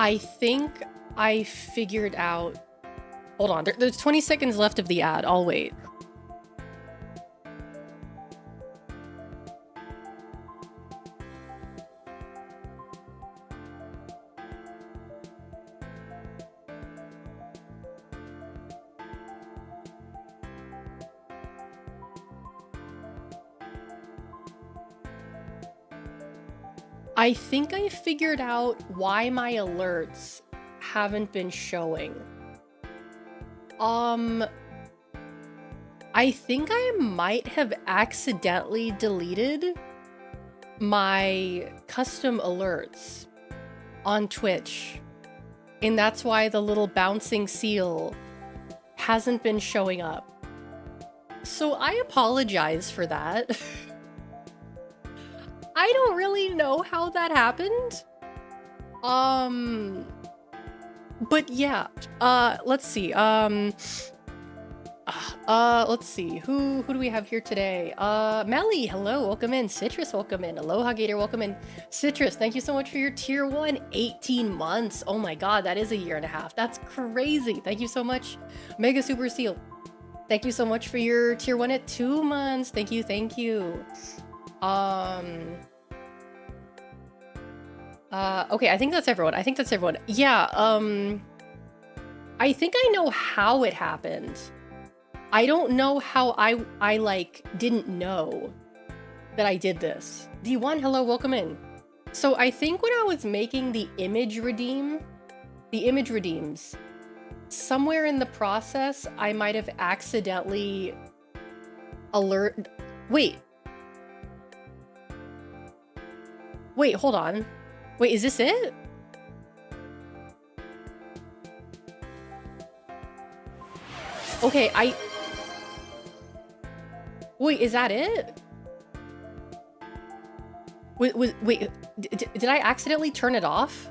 I think I figured out. Hold on, there's 20 seconds left of the ad. I'll wait. I think I figured out why my alerts haven't been showing. I think I might have accidentally deleted my custom alerts on Twitch. And that's why the little bouncing seal hasn't been showing up. So I apologize for that. I don't really know how that happened. But yeah, let's see. Let's see. Who do we have here today? Melly, hello, welcome in. Citrus, welcome in. Aloha Gator, welcome in. Citrus, thank you so much for your tier 1, 18 months. Oh my god, that is a year and a half. That's crazy. Thank you so much. Mega Super Seal, thank you so much for your tier 1 at 2 months. Thank you, thank you. Okay, I think that's everyone. Yeah, I think I know how it happened. I don't know how I like didn't know that I did this. D1, hello, welcome in. So I think when I was making the image redeems, somewhere in the process, I might have accidentally Wait, hold on. Wait, is this it? Okay, wait, is that it? Wait, did I accidentally turn it off?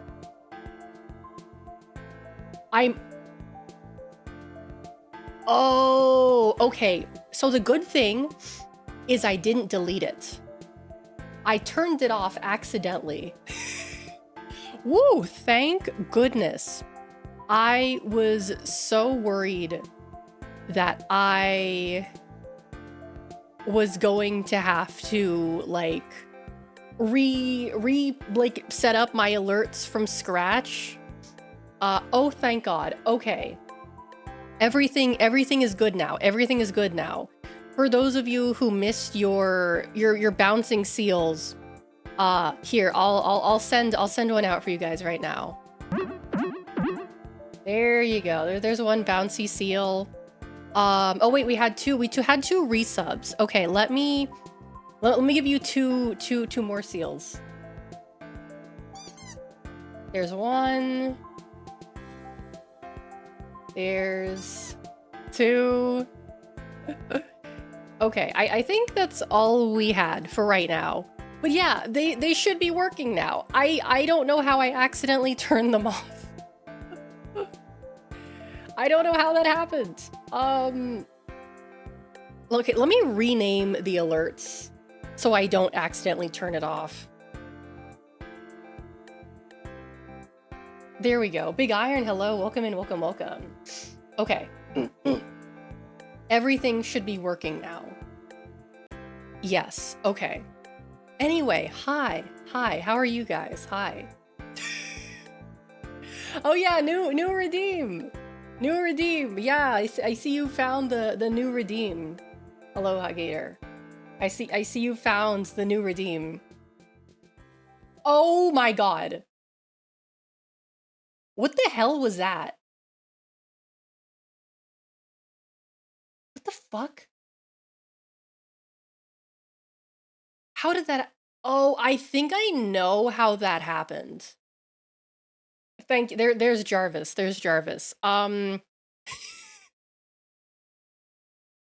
Oh, okay. So the good thing is I didn't delete it. I turned it off accidentally. Woo, thank goodness. I was so worried that I was going to have to like set up my alerts from scratch. Oh, thank God. Okay. Everything is good now. Everything is good now. For those of you who missed your bouncing seals, here, I'll send one out for you guys right now. There you go. There's one bouncy seal. Oh wait, we had two resubs. Okay, let me give you two more seals. There's one. There's two. Okay, I think that's all we had for right now. But yeah, they should be working now. I don't know how I accidentally turned them off. I don't know how that happened. Okay, let me rename the alerts so I don't accidentally turn it off. There we go. Big Iron, hello. Welcome in, welcome. Okay. Everything should be working now. Yes, okay. Anyway, hi, how are you guys? Hi. Oh yeah, new redeem. Yeah, I see you found the new redeem. Aloha Gator. I see you found the new redeem. Oh my god. What the hell was that? What the fuck? How did that... Oh, I think I know how that happened. Thank you. There's Jarvis. You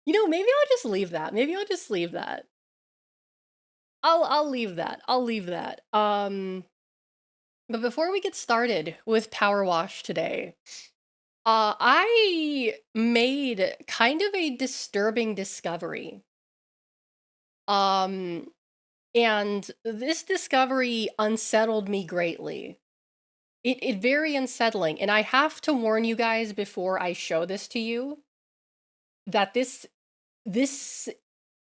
know, maybe I'll just leave that. I'll leave that. But before we get started with Powerwash today, I made kind of a disturbing discovery. And this discovery unsettled me greatly. It very unsettling, and I have to warn you guys before I show this to you that this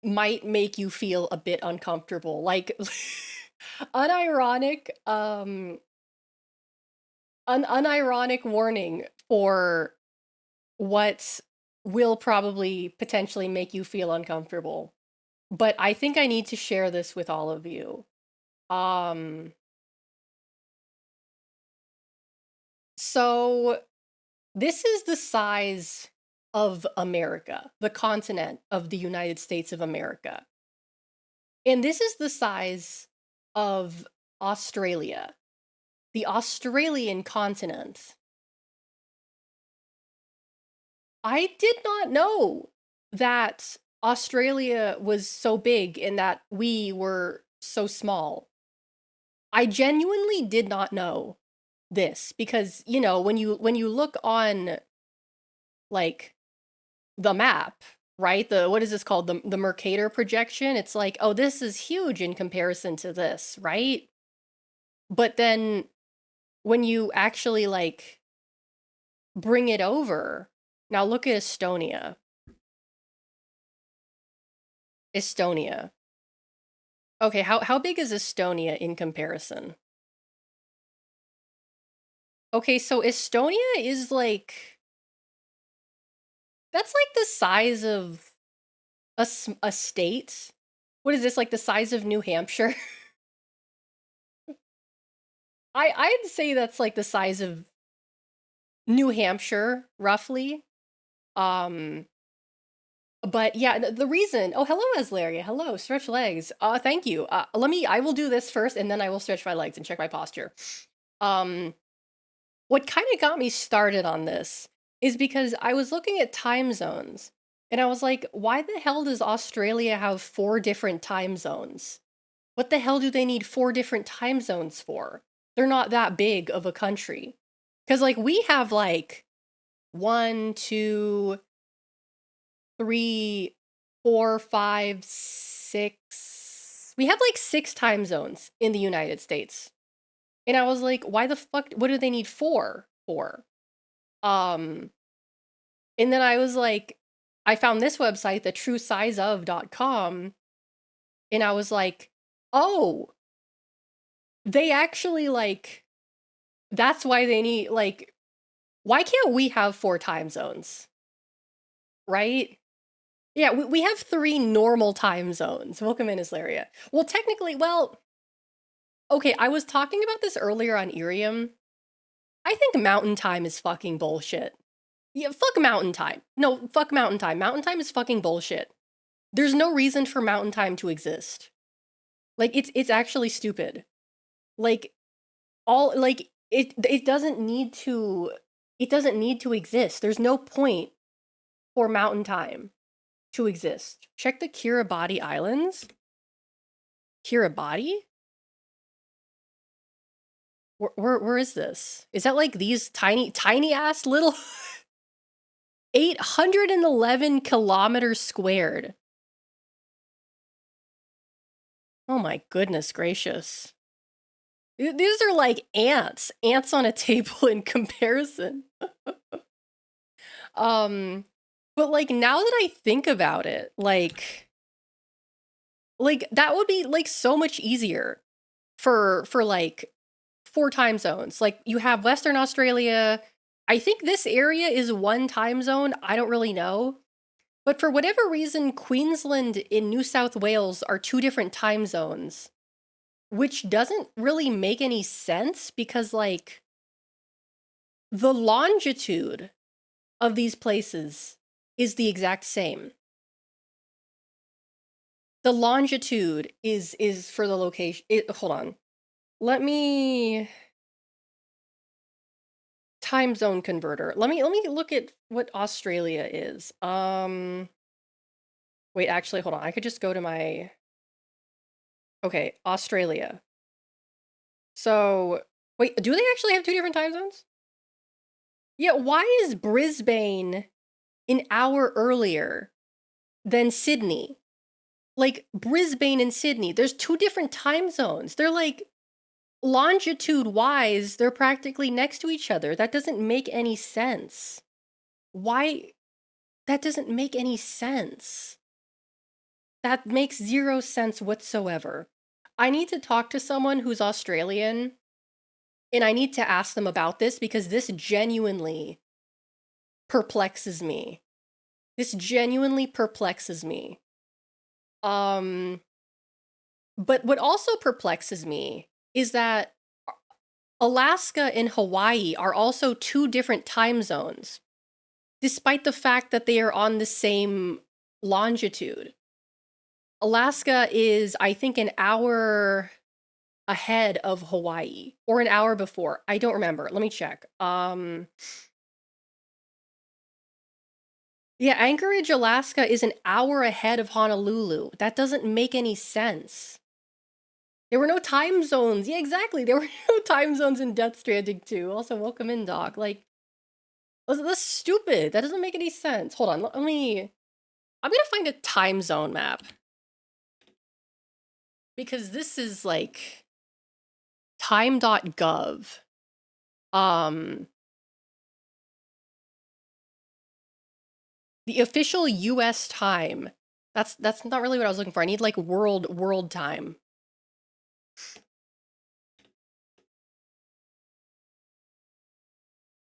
might make you feel a bit uncomfortable. Like unironic an unironic warning for what will probably potentially make you feel uncomfortable. But I think I need to share this with all of you. Um so this is the size of America, the continent of the United States of America. And this is the size of Australia, the Australian continent. I did not know that Australia was so big and that we were so small. I genuinely did not know this because, when you look on like the map, right? The what is this called? The Mercator projection. It's like, oh, this is huge in comparison to this, right? But then when you actually like bring it over, now look at Estonia. Estonia. Okay, how big is Estonia in comparison? Okay, so Estonia is like that's like the size of a state. What is this, like the size of New Hampshire? I'd say that's like the size of New Hampshire, roughly. Um, but yeah, the reason. Oh, hello, Aslaria. Hello, stretch legs. Thank you. I will do this first, and then I will stretch my legs and check my posture. Um, what kind of got me started on this is because I was looking at time zones, and I was like, why the hell does Australia have four different time zones? What the hell do they need four different time zones for? They're not that big of a country. Because, like, we have like one, two, three, four, five, six. We have like six time zones in the United States. And I was like, why the fuck? What do they need four for? Um, and then I was like, I found this website, the truesizeof.com, and I was like, oh, they actually like, that's why they need, like, why can't we have four time zones? Right? Yeah, we have three normal time zones. Welcome in, Islaria. Well, technically, well, okay, I was talking about this earlier on Irium. I think mountain time is fucking bullshit. Yeah, fuck mountain time. No, fuck mountain time. Mountain time is fucking bullshit. There's no reason for mountain time to exist. Like it's actually stupid. Like all like it doesn't need to exist. There's no point for mountain time to exist. Check the Kiribati Islands. Kiribati? Where is this? Is that like these tiny ass little 811 kilometers squared? Oh my goodness gracious. These are like ants on a table in comparison. Um, but like now that I think about it, like that would be like so much easier for like four time zones. Like you have Western Australia. I think this area is one time zone. I don't really know. But for whatever reason, Queensland and New South Wales are two different time zones, which doesn't really make any sense because, like, the longitude of these places is the exact same. The longitude is for the location. Hold on. Let me time zone converter. Let me look at what Australia is. Wait, actually, hold on. I could just go to my okay, Australia. So, wait, do they actually have two different time zones? Yeah, why is Brisbane an hour earlier than Sydney? Like Brisbane and Sydney, there's two different time zones. They're like Longitude-wise, they're practically next to each other. That doesn't make any sense. Why? That doesn't make any sense. That makes zero sense whatsoever. I need to talk to someone who's Australian, and I need to ask them about this because this genuinely perplexes me. This genuinely perplexes me. Um, but what also perplexes me is that Alaska and Hawaii are also two different time zones, despite the fact that they are on the same longitude. Alaska is, I think, an hour ahead of Hawaii or an hour before. I don't remember. Let me check. Yeah, Anchorage, Alaska is an hour ahead of Honolulu. That doesn't make any sense. There were no time zones. Yeah, exactly. There were no time zones in Death Stranding 2. Also, welcome in, Doc. Like, that's stupid. That doesn't make any sense. Hold on. Let me. I'm gonna find a time zone map. Because this is like time.gov. The official US time. That's not really what I was looking for. I need like world time.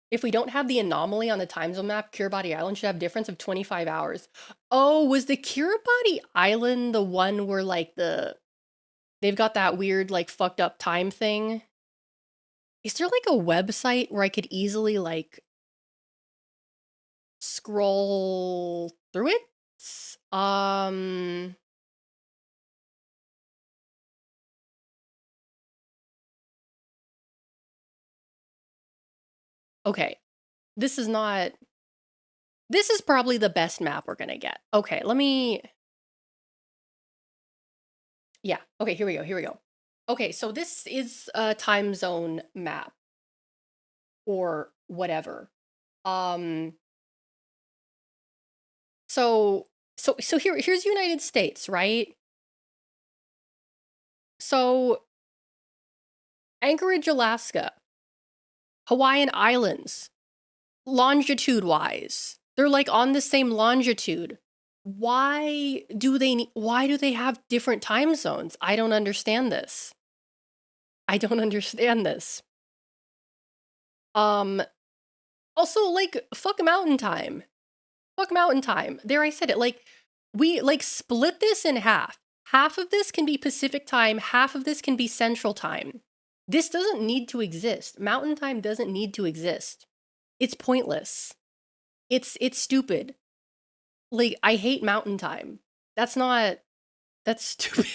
If we don't have the anomaly on the time zone map, Kiribati Island should have a difference of 25 hours. Oh, was the Kiribati Island the one where like they've got that weird like fucked up time thing? Is there like a website where I could easily like scroll through it? Um okay. This is not This is probably the best map we're gonna get. Okay, let me. Yeah, okay, here we go, here we go. Okay, so this is a time zone map or whatever. Um, so here's United States, right? So Anchorage, Alaska, Hawaiian Islands, longitude-wise, they're like on the same longitude. Why do they have different time zones? I don't understand this. I don't understand this. Um, Also, like, fuck mountain time. Fuck mountain time. There, I said it. Like, we like split this in half. Half of this can be Pacific time, half of this can be Central time. This doesn't need to exist. Mountain time doesn't need to exist. It's pointless. It's stupid. Like, I hate mountain time. That's stupid.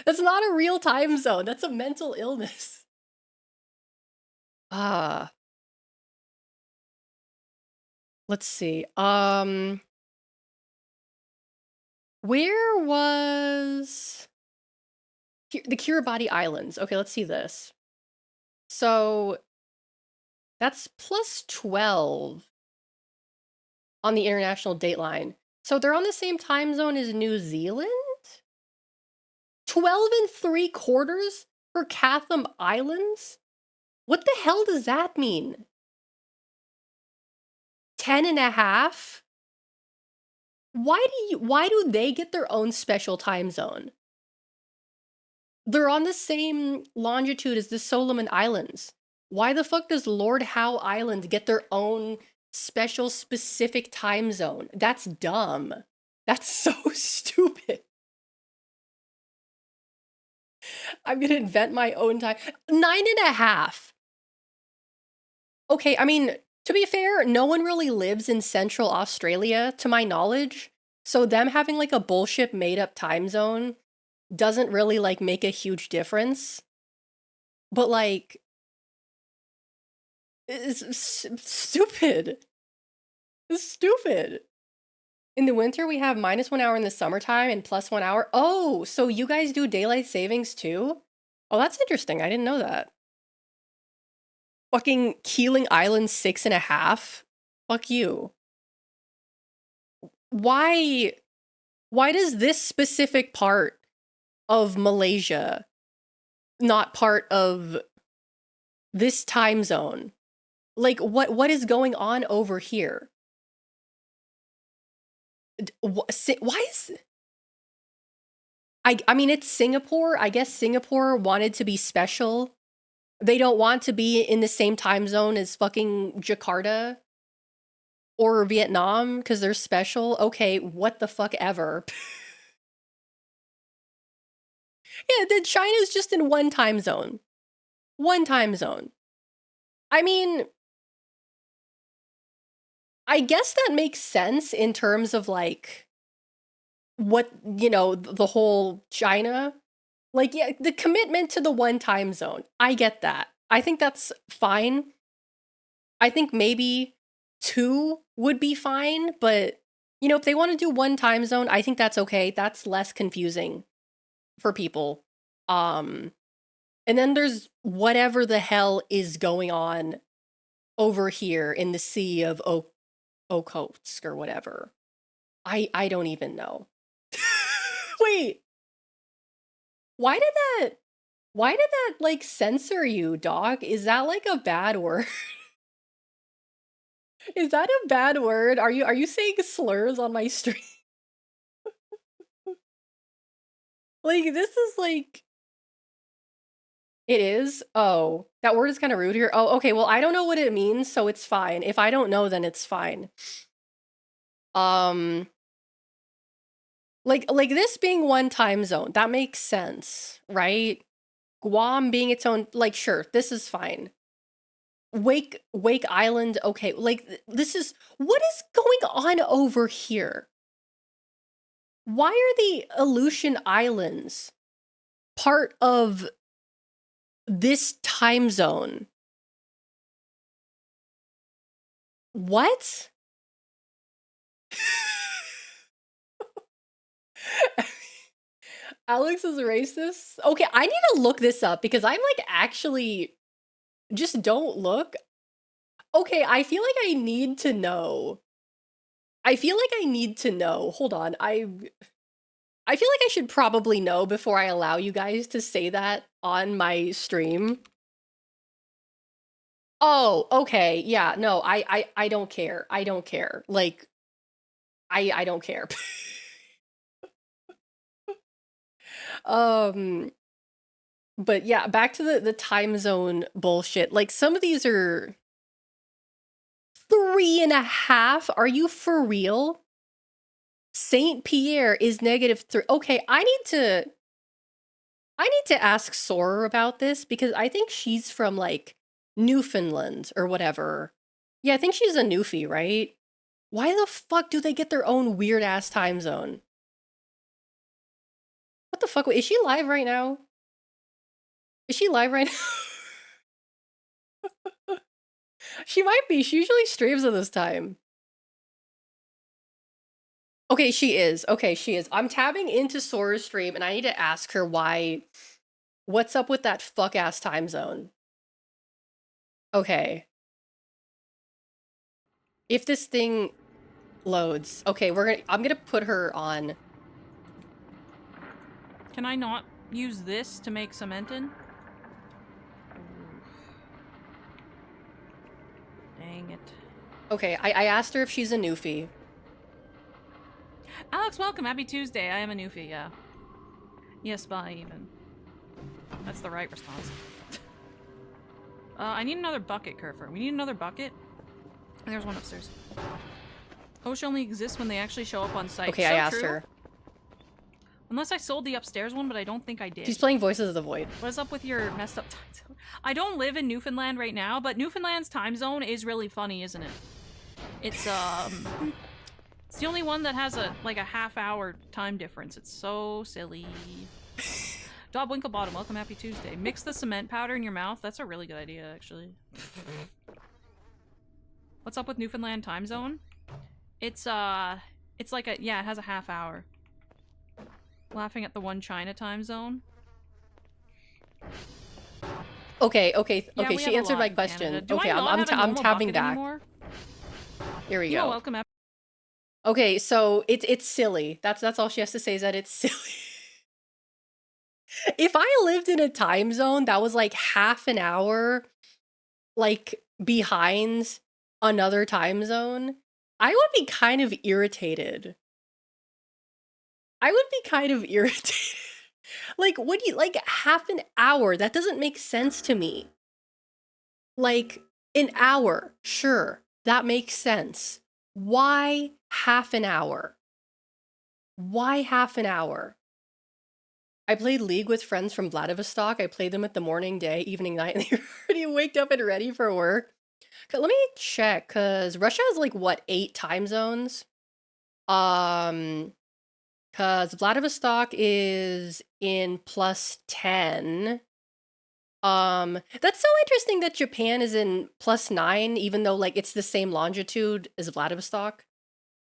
That's not a real time zone. That's a mental illness. Ah, let's see. Where was the Kiribati Islands? Okay, let's see this. So that's plus 12 on the international dateline. So they're on the same time zone as New Zealand? 12 and 3/4 for Chatham Islands? What the hell does that mean? 10 and a half? Why do they get their own special time zone? They're on the same longitude as the Solomon Islands. Why the fuck does Lord Howe Island get their own special specific time zone? That's dumb. That's so stupid. I'm gonna invent my own time. 9.5. Okay, I mean, to be fair, no one really lives in Central Australia, to my knowledge. So them having like a bullshit made up time zone doesn't really like make a huge difference. But like, stupid. It's stupid. In the winter, we have -1 hour in the summertime and +1 hour. Oh, so you guys do daylight savings too? Oh, that's interesting. I didn't know that. Fucking Keeling Island 6.5? Fuck you. Why? Why does this specific part of Malaysia not part of this time zone. Like, what is going on over here? Why is I mean, it's Singapore. I guess Singapore wanted to be special. They don't want to be in the same time zone as fucking Jakarta or Vietnam because they're special. Okay, what the fuck ever. Yeah, then China's just in one time zone. One time zone. I mean, I guess that makes sense in terms of like what, the whole China. Like, yeah, the commitment to the one time zone. I get that. I think that's fine. I think maybe two would be fine, but if they want to do one time zone, I think that's okay. That's less confusing for people. Um and then there's whatever the hell is going on over here in the Sea of Okhotsk or whatever. I don't even know. Wait, why did that like censor you, dog? Is that like a bad word? Is that a bad word? Are you saying slurs on my stream? Like, this is like it is? Oh, that word is kind of rude here. Oh, okay. Well, I don't know what it means, so it's fine. If I don't know, then it's fine. Um like this being one time zone, that makes sense, right? Guam being its own, like, sure, this is fine. Wake Island, okay. Like, this is what is going on over here? Why are the Aleutian Islands part of this time zone? What? Alex is racist? Okay, I need to look this up because I'm like actually just don't look. Okay, I feel like I need to know. I feel like I need to know. Hold on. I feel like I should probably know before I allow you guys to say that on my stream. Oh, okay. Yeah, no, I don't care. I don't care. Like, I don't care. Um, but yeah, back to the time zone bullshit. Like, some of these are 3.5. Are you for real? Saint Pierre is -3. Okay, I need to ask Sora about this because I think she's from like Newfoundland or whatever. Yeah, I think she's a Newfie, right? Why the fuck do they get their own weird ass time zone? What the fuck? Is she live right now? Is she live right now? She might be. She usually streams at this time. Okay, she is. Okay, she is. I'm tabbing into Sora's stream and I need to ask her what's up with that fuck ass time zone. Okay. If this thing loads. Okay, I'm gonna put her on. Can I not use this to make cement in? Dang it. Okay, I asked her if she's a Newfie. Alex, welcome. Happy Tuesday. I am a Newfie, yeah. Yes, bye, even. That's the right response. I need another bucket, Kerfer. We need another bucket. And there's one upstairs. Hosh only exists when they actually show up on site. Okay, so I asked true. her. Unless I sold the upstairs one, but I don't think I did. She's playing Voices of the Void. What's up with your messed up time zone? I don't live in Newfoundland right now, but Newfoundland's time zone is really funny, isn't it? It's the only one that has a half-hour time difference. It's so silly. Dob Winklebottom, welcome, happy Tuesday. Mix the cement powder in your mouth. That's a really good idea, actually. What's up with Newfoundland time zone? It's like it has a half hour. Laughing at the one China time zone. Okay, Yeah, she answered my question. Okay, I'm tabbing back. Anymore? Here we go. Welcome. Okay, so it's silly. That's all she has to say is that it's silly. If I lived in a time zone that was like half an hour like behind another time zone, I would be kind of irritated. I would be kind of irritated. Like, what do you like half an hour? That doesn't make sense to me. Like, an hour, sure, that makes sense. Why half an hour? Why half an hour? I played League with friends from Vladivostok. I played them at the morning, day, evening, night, and they were already waked up and ready for work. Let me check, because Russia has like what, 8 time zones? Um, because Vladivostok is in +10. That's so interesting that Japan is in +9, even though like it's the same longitude as Vladivostok.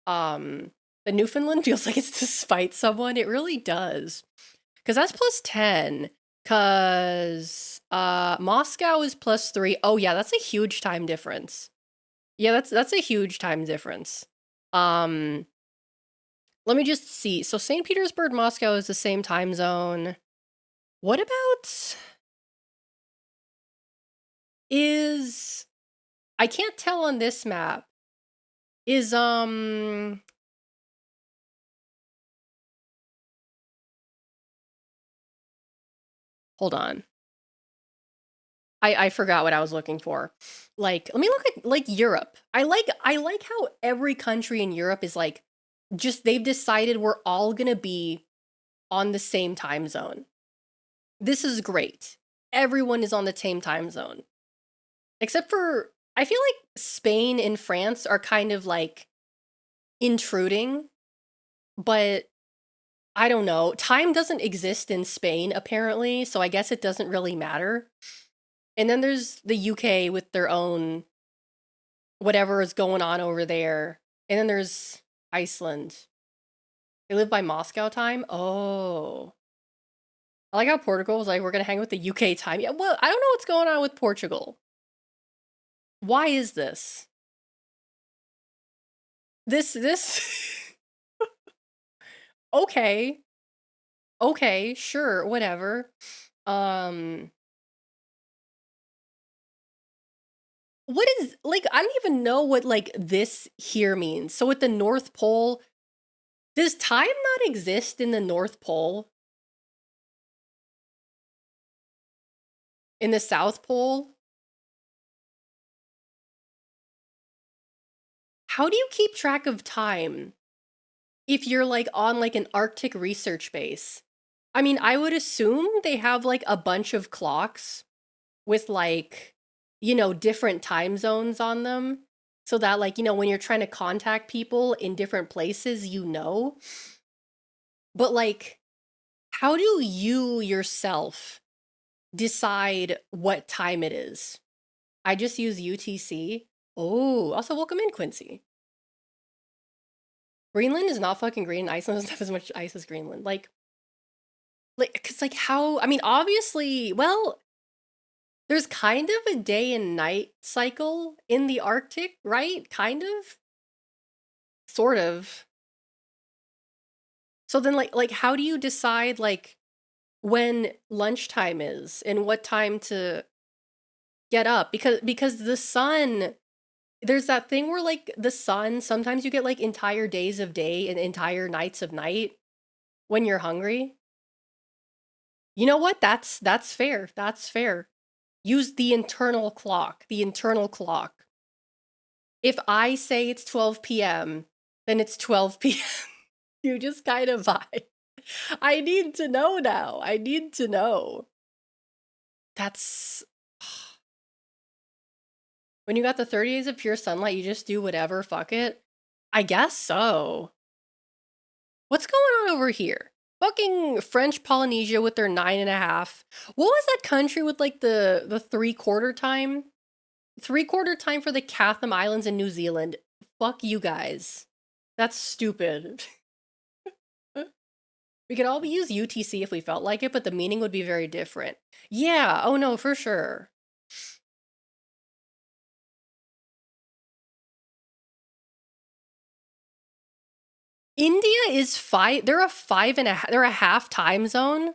Um, but Newfoundland feels like it's to spite someone. It really does. Because that's +10. Because Moscow is +3. Oh yeah, that's a huge time difference. Yeah, that's a huge time difference. Um, let me just see. So St. Petersburg, Moscow is the same time zone. What about is I can't tell on this map. Is hold on. I forgot what I was looking for. Like, let me look at like Europe. I like how every country in Europe is like just they've decided we're all gonna be on the same time zone. This is great. Everyone is on the same time zone. Except for I feel like Spain and France are kind of like intruding, but I don't know. Time doesn't exist in Spain apparently, so I guess it doesn't really matter. And then there's the UK with their own whatever is going on over there. And then there's Iceland. They live by Moscow time. Oh. I like how Portugal was like, we're gonna hang with the UK time. Yeah, well, I don't know what's going on with Portugal. Why is this? This okay. Okay, sure, whatever. Um what is like I don't even know what like this here means. So with the North Pole, does time not exist in the North Pole? In the South Pole? How do you keep track of time if you're like on like an Arctic research base? I mean, I would assume they have like a bunch of clocks with like, different time zones on them so that like, when you're trying to contact people in different places, you know. But like, how do you yourself decide what time it is? I just use UTC. Oh, also welcome in, Quincy. Greenland is not fucking green. Iceland doesn't have as much ice as Greenland. Cause like how? I mean, obviously, well, there's kind of a day and night cycle in the Arctic, right? Kind of, sort of. So then, like, how do you decide like when lunchtime is and what time to get up? Because the sun, there's that thing where like the sun, sometimes you get like entire days of day and entire nights of night when you're hungry. You know what? That's fair. That's fair. Use the internal clock. The internal clock. If I say it's 12 p.m., then it's 12 p.m. You just kind of vibe. I need to know now. I need to know. That's when you got the 30 days of pure sunlight, you just do whatever, fuck it. I guess so. What's going on over here? Fucking French Polynesia with their 9.5. What was that country with like the 3/4 time? 3/4 time for the Chatham Islands in New Zealand. Fuck you guys. That's stupid. We could all use UTC if we felt like it, but the meaning would be very different. Yeah, oh no, for sure. India is they're a 5.5, they're a half time zone.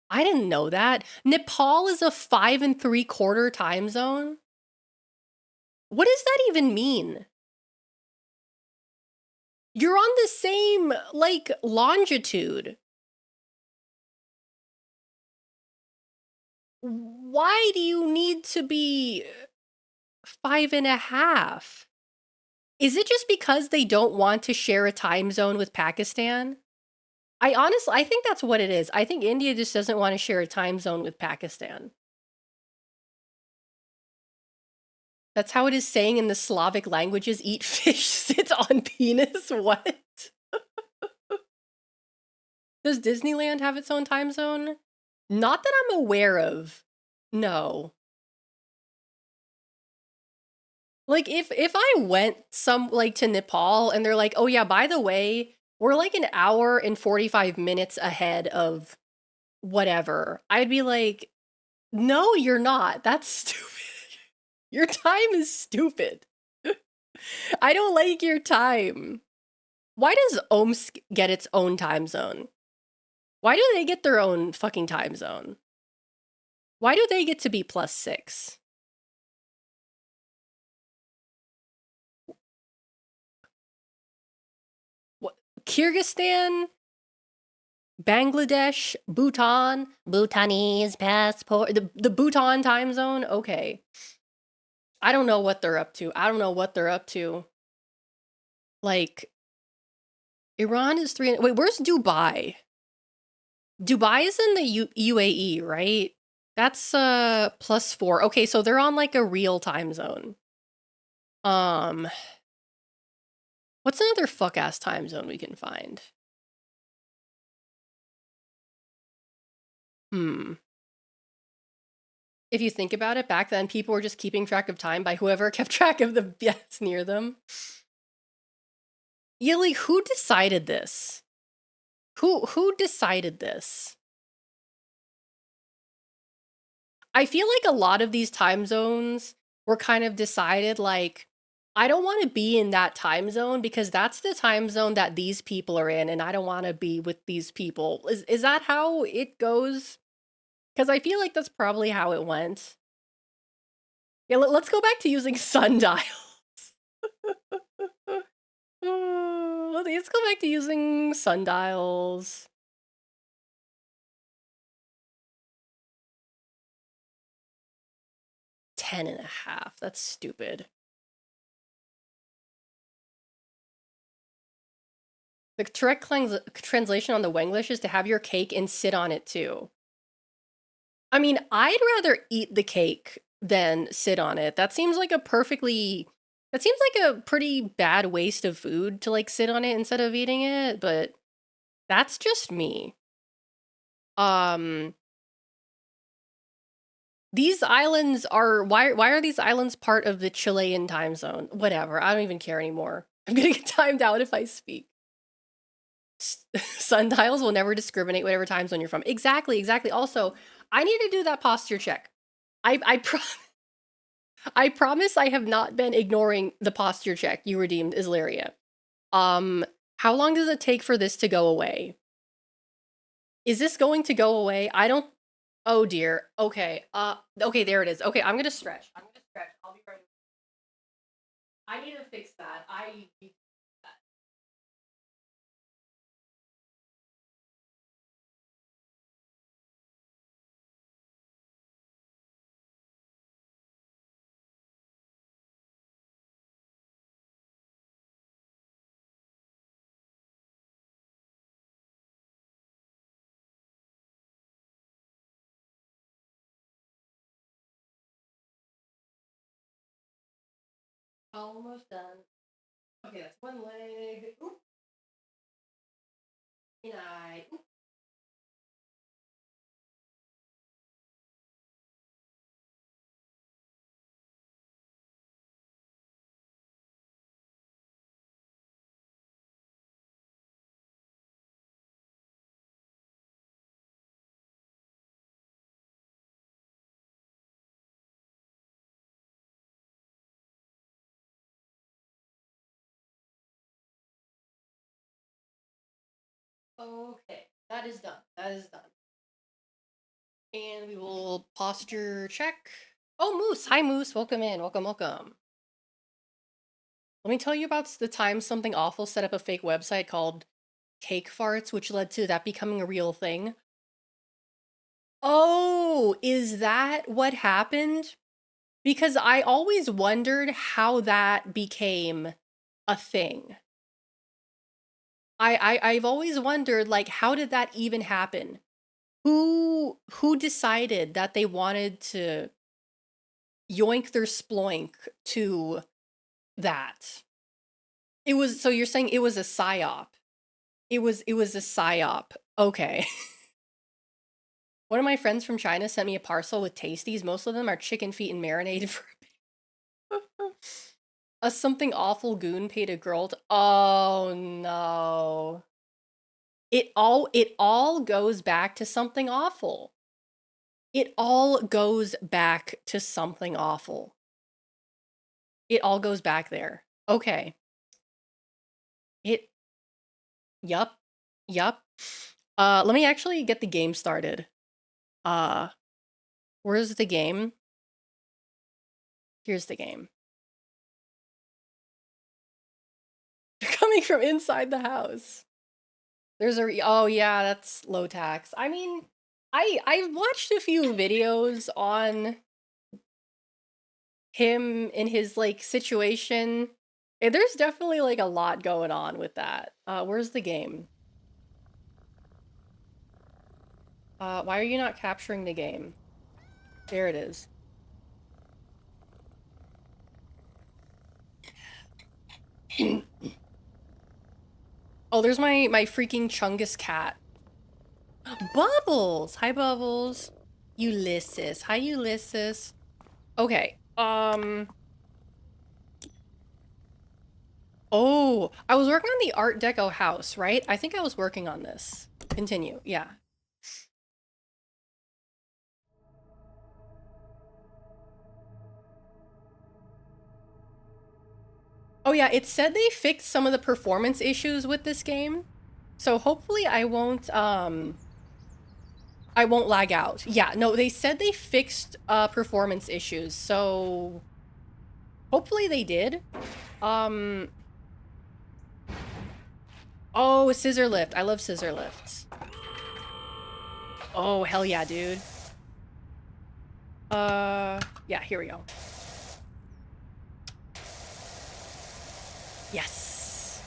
I didn't know that. Nepal is a 5 3/4 time zone? What does that even mean? You're on the same, like, longitude. Why do you need to be 5 1/2? Is it just because they don't want to share a time zone with Pakistan? I think that's what it is. I think India just doesn't want to share a time zone with Pakistan. That's how it is saying in the Slavic languages, eat fish, sit on penis. What? Does Disneyland have its own time zone? Not that I'm aware of. No. Like if I went to Nepal and they're like, "Oh yeah, by the way, we're like an hour and 45 minutes ahead of whatever." I'd be like, "No, you're not. That's stupid. Your time is stupid. I don't like your time." Why does Omsk get its own time zone? Why do they get their own fucking time zone? Why do they get to be +6? What? Kyrgyzstan, Bangladesh, Bhutan, Bhutanese passport, the Bhutan time zone? Okay. I don't know what they're up to. I don't know what they're up to. Like, Iran is three. Wait, where's Dubai? Dubai is in the UAE, right? That's +4. Okay, so they're on like a real time zone. Um, what's another fuck ass time zone we can find? Hmm. If you think about it, back then people were just keeping track of time by whoever kept track of the bets near them. Yeah, like who decided this? Who decided this? I feel like a lot of these time zones were kind of decided like I don't want to be in that time zone because that's the time zone that these people are in and I don't want to be with these people. Is that how it goes? Cuz I feel like that's probably how it went. Yeah, let's go back to using sundials. Let's go back to using sundials. 10 1/2. That's stupid. The correct translation on the Wenglish is to have your cake and sit on it too. I mean, I'd rather eat the cake than sit on it. That seems like a pretty bad waste of food to like sit on it instead of eating it, but that's just me. Um these islands are why are these islands part of the Chilean time zone? Whatever. I don't even care anymore. I'm going to get timed out if I speak. Sundials will never discriminate whatever time zone you're from. Exactly, exactly. Also, I need to do that posture check. I I promise I have not been ignoring the posture check you redeemed, Isleria. Um, how long does it take for this to go away? Is this going to go away? I don't. Oh dear. Okay. Okay, there it is. Okay, I'm gonna stretch. I'm gonna stretch. I'll be right. I need to fix that. I need that. Almost done. Okay, that's one leg. Oop. And I. Oop. Okay, that is done. That is done. And we will posture check. Oh, Moose. Hi, Moose. Welcome in. Welcome, welcome. Let me tell you about the time something awful set up a fake website called Cake Farts, which led to that becoming a real thing. Oh, is that what happened? Because I always wondered how that became a thing. I've always wondered, like, how did that even happen? Who decided that they wanted to yoink their sploink to that? It was, so you're saying it was a psyop. It was a psyop. Okay. One of my friends from China sent me a parcel with tasties. Most of them are chicken feet and marinated for a something awful goon paid a girl to. Oh no. It all goes back to something awful. It all goes back to something awful. It all goes back there. Okay. It yup. Yup. Let me actually get the game started. Uh where's the game? Here's the game. They're coming from inside the house. There's a oh yeah, that's low tax. I mean, I've watched a few videos on him in his like situation. And there's definitely like a lot going on with that. Where's the game? Why are you not capturing the game? There it is. Oh, there's my freaking Chungus cat. Bubbles! Hi, Bubbles. Ulysses. Hi, Ulysses. Okay. Oh, I was working on the Art Deco house, right? I think I was working on this. Continue. Yeah. Oh yeah, it said they fixed some of the performance issues with this game. So hopefully I won't lag out. Yeah, no, they said they fixed performance issues. So hopefully they did. Oh, scissor lift. I love scissor lifts. Oh, hell yeah, dude. Yeah, here we go. Yes.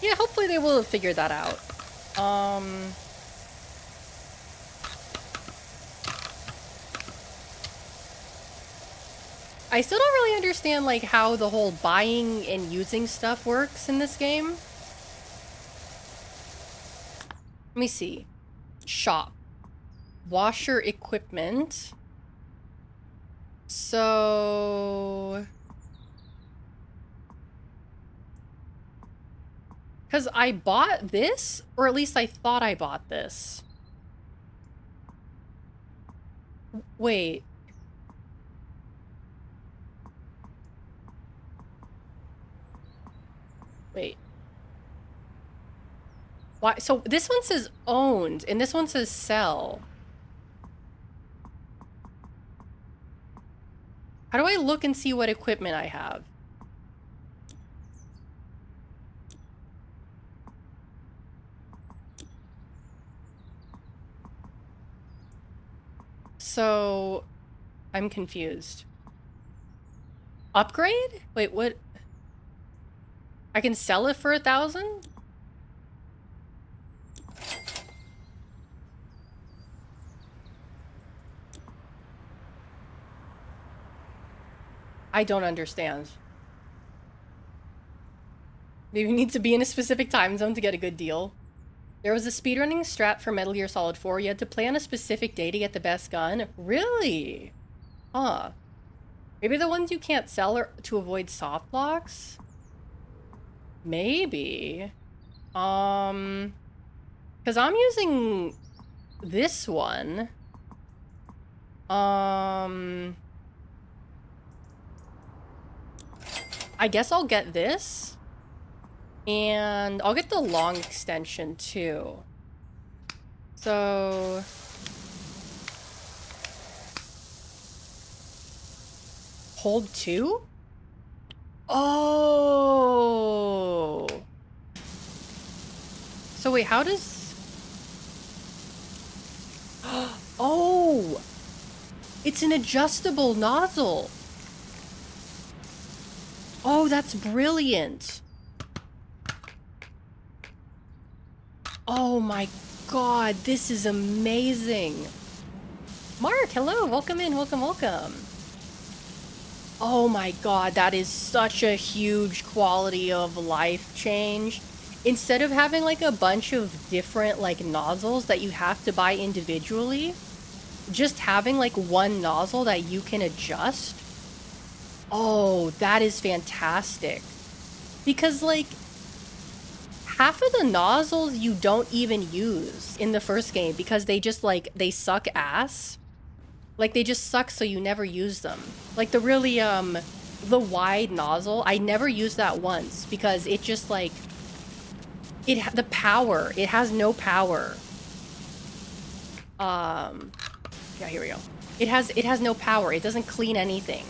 Yeah, hopefully they will have figured that out. I still don't really understand, like, how the whole buying and using stuff works in this game. Let me see. Shop. Washer equipment. So... because I bought this, or at least I thought I bought this. Wait. Wait. Why? So this one says owned, and this one says sell. How do I look and see what equipment I have? So, I'm confused. Upgrade? Wait, what? I can sell it for 1,000? I don't understand. Maybe you need to be in a specific time zone to get a good deal. There was a speedrunning strat for Metal Gear Solid 4. You had to play on a specific day to get the best gun. Really? Huh. Maybe the ones you can't sell are to avoid soft locks? Maybe. Because I'm using this one. I guess I'll get this. And I'll get the long extension too. So cold too? Oh. So wait, how does... Oh! It's an adjustable nozzle. Oh, that's brilliant. Oh my god, this is amazing. Mark, hello, welcome in, welcome, welcome. Oh my god, that is such a huge quality of life change. Instead of having like a bunch of different like nozzles that you have to buy individually, just having like one nozzle that you can adjust. Oh, that is fantastic. Because like half of the nozzles you don't even use in the first game because they just like, they suck ass. Like they just suck so you never use them. Like the really, the wide nozzle, I never used that once because it just like, the power, it has no power. Yeah, here we go. It has no power. It doesn't clean anything.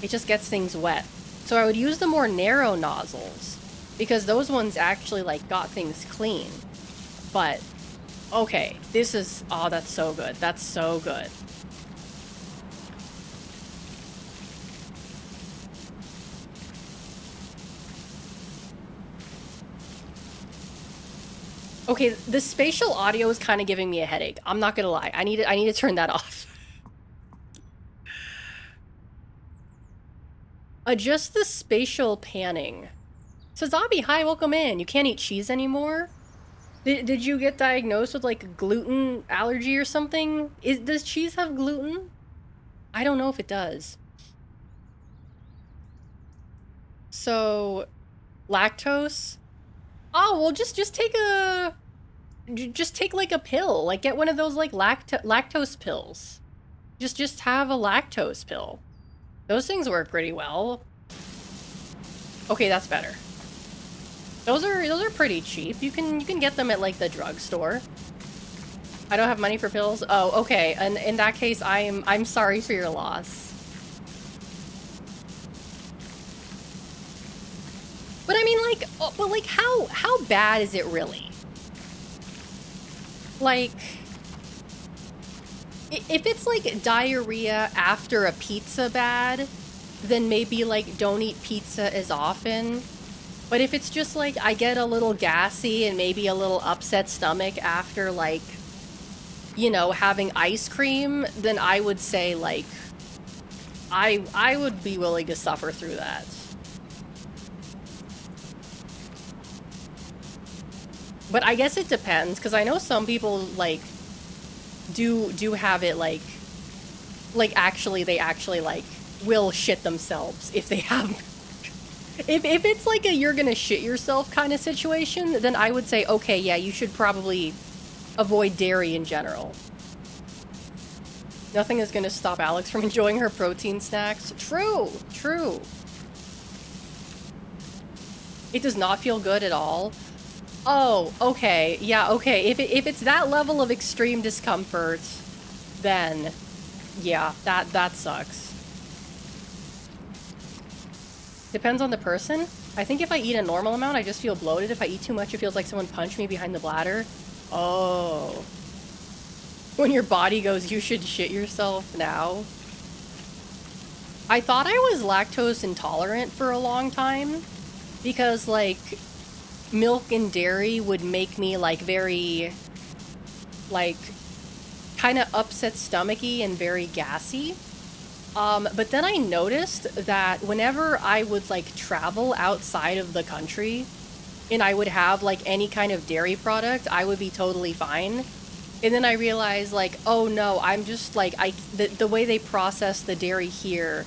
It just gets things wet. So I would use the more narrow nozzles because those ones actually like got things clean. But okay, this is, oh, that's so good. That's so good. Okay, the spatial audio is kind of giving me a headache. I'm not gonna lie. I need to turn that off. Adjust the spatial panning. So Zabi, hi, welcome in. You can't eat cheese anymore? Did you get diagnosed with like gluten allergy or something? Does cheese have gluten? I don't know if it does. So, lactose? Oh, well, just take like a pill. Like get one of those like lactose pills. Just have a lactose pill. Those things work pretty well. Okay, that's better. Those are pretty cheap. You can get them at like the drugstore. I don't have money for pills. Oh, okay. And in that case, I'm sorry for your loss. But I mean, like, but like, how bad is it really? Like, if it's like diarrhea after a pizza bad, then maybe like don't eat pizza as often. But if it's just like I get a little gassy and maybe a little upset stomach after like, you know, having ice cream, then I would say like I would be willing to suffer through that. But I guess it depends, because I know some people like do have it like actually they actually like will shit themselves if they have if it's like a you're gonna shit yourself kind of situation, then I would say okay, yeah, you should probably avoid dairy in general. Nothing is gonna stop Alex from enjoying her protein snacks. True, true. It does not feel good at all. Oh, okay. Yeah, okay. If it's that level of extreme discomfort, then yeah, that sucks. Depends on the person. I think if I eat a normal amount, I just feel bloated. If I eat too much, it feels like someone punched me behind the bladder. Oh. When your body goes, you should shit yourself now. I thought I was lactose intolerant for a long time because, like, milk and dairy would make me like very like kind of upset stomachy and very gassy. But then I noticed that whenever I would like travel outside of the country and I would have like any kind of dairy product, I would be totally fine. And then I realized like, oh no, I'm just like, the way they process the dairy here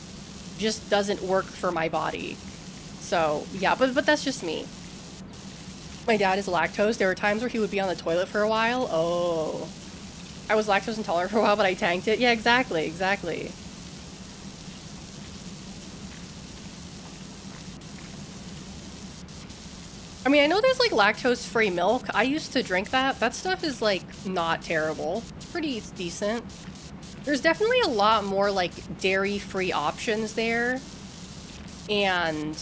just doesn't work for my body. So yeah, but that's just me. My dad is lactose. There were times where he would be on the toilet for a while. Oh. I was lactose intolerant for a while, but I tanked it. Yeah, exactly, exactly. I mean, I know there's like lactose-free milk. I used to drink that. That stuff is like not terrible. It's pretty decent. There's definitely a lot more, like, dairy-free options there. And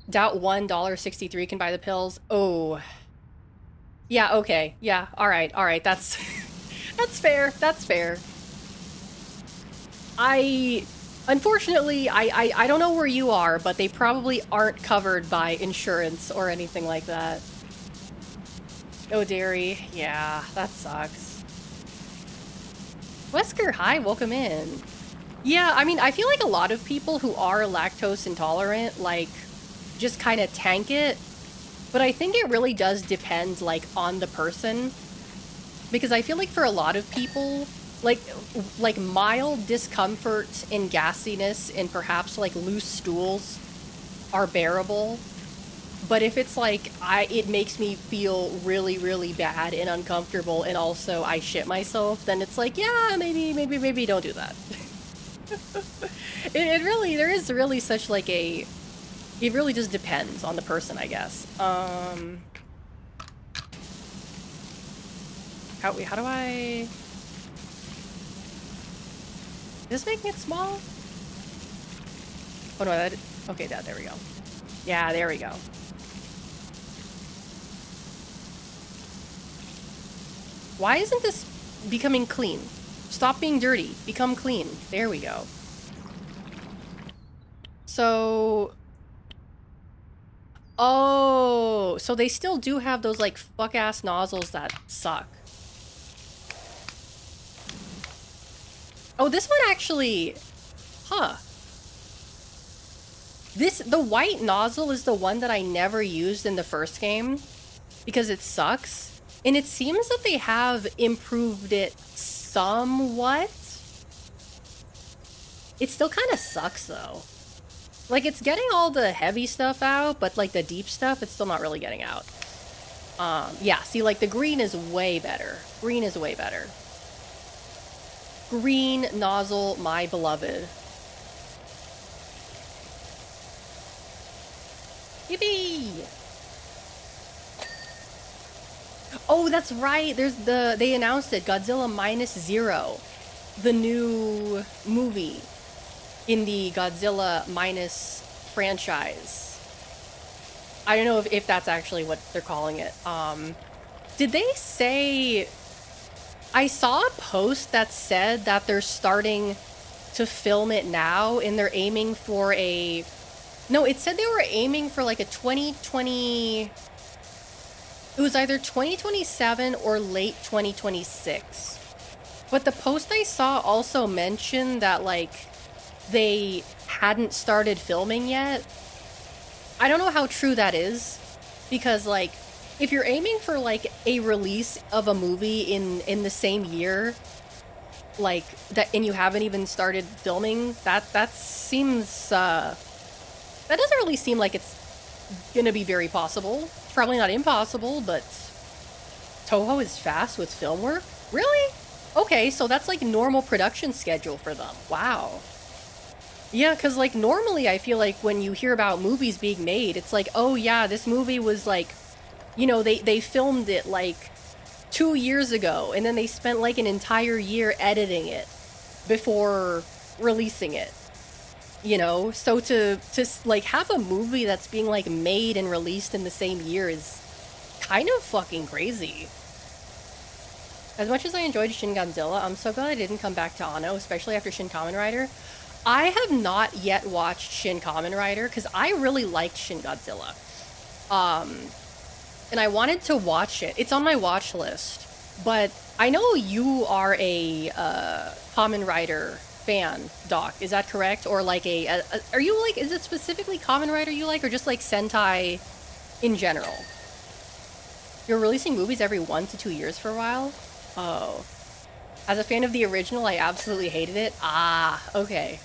doubt $1.63 can buy the pills. Oh. Yeah, okay. Yeah, alright, that's... that's fair, that's fair. Unfortunately, I don't know where you are, but they probably aren't covered by insurance or anything like that. No dairy. Yeah, that sucks. Wesker, hi, welcome in. Yeah, I mean, I feel like a lot of people who are lactose intolerant, like, just kind of tank it. But I think it really does depend, like, on the person. Because I feel like for a lot of people, like mild discomfort and gassiness and perhaps, like, loose stools are bearable. But if it's like, it makes me feel really, really bad and uncomfortable and also I shit myself, then it's like, yeah, maybe don't do that. It really, there is really such like a, it really just depends on the person, I guess. How do I... Is this making it small? Oh no, that... Okay, there we go. Yeah, there we go. Why isn't this becoming clean? Stop being dirty. Become clean. There we go. So... Oh, so they still do have those, like, fuck-ass nozzles that suck. Oh, this one actually... Huh. The white nozzle is the one that I never used in the first game because it sucks. And it seems that they have improved it somewhat. It still kind of sucks, though. Like, it's getting all the heavy stuff out, but, like, the deep stuff, it's still not really getting out. Yeah, see, like, the green is way better. Green is way better. Green nozzle, my beloved. Yippee! Oh, that's right. They announced it. Godzilla -0, the new movie in the Godzilla minus franchise. I don't know if that's actually what they're calling it. Did they say... I saw a post that said that they're starting to film it now and they're aiming for a... No, it said they were aiming for like a 2020... It was either 2027 or late 2026. But the post I saw also mentioned that, like, they hadn't started filming yet. I don't know how true that is. Because, like, if you're aiming for, like, a release of a movie in the same year, like, that, and you haven't even started filming, that seems, that doesn't really seem like it's gonna be very possible. Probably not impossible, but Toho is fast with film work? Really? Okay, so that's like normal production schedule for them. Wow. Yeah, because like normally I feel like when you hear about movies being made, it's like, oh yeah, this movie was like, you know, they filmed it like 2 years ago, and then they spent like an entire year editing it before releasing it. You know, so to like have a movie that's being like made and released in the same year is kind of fucking crazy. As much as I enjoyed Shin Godzilla, I'm so glad I didn't come back to Anno, especially after Shin Kamen Rider. I have not yet watched Shin Kamen Rider because I really liked Shin Godzilla. And I wanted to watch it. It's on my watch list. But I know you are a Kamen Rider fan, Doc. Is that correct? Or like are you like, is it specifically Kamen Rider you like, or just like Sentai in general? You're releasing movies every 1 to 2 years for a while? Oh. As a fan of the original, I absolutely hated it. Ah, okay.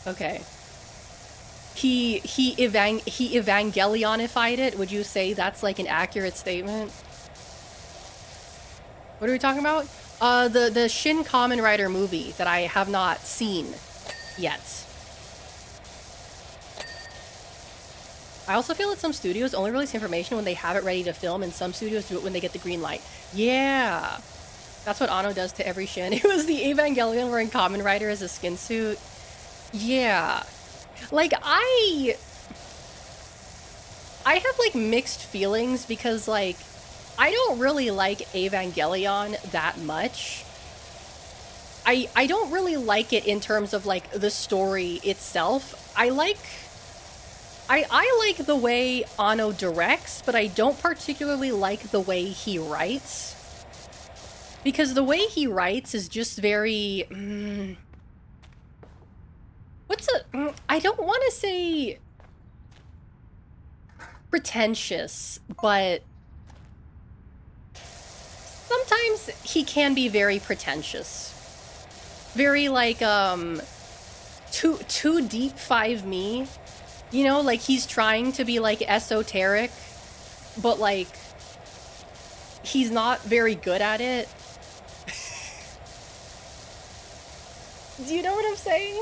He Evangelionified it. Would you say that's like an accurate statement? What are we talking about? The Shin Kamen Rider movie that I have not seen yet. I also feel that some studios only release information when they have it ready to film, and some studios do it when they get the green light. Yeah. That's what Anno does to every Shin. It was the Evangelion wearing Kamen Rider as a skin suit. Yeah. Like, I have, like, mixed feelings because, like, I don't really like Evangelion that much. I don't really like it in terms of, like, the story itself. I like the way Anno directs, but I don't particularly like the way he writes. Because the way he writes is just very... I don't want to say... pretentious, but... sometimes he can be very pretentious. Very, like, too deep 5me. You know, like, he's trying to be, like, esoteric, but, like, he's not very good at it. Do you know what I'm saying?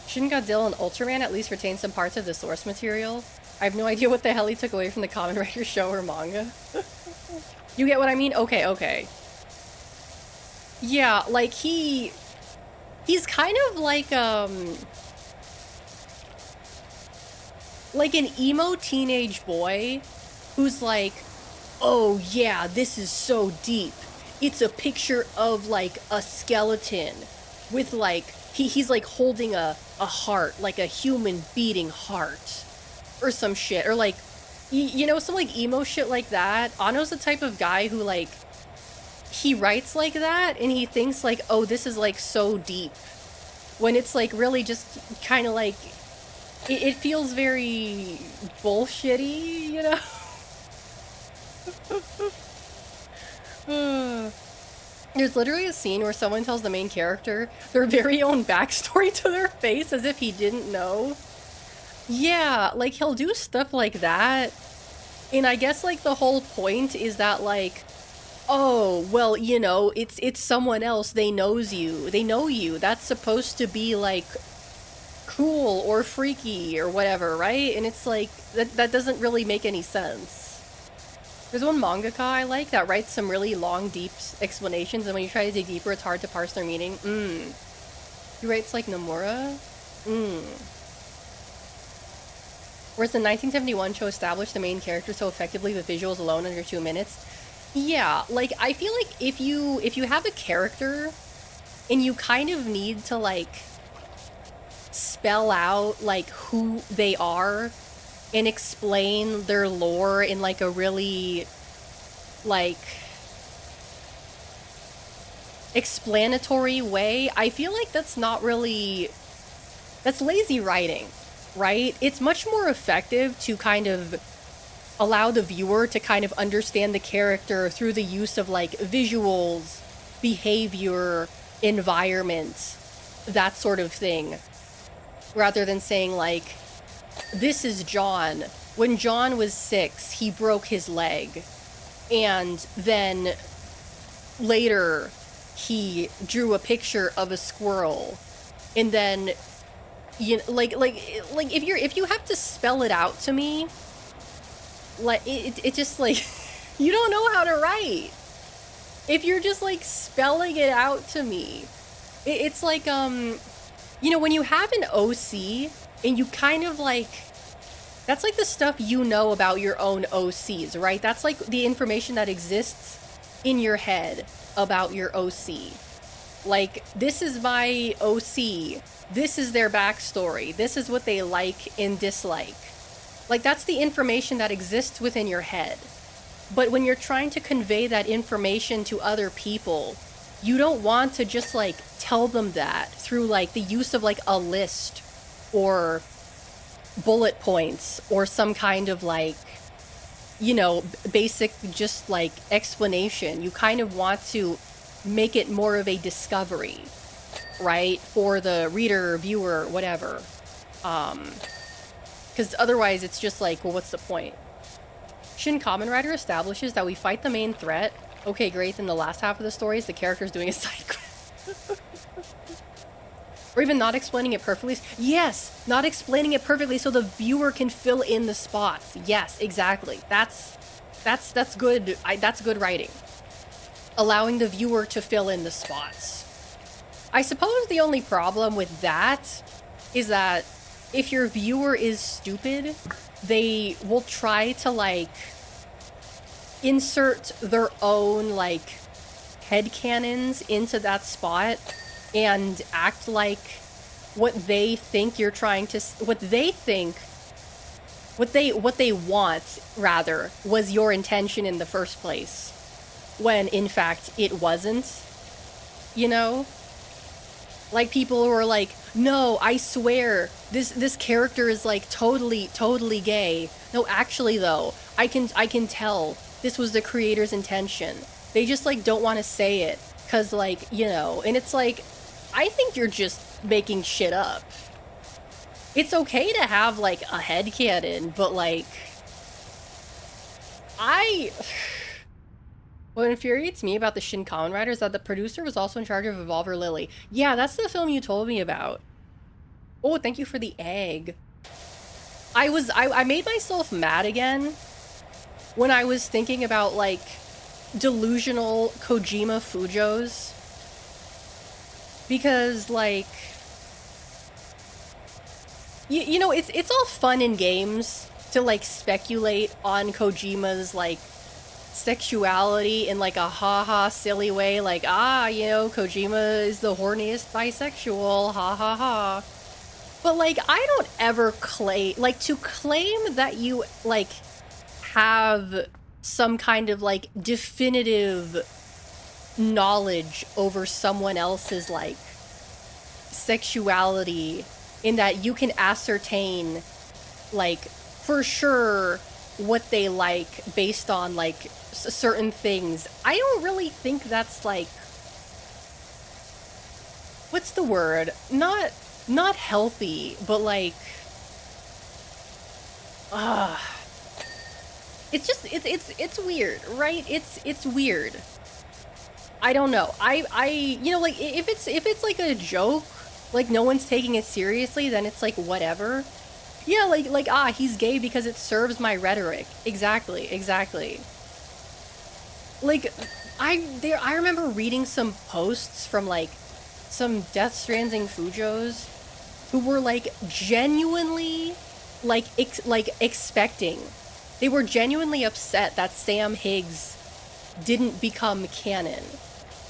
Shin Godzilla and Ultraman at least retain some parts of the source material. I have no idea what the hell he took away from the Kamen Rider show or manga. You get what I mean? Okay, okay. Yeah, like, he's kind of like an emo teenage boy who's like, oh yeah, this is so deep. It's a picture of, like, a skeleton with, like, he's like holding a heart, like a human beating heart or some shit, or like, you know, some like emo shit like that. Anno's the type of guy who, like, he writes like that and he thinks like, oh, this is like so deep, when it's like really just kind of like it feels very bullshitty, you know. There's literally a scene where someone tells the main character their very own backstory to their face as if he didn't know. Yeah, like, he'll do stuff like that. And I guess, like, the whole point is that, like, oh, well, you know, it's someone else. They know you. That's supposed to be, like, cool or freaky or whatever, right? And it's like, that doesn't really make any sense. There's one mangaka I like that writes some really long, deep explanations, and when you try to dig deeper, it's hard to parse their meaning. He writes like Nomura? Whereas the 1971 show established the main character so effectively with visuals alone under 2 minutes. Yeah, like, I feel like if you have a character and you kind of need to, like, spell out, like, who they are and explain their lore in, like, a really, like, explanatory way, I feel like that's not really... that's lazy writing, right? It's much more effective to kind of allow the viewer to kind of understand the character through the use of, like, visuals, behavior, environment, that sort of thing, rather than saying, like, this is John. When John was 6, he broke his leg, and then later he drew a picture of a squirrel, and then, you know, like if you have to spell it out to me, like, it just, like, you don't know how to write. If you're just, like, spelling it out to me, it's like, you know, when you have an OC and you kind of, like, that's like the stuff you know about your own OCs, right? That's like the information that exists in your head about your OC. Like, this is my OC. This is their backstory. This is what they like and dislike. Like, that's the information that exists within your head. But when you're trying to convey that information to other people, you don't want to just, like, tell them that through, like, the use of, like, a list or bullet points or some kind of, like, you know, basic just, like, explanation. You kind of want to make it more of a discovery, right? For the reader, viewer, whatever. Because otherwise it's just like, well, what's the point? Shin Kamen Rider establishes that we fight the main threat. Okay, great. Then the last half of the story is the character's doing a side quest. Or even not explaining it perfectly. Yes, not explaining it perfectly so the viewer can fill in the spots. Yes, exactly. That's good. That's good writing. allowing the viewer to fill in the spots. I suppose the only problem with that is that if your viewer is stupid, they will try to, like, insert their own, like, headcanons into that spot and act like what they think you're trying to, what they want, rather, was your intention in the first place, when in fact it wasn't, you know? Like, people who are like, no, I swear, this character is, like, totally gay. No, actually, though, I can tell this was the creator's intention. They just, like, don't want to say it, cause, like, you know, and it's like, I think you're just making shit up. It's okay to have, like, a headcanon, but, like, what infuriates me about the Shin Kamen Rider is that the producer was also in charge of Evolver Lily. Yeah, that's the film you told me about. Oh, thank you for the egg. I made myself mad again when I was thinking about, like, delusional Kojima Fujos. Because, like, you know, it's all fun in games to, like, speculate on Kojima's, like, sexuality in, like, a ha-ha silly way, like, you know, Kojima is the horniest bisexual, ha-ha-ha. But, like, I don't ever claim, like, to claim that you, like, have some kind of, like, definitive knowledge over someone else's, like, sexuality, in that you can ascertain, like, for sure what they like based on, like, certain things. I don't really think that's, like, what's the word? Not healthy, but, like, it's just, it's weird, right? It's weird. I don't know. You know, like, if it's like a joke, like, no one's taking it seriously, then it's like, whatever. Yeah, like, he's gay because it serves my rhetoric. Exactly. Like, I remember reading some posts from, like, some Death Stranding Fujos who were, like, genuinely, like, expecting. They were genuinely upset that Sam Higgs didn't become canon.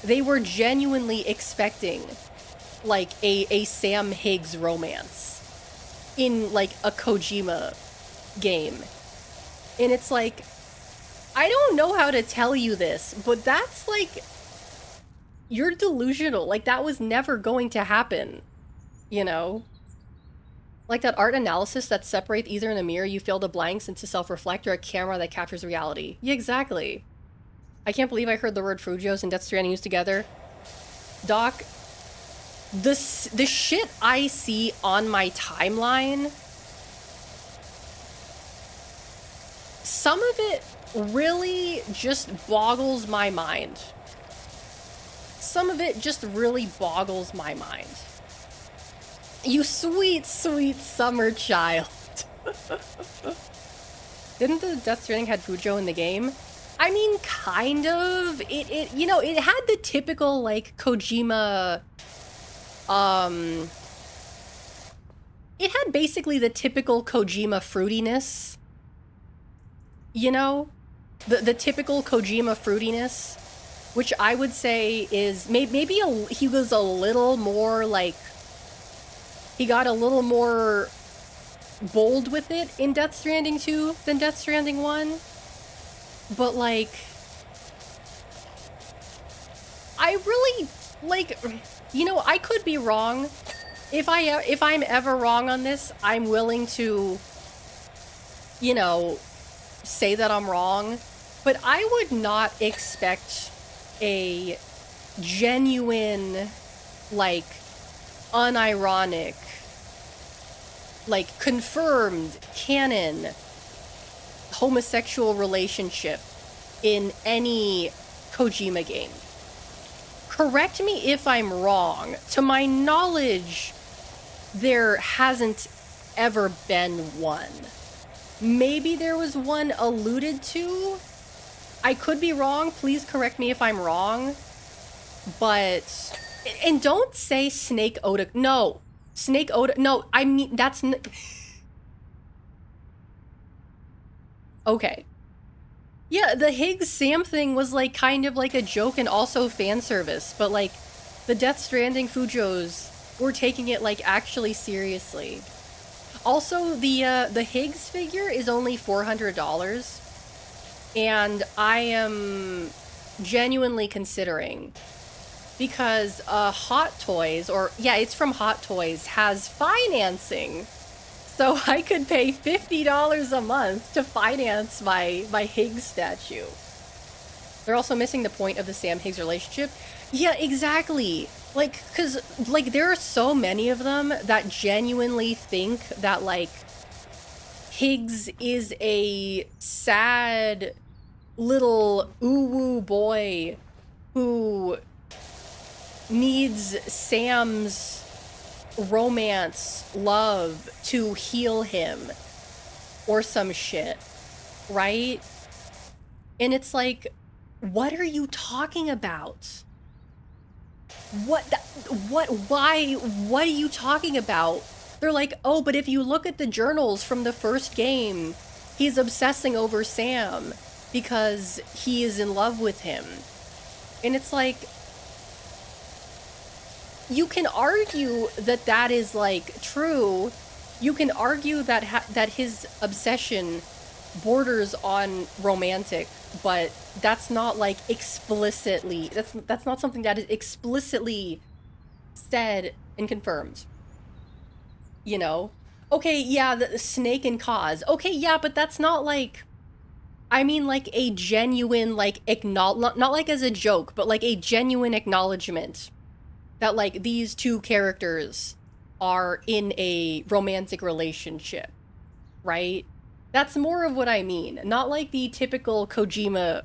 They were genuinely expecting, like, a Sam Higgs romance in, like, a Kojima game. And it's like, I don't know how to tell you this, but that's, like, you're delusional. Like, that was never going to happen, you know? Like that art analysis that separates either in a mirror you fill the blanks into self-reflect or a camera that captures reality. Yeah, exactly. I can't believe I heard the word Fujos and Death Stranding used together. Doc, the shit I see on my timeline, some of it really just boggles my mind. Some of it just really boggles my mind. You sweet, sweet summer child. Didn't the Death Stranding had Fujo in the game? I mean, kind of. It you know, it had the typical, like, Kojima, it had basically the typical Kojima fruitiness. You know? The typical Kojima fruitiness, which I would say is maybe he was a little more, like, he got a little more bold with it in Death Stranding 2 than Death Stranding 1. But, like, I really, like, you know, I could be wrong. If I'm ever wrong on this, I'm willing to, you know, say that I'm wrong. But I would not expect a genuine, like, unironic, like, confirmed canon homosexual relationship in any Kojima game. Correct me if I'm wrong. To my knowledge, there hasn't ever been one. Maybe there was one alluded to, I could be wrong. Please correct me if I'm wrong. But, and don't say Snake Oda. No, Snake Oda. No, I mean, that's. Okay. Yeah, the Higgs Sam thing was like kind of like a joke and also fan service, but like the Death Stranding Fujos were taking it like actually seriously. Also, the Higgs figure is only $400, and I am genuinely considering, because Hot Toys, or yeah, it's from Hot Toys, has financing. So I could pay $50 a month to finance my Higgs statue. They're also missing the point of the Sam Higgs relationship. Yeah, exactly. Like, cause like there are so many of them that genuinely think that like Higgs is a sad little ooh-woo boy who needs Sam's romance, love to heal him or some shit, right? And it's like, what are you talking about? What are you talking about? They're like, oh, but if you look at the journals from the first game, he's obsessing over Sam because he is in love with him. And it's like, you can argue that that is like true. You can argue that that his obsession borders on romantic, but that's not like explicitly, that's not something that is explicitly said and confirmed. You know? Okay, yeah, the Snake and Cause. Okay, yeah, but that's not like, I mean like a genuine like not like as a joke, but like a genuine acknowledgement that like these two characters are in a romantic relationship, right? That's more of what I mean. Not like the typical Kojima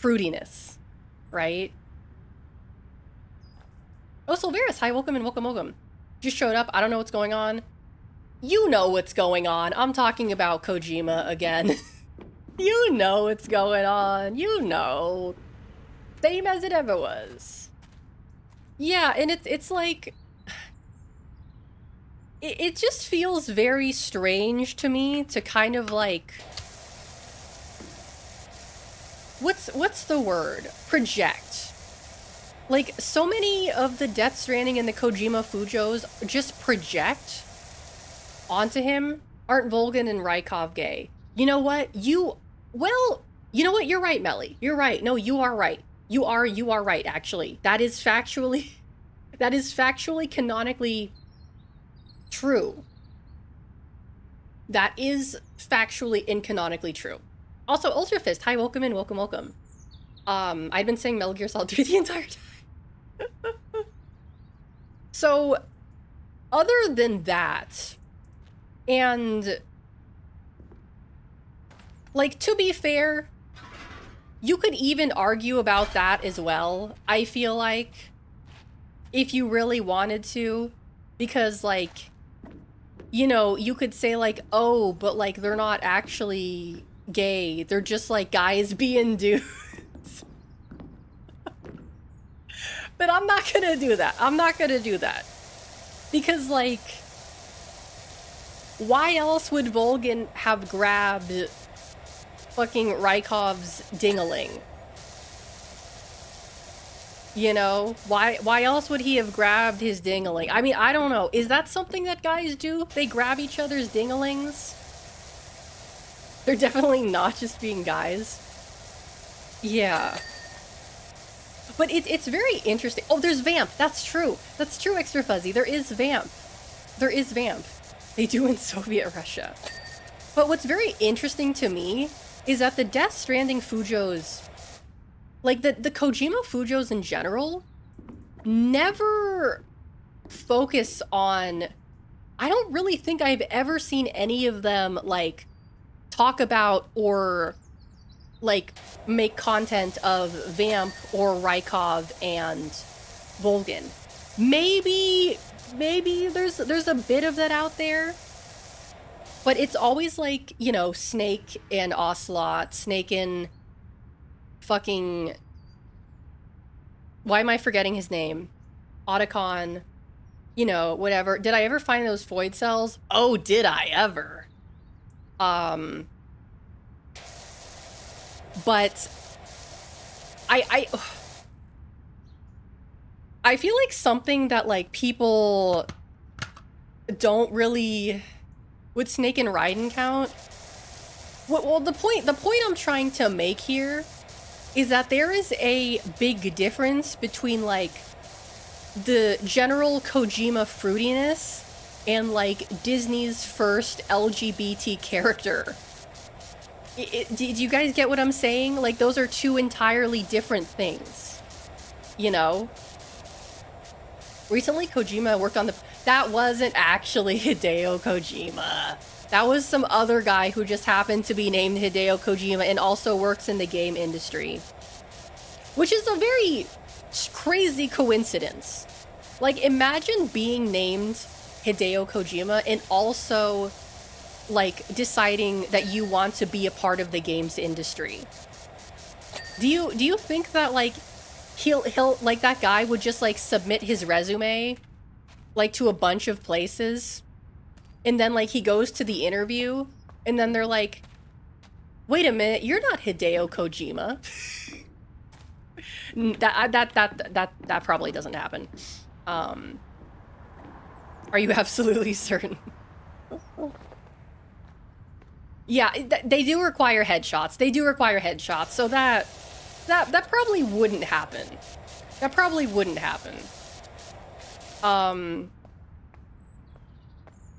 fruitiness, right? Oh, Silveris, hi, welcome and welcome, welcome. Just showed up, I don't know what's going on. You know what's going on. I'm talking about Kojima again. You know what's going on. You know. Same as it ever was. Yeah, and it's like, it just feels very strange to me to kind of like, what's the word? Project. Like, so many of the Death Stranding and the Kojima Fujos just project onto him. Aren't Volgan and Rykov gay? You know what? Well, you know what? You're right, Melly. You're right. No, you are right. You are right, actually. That is factually canonically true. That is factually and canonically true. Also, Ultra Fist, hi, welcome in, welcome, welcome. I've been saying Metal Gear Solid 3 the entire time. So, other than that, and like, to be fair, you could even argue about that as well, I feel like, if you really wanted to, because like, you know, you could say like, oh, but like they're not actually gay, they're just like guys being dudes. But I'm not gonna do that. I'm not gonna do that. Because like, why else would Volgan have grabbed fucking Rykov's dingaling? You know? Why else would he have grabbed his dingaling? I mean, I don't know. Is that something that guys do? They grab each other's dingalings? They're definitely not just being guys. Yeah. But it's very interesting. Oh, there's Vamp. That's true. That's true, Extra Fuzzy. There is Vamp. There is Vamp. They do in Soviet Russia. But what's very interesting to me is that the Death Stranding Fujos, like the Kojima Fujos in general, never focus on, I don't really think I've ever seen any of them like talk about or like make content of Vamp or Rykov and Volgan. Maybe there's a bit of that out there, but it's always like, you know, Snake and Ocelot, Snake and fucking... Why am I forgetting his name? Otacon, you know, whatever. Did I ever find those void cells? Oh, did I ever? But I feel like something that like people don't really... Would Snake and Raiden count? Well, the point I'm trying to make here is that there is a big difference between like the general Kojima fruitiness and like Disney's first LGBT character. Do you guys get what I'm saying? Like those are two entirely different things, you know? Recently Kojima worked on the... That wasn't actually Hideo Kojima. That was some other guy who just happened to be named Hideo Kojima and also works in the game industry. Which is a very crazy coincidence. Like, imagine being named Hideo Kojima and also, like, deciding that you want to be a part of the games industry. Do you think that, like, he'll like, that guy would just, like, submit his resume, like, to a bunch of places, and then, like, he goes to the interview, and then they're like, wait a minute, you're not Hideo Kojima. That probably doesn't happen. Are you absolutely certain? Yeah, they do require headshots. They do require headshots, so that probably wouldn't happen. That probably wouldn't happen.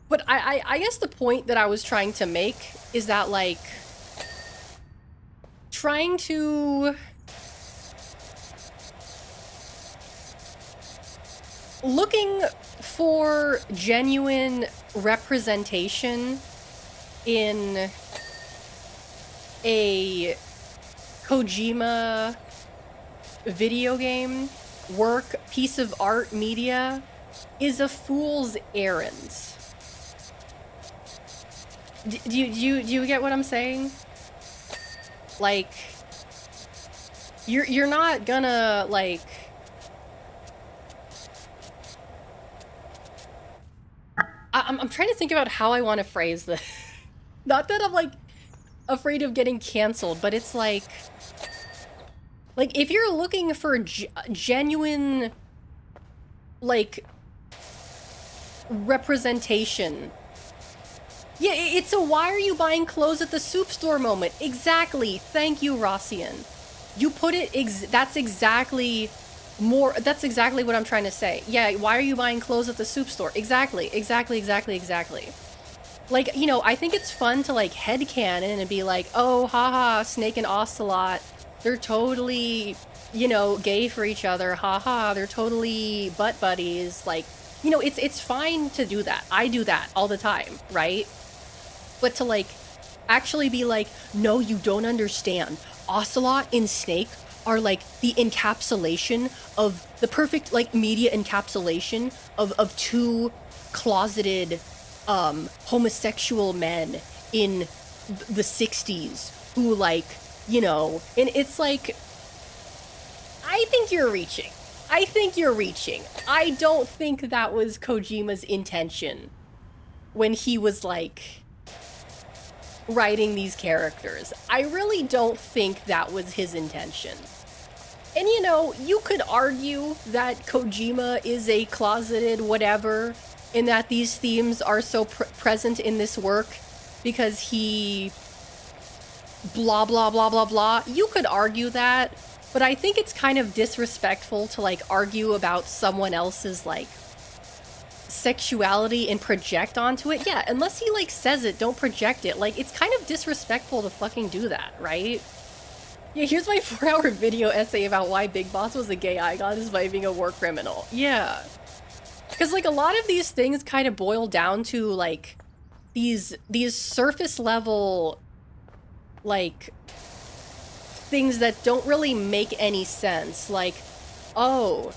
But I guess the point that I was trying to make is that, like, trying to... Looking for genuine representation in a Kojima video game, work, piece of art, media, is a fool's errand. Do you get what I'm saying? Like, you're not gonna, like... I'm trying to think about how I want to phrase this. Not that I'm, like, afraid of getting canceled, but it's like... Like, if you're looking for genuine, like, representation... Yeah, it's a why are you buying clothes at the soup store moment. Exactly. Thank you, Rossian. You put it... That's exactly... That's exactly what I'm trying to say. Yeah, why are you buying clothes at the soup store? Exactly. Like, you know, I think it's fun to, like, headcanon and be like, oh, haha, Snake and Ocelot, they're totally, you know, gay for each other. Haha, they're totally butt buddies. Like, you know, it's fine to do that. I do that all the time, right? But to, like, actually be like, no, you don't understand. Ocelot and Snake are like the encapsulation of the perfect, like, media encapsulation of two closeted homosexual men in the 60s who, like, you know, and it's like, I think you're reaching. I don't think that was Kojima's intention when he was, like, writing these characters. I really don't think that was his intention. And, you know, you could argue that Kojima is a closeted whatever, and that these themes are so present in this work because he blah, blah, blah, blah, blah. You could argue that, but I think it's kind of disrespectful to, like, argue about someone else's, like, sexuality and project onto it. Yeah, unless he, like, says it, don't project it. Like, it's kind of disrespectful to fucking do that, right? Yeah, here's my 4-hour video essay about why Big Boss was a gay icon despite being a war criminal. Yeah. Because, like, a lot of these things kind of boil down to, like, these surface level, like, things that don't really make any sense. Like, oh,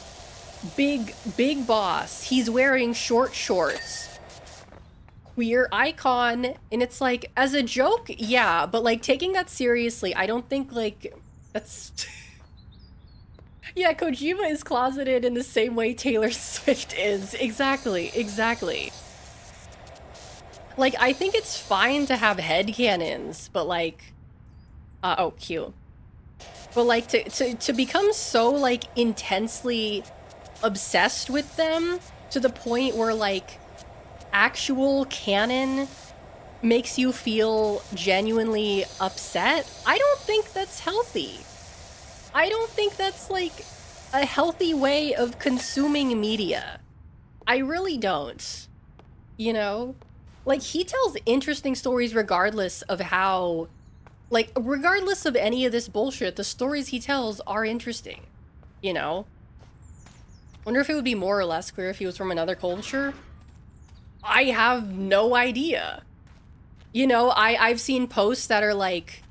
Big Boss, he's wearing short shorts. Queer icon. And it's like, as a joke, yeah, but, like, taking that seriously, I don't think, like, That's... Yeah, Kojima is closeted in the same way Taylor Swift is. Exactly, exactly. Like, I think it's fine to have headcanons, but like... oh, cute. But like, to become so, like, intensely obsessed with them to the point where, like, actual canon makes you feel genuinely upset, I don't think that's healthy. I don't think that's, like, a healthy way of consuming media. I really don't. You know? Like, he tells interesting stories regardless of how... Like, regardless of any of this bullshit, the stories he tells are interesting. You know? Wonder if it would be more or less queer if he was from another culture? I have no idea. You know, I've seen posts that are like,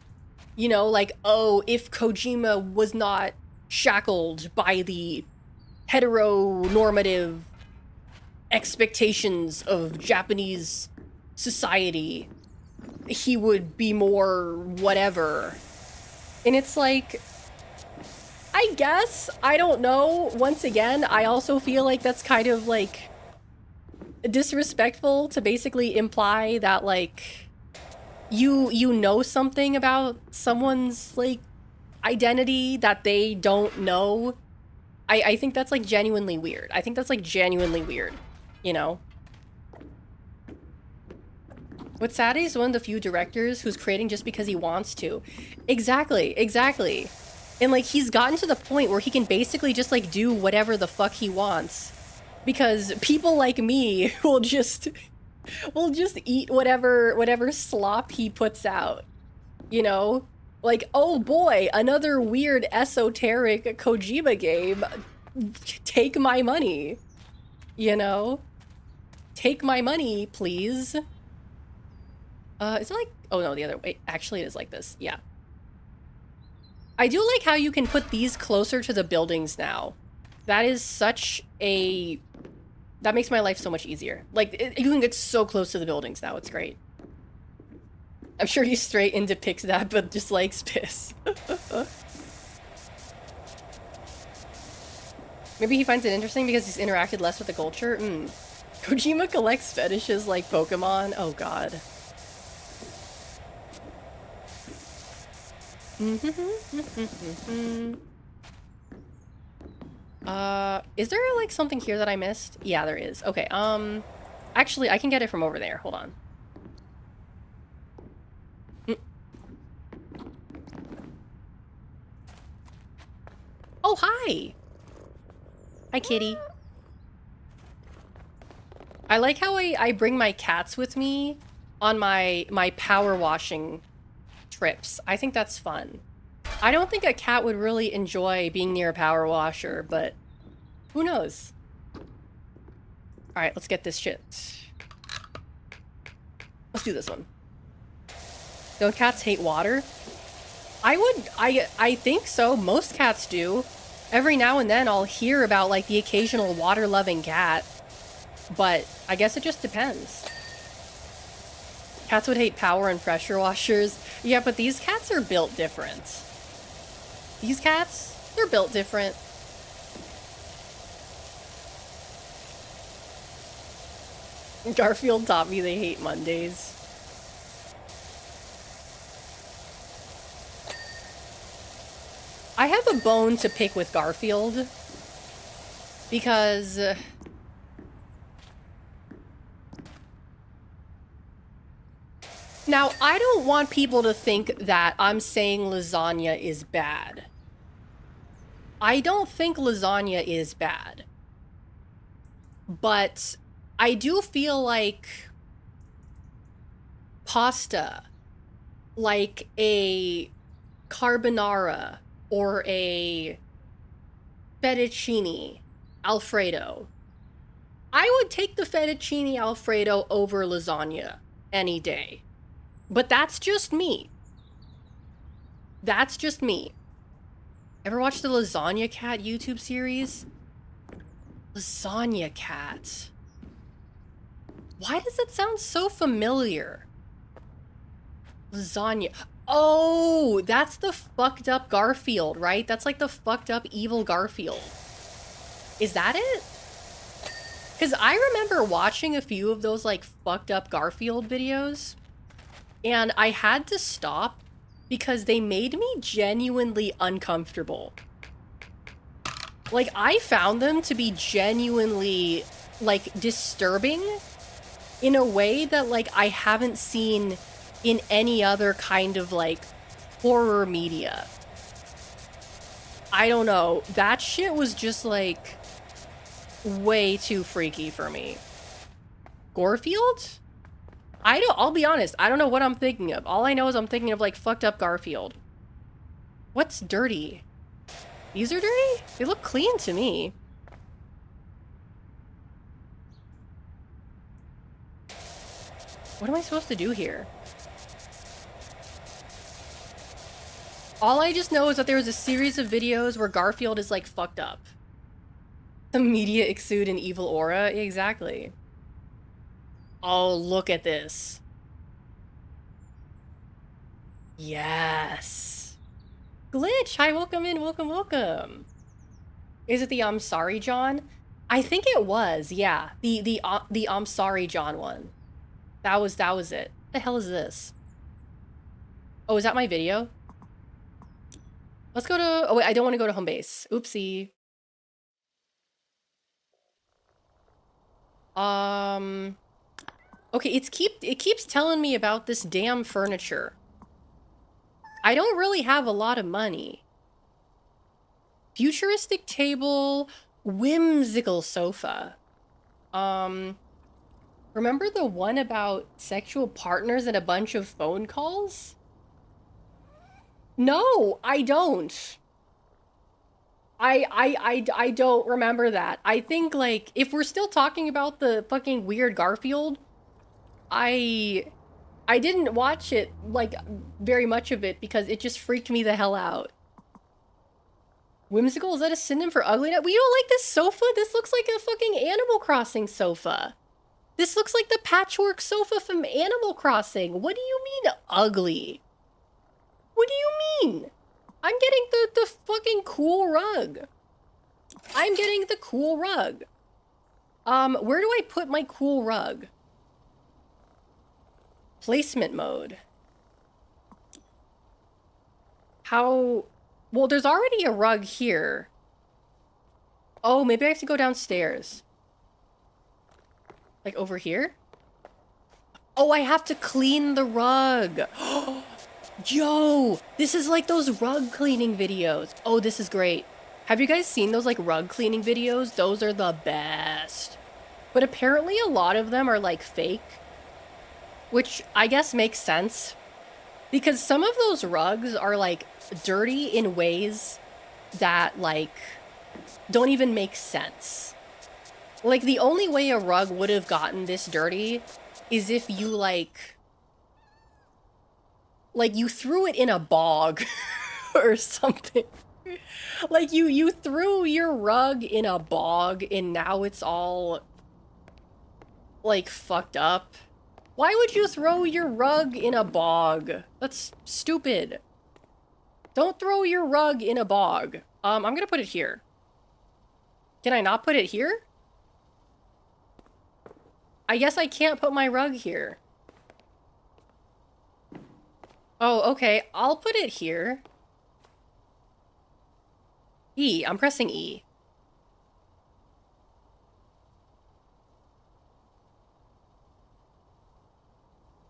you know, like, oh, if Kojima was not shackled by the heteronormative expectations of Japanese society, he would be more whatever. And it's like, I guess, I don't know. Once again, I also feel like that's kind of like disrespectful to basically imply that like you know something about someone's like identity that they don't know. I think that's like genuinely weird. I think that's like genuinely weird, you know? What's sad is one of the few directors who's creating just because he wants to. Exactly, exactly. And like he's gotten to the point where he can basically just like do whatever the fuck he wants. Because people like me will just eat whatever slop he puts out. You know? Like, oh boy, another weird esoteric Kojima game. Take my money. You know? Take my money, please. Is it like... Oh no, the other way. Actually, it is like this. Yeah. I do like how you can put these closer to the buildings now. That is such a... That makes my life so much easier. Like, you can get so close to the buildings now. It's great. I'm sure he straight in depicts that, but just likes piss. Maybe he finds it interesting because he's interacted less with the culture? Kojima collects fetishes like Pokemon? Oh god. Is there like something here that I missed? Yeah, there is. Okay, actually, I can get it from over there. Hold on. Oh, hi! Hi, kitty. I like how I bring my cats with me on my power washing trips. I think that's fun. I don't think a cat would really enjoy being near a power washer, but who knows? Alright, let's get this shit. Let's do this one. Don't cats hate water? I think so. Most cats do. Every now and then I'll hear about like the occasional water-loving cat. But I guess it just depends. Cats would hate power and pressure washers. Yeah, but these cats are built different. These cats, they're built different. Garfield taught me they hate Mondays. I have a bone to pick with Garfield. Because... Now, I don't want people to think that I'm saying lasagna is bad. I don't think lasagna is bad. But I do feel like pasta, like a carbonara or a fettuccine Alfredo. I would take the fettuccine Alfredo over lasagna any day. But that's just me. That's just me. Ever watch the Lasagna Cat YouTube series? Lasagna Cat. Why does it sound so familiar? Lasagna. Oh, that's the fucked up Garfield, right? That's like the fucked up evil Garfield. Is that it? Because I remember watching a few of those like fucked up Garfield videos, and I had to stop because they made me genuinely uncomfortable. Like, I found them to be genuinely, like, disturbing in a way that, like, I haven't seen in any other kind of, like, horror media. I don't know. That shit was just, like, way too freaky for me. Gorefield? I'll be honest, I don't know what I'm thinking of. All I know is I'm thinking of, like, fucked up Garfield. What's dirty? These are dirty? They look clean to me. What am I supposed to do here? All I just know is that there was a series of videos where Garfield is, like, fucked up. The media exude an evil aura? Exactly. Oh, look at this. Yes. Glitch! Hi, welcome in, welcome, welcome. Is it the I'm sorry, John? I think it was, yeah. The I'm sorry, John one. That was it. The hell is this? Oh, is that my video? Let's go to... Oh, wait, I don't want to go to home base. Oopsie. Okay, it keeps telling me about this damn furniture. I don't really have a lot of money. Futuristic table, whimsical sofa. Remember the one about sexual partners and a bunch of phone calls? No, I don't. I don't remember that. I think, like, if we're still talking about the fucking weird Garfield, I didn't watch it, like, very much of it because it just freaked me the hell out. Whimsical? Is that a synonym for ugliness? We don't like this sofa? This looks like a fucking Animal Crossing sofa. This looks like the patchwork sofa from Animal Crossing. What do you mean ugly? What do you mean? I'm getting the fucking cool rug. I'm getting the cool rug. Where do I put my cool rug? Placement mode. How... Well, there's already a rug here. Oh, maybe I have to go downstairs. Like over here? Oh, I have to clean the rug. Yo, this is like those rug cleaning videos. Oh, this is great. Have you guys seen those like rug cleaning videos? Those are the best. But apparently a lot of them are like fake, which I guess makes sense because some of those rugs are like dirty in ways that like don't even make sense. Like the only way a rug would have gotten this dirty is if you like you threw it in a bog or something. Like you threw your rug in a bog and now it's all like fucked up. Why would you throw your rug in a bog? That's stupid. Don't throw your rug in a bog. I'm gonna put it here. Can I not put it here? I guess I can't put my rug here. Oh, okay. I'll put it here. E. I'm pressing E.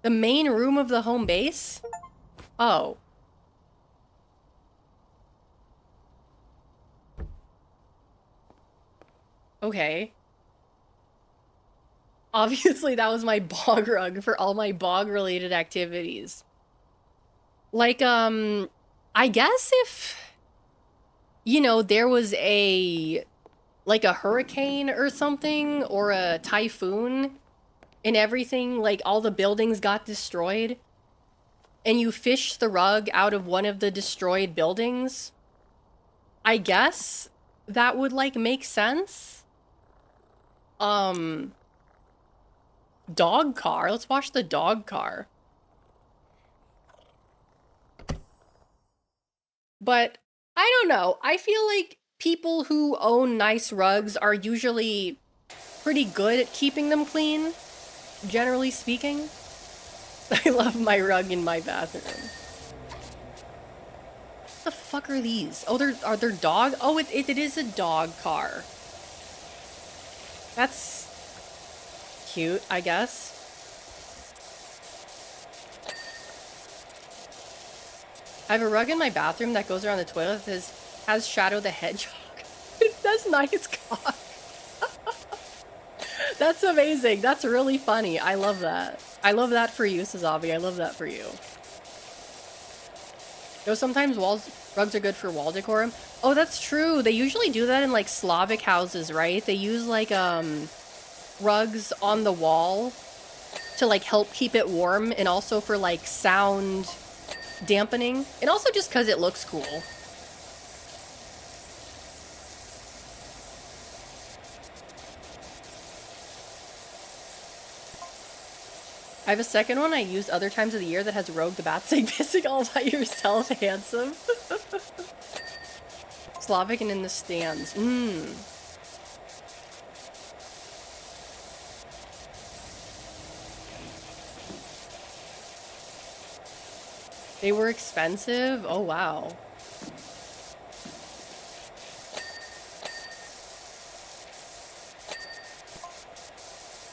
The main room of the home base? Oh. Okay. Obviously, that was my bog rug for all my bog-related activities. Like, I guess if, you know, there was like a hurricane or something, or a typhoon, and everything, like, all the buildings got destroyed, and you fished the rug out of one of the destroyed buildings, I guess that would, like, make sense. Dog car? Let's watch the dog car. But I don't know. I feel like people who own nice rugs are usually pretty good at keeping them clean, generally speaking. I love my rug in my bathroom. What the fuck are these? Oh, are there dog? Oh, it is a dog car. That's cute, I guess. I have a rug in my bathroom that goes around the toilet that has Shadow the Hedgehog. That's nice cock. That's amazing. That's really funny. I love that. I love that for you, Sazabi. I love that for you. You know, sometimes rugs are good for wall decorum. Oh, that's true. They usually do that in like Slavic houses, right? They use like rugs on the wall to like help keep it warm, and also for like sound dampening, and also just because it looks cool. I have a second one I use other times of the year that has Rogue the Bat saying pissing all by yourself, handsome. Slavic and in the stands. They were expensive? Oh, wow.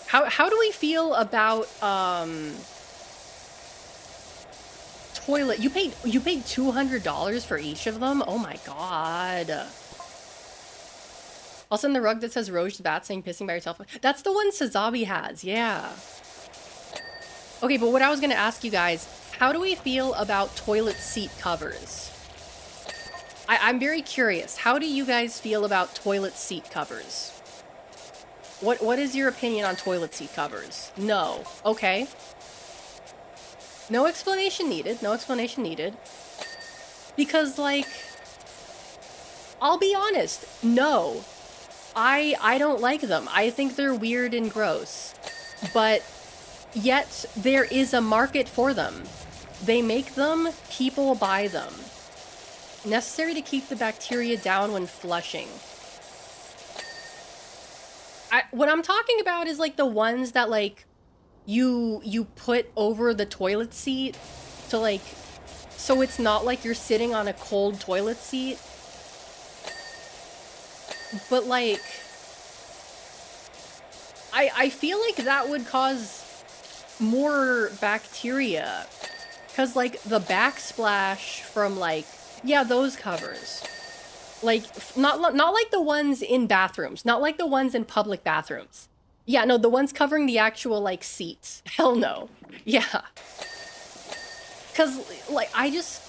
How do we feel about toilet? You paid $200 for each of them? Oh my god. I'll send the rug that says Roge the Bat saying pissing by yourself. That's the one Sazabi has, yeah. Okay, but what I was gonna ask you guys, how do we feel about toilet seat covers? I'm very curious. How do you guys feel about toilet seat covers? What is your opinion on toilet seat covers? No. Okay. No explanation needed. No explanation needed. Because, like, I'll be honest. No. I don't like them. I think they're weird and gross. But yet there is a market for them. They make them, people buy them. Necessary to keep the bacteria down when flushing. What I'm talking about is like the ones that like you put over the toilet seat to like, so it's not like you're sitting on a cold toilet seat. But like, I feel like that would cause more bacteria. Cause like the backsplash from like, yeah, those covers. Like, not like the ones in bathrooms. Not like the ones in public bathrooms. Yeah, no, the ones covering the actual, like, seats. Hell no. Yeah. Because, like, I just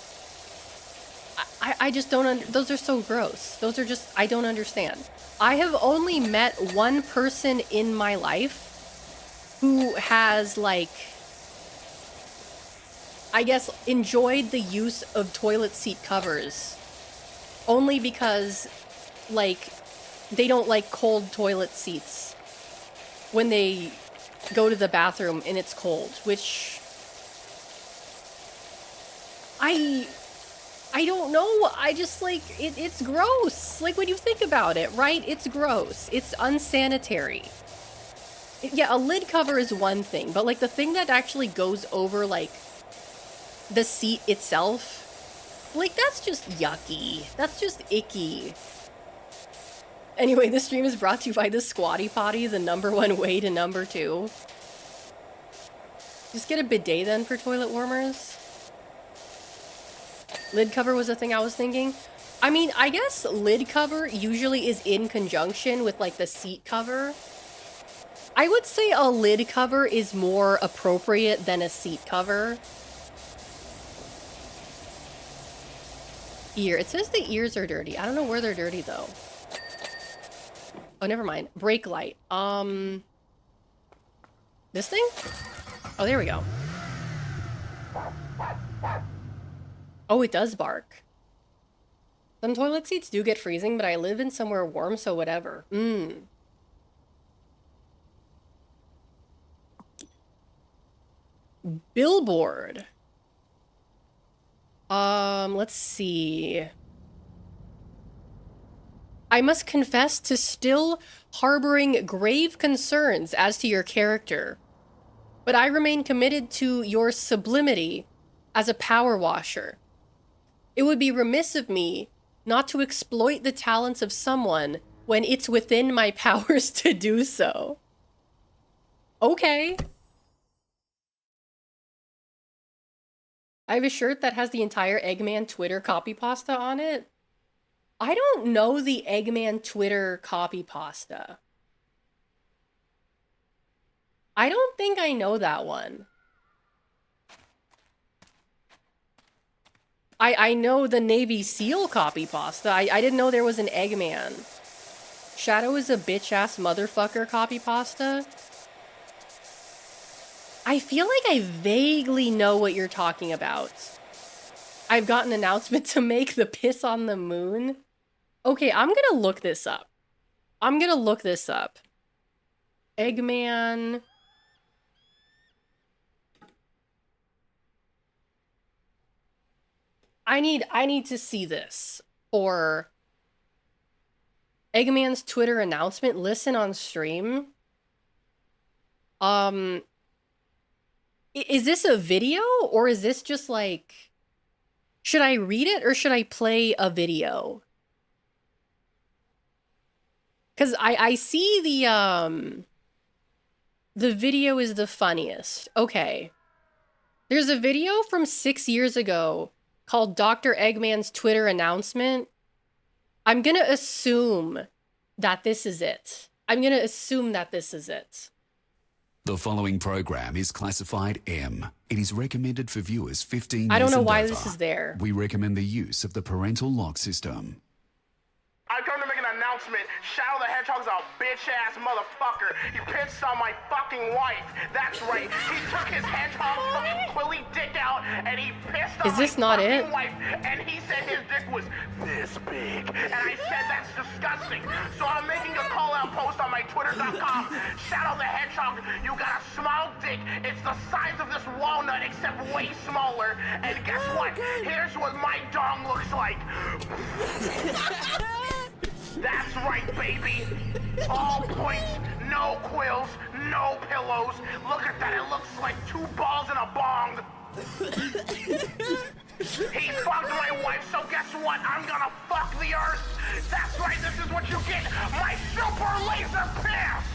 don't, those are so gross. Those are just, I don't understand. I have only met one person in my life who has, like, I guess, enjoyed the use of toilet seat covers. Only because, like, they don't like cold toilet seats when they go to the bathroom and it's cold, which I don't know. I just, like, it's gross. Like, when you think about it, right? It's gross. It's unsanitary. Yeah, a lid cover is one thing, but, like, the thing that actually goes over, like, the seat itself, like, that's just yucky. That's just icky. Anyway, this stream is brought to you by the Squatty Potty, the #1 way to #2. Just get a bidet then for toilet warmers. Lid cover was the thing I was thinking. I mean, I guess lid cover usually is in conjunction with, like, the seat cover. I would say a lid cover is more appropriate than a seat cover. Ear. It says the ears are dirty. I don't know where they're dirty, though. Oh, never mind. Brake light. This thing? Oh, there we go. Oh, it does bark. Some toilet seats do get freezing, but I live in somewhere warm, so whatever. Billboard. Let's see. I must confess to still harboring grave concerns as to your character, but I remain committed to your sublimity as a power washer. It would be remiss of me not to exploit the talents of someone when it's within my powers to do so. Okay. I have a shirt that has the entire Eggman Twitter copy pasta on it. I don't know the Eggman Twitter copy pasta. I don't think I know that one. I know the Navy SEAL copy pasta. I didn't know there was an Eggman. Shadow is a bitch-ass motherfucker copy pasta. I feel like I vaguely know what you're talking about. I've got an announcement to make, the piss on the moon. Okay, I'm gonna look this up. Eggman. I need to see this. Or Eggman's Twitter announcement, listen on stream. Is this a video or is this just like, should I read it or should I play a video? Cause I see the video is the funniest. Okay. There's a video from 6 years ago called Dr. Eggman's Twitter announcement. I'm gonna assume that this is it. The following program is classified M. It is recommended for viewers 15 years I don't know and why over. this is there. We recommend the use of the parental lock system. I've come to make an announcement. Shadow the Hedgehog's a bitch-ass motherfucker. He pissed on my fucking wife. That's right. He took his hedgehog fucking quilly dick out and he pissed on my fucking wife. And he said his dick was this big. And I said that's disgusting. So I'm making a call-out post on my Twitter.com. Shadow the Hedgehog, you got a small dick. It's the size of this walnut except way smaller. And guess what? Here's what my dong looks like. That's right, baby. All points, no quills, no pillows. Look at that, it looks like 2 balls in a bong. He fucked my wife, so guess what? I'm gonna fuck the earth. That's right, this is what you get. My super laser piss.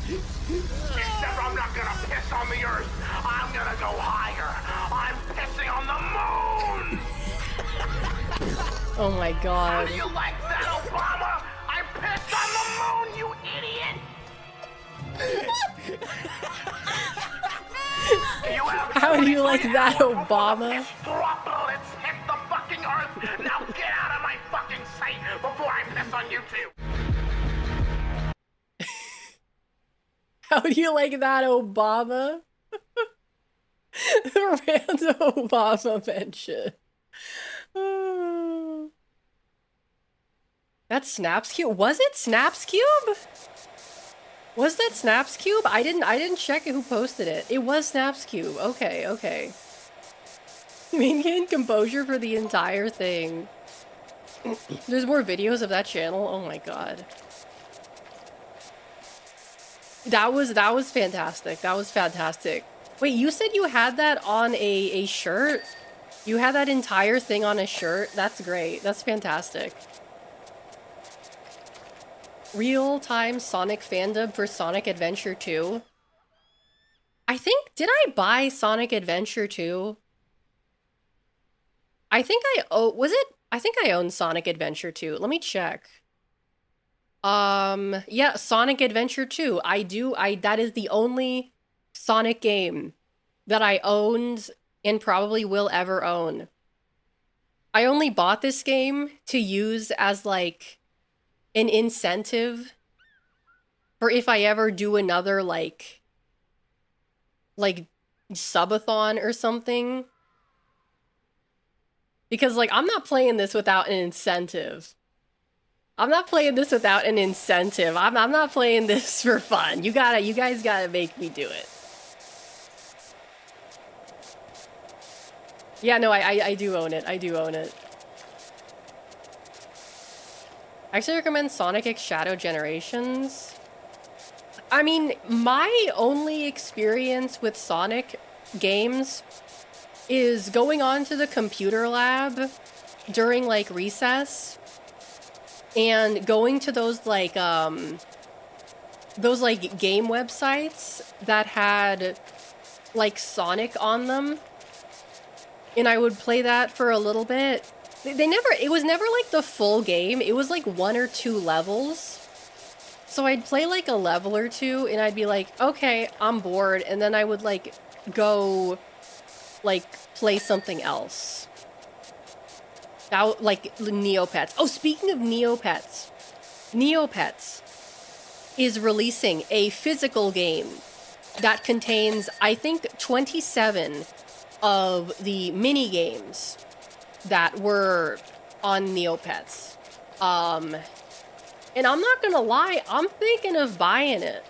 Except I'm not gonna piss on the earth. I'm gonna go higher. I'm pissing on the moon. Oh my god. How do you like that, Obama? I pissed on the moon, you idiot! How do you like that, Obama? Droplets hit the fucking earth. Now get out of my fucking sight before I piss on you too. How do you like that, Obama? The random Obama mention. That's Snaps Cube. Was it Snaps Cube? Was that Snaps Cube? I didn't check who posted it. It was Snaps Cube. Okay. Maintain composure for the entire thing. There's more videos of that channel. Oh my god. That was fantastic. That was fantastic. Wait, you said you had that on a shirt? You had that entire thing on a shirt? That's great. That's fantastic. Real-time Sonic fandom for Sonic Adventure 2. I think, did I buy Sonic Adventure 2? I think I own Sonic Adventure 2. Let me check. Yeah, Sonic Adventure 2. That is the only Sonic game that I owned and probably will ever own. I only bought this game to use as like an incentive for if I ever do another like subathon or something. Because like I'm not playing this without an incentive. I'm not playing this I'm not playing this for fun. You guys gotta make me do it. Yeah, no, I do own it. I do own it. I actually recommend Sonic X Shadow Generations. I mean, my only experience with Sonic games is going on to the computer lab during like recess and going to those like game websites that had like Sonic on them, and I would play that for a little bit. It was never like the full game. It was like 1 or 2 levels. So I'd play like a level or 2 and I'd be like, okay, I'm bored. And then I would like go like play something else. That, like Neopets. Oh, speaking of Neopets. Neopets is releasing a physical game that contains, I think, 27 of the mini games that were on Neopets. And I'm not gonna lie, I'm thinking of buying it.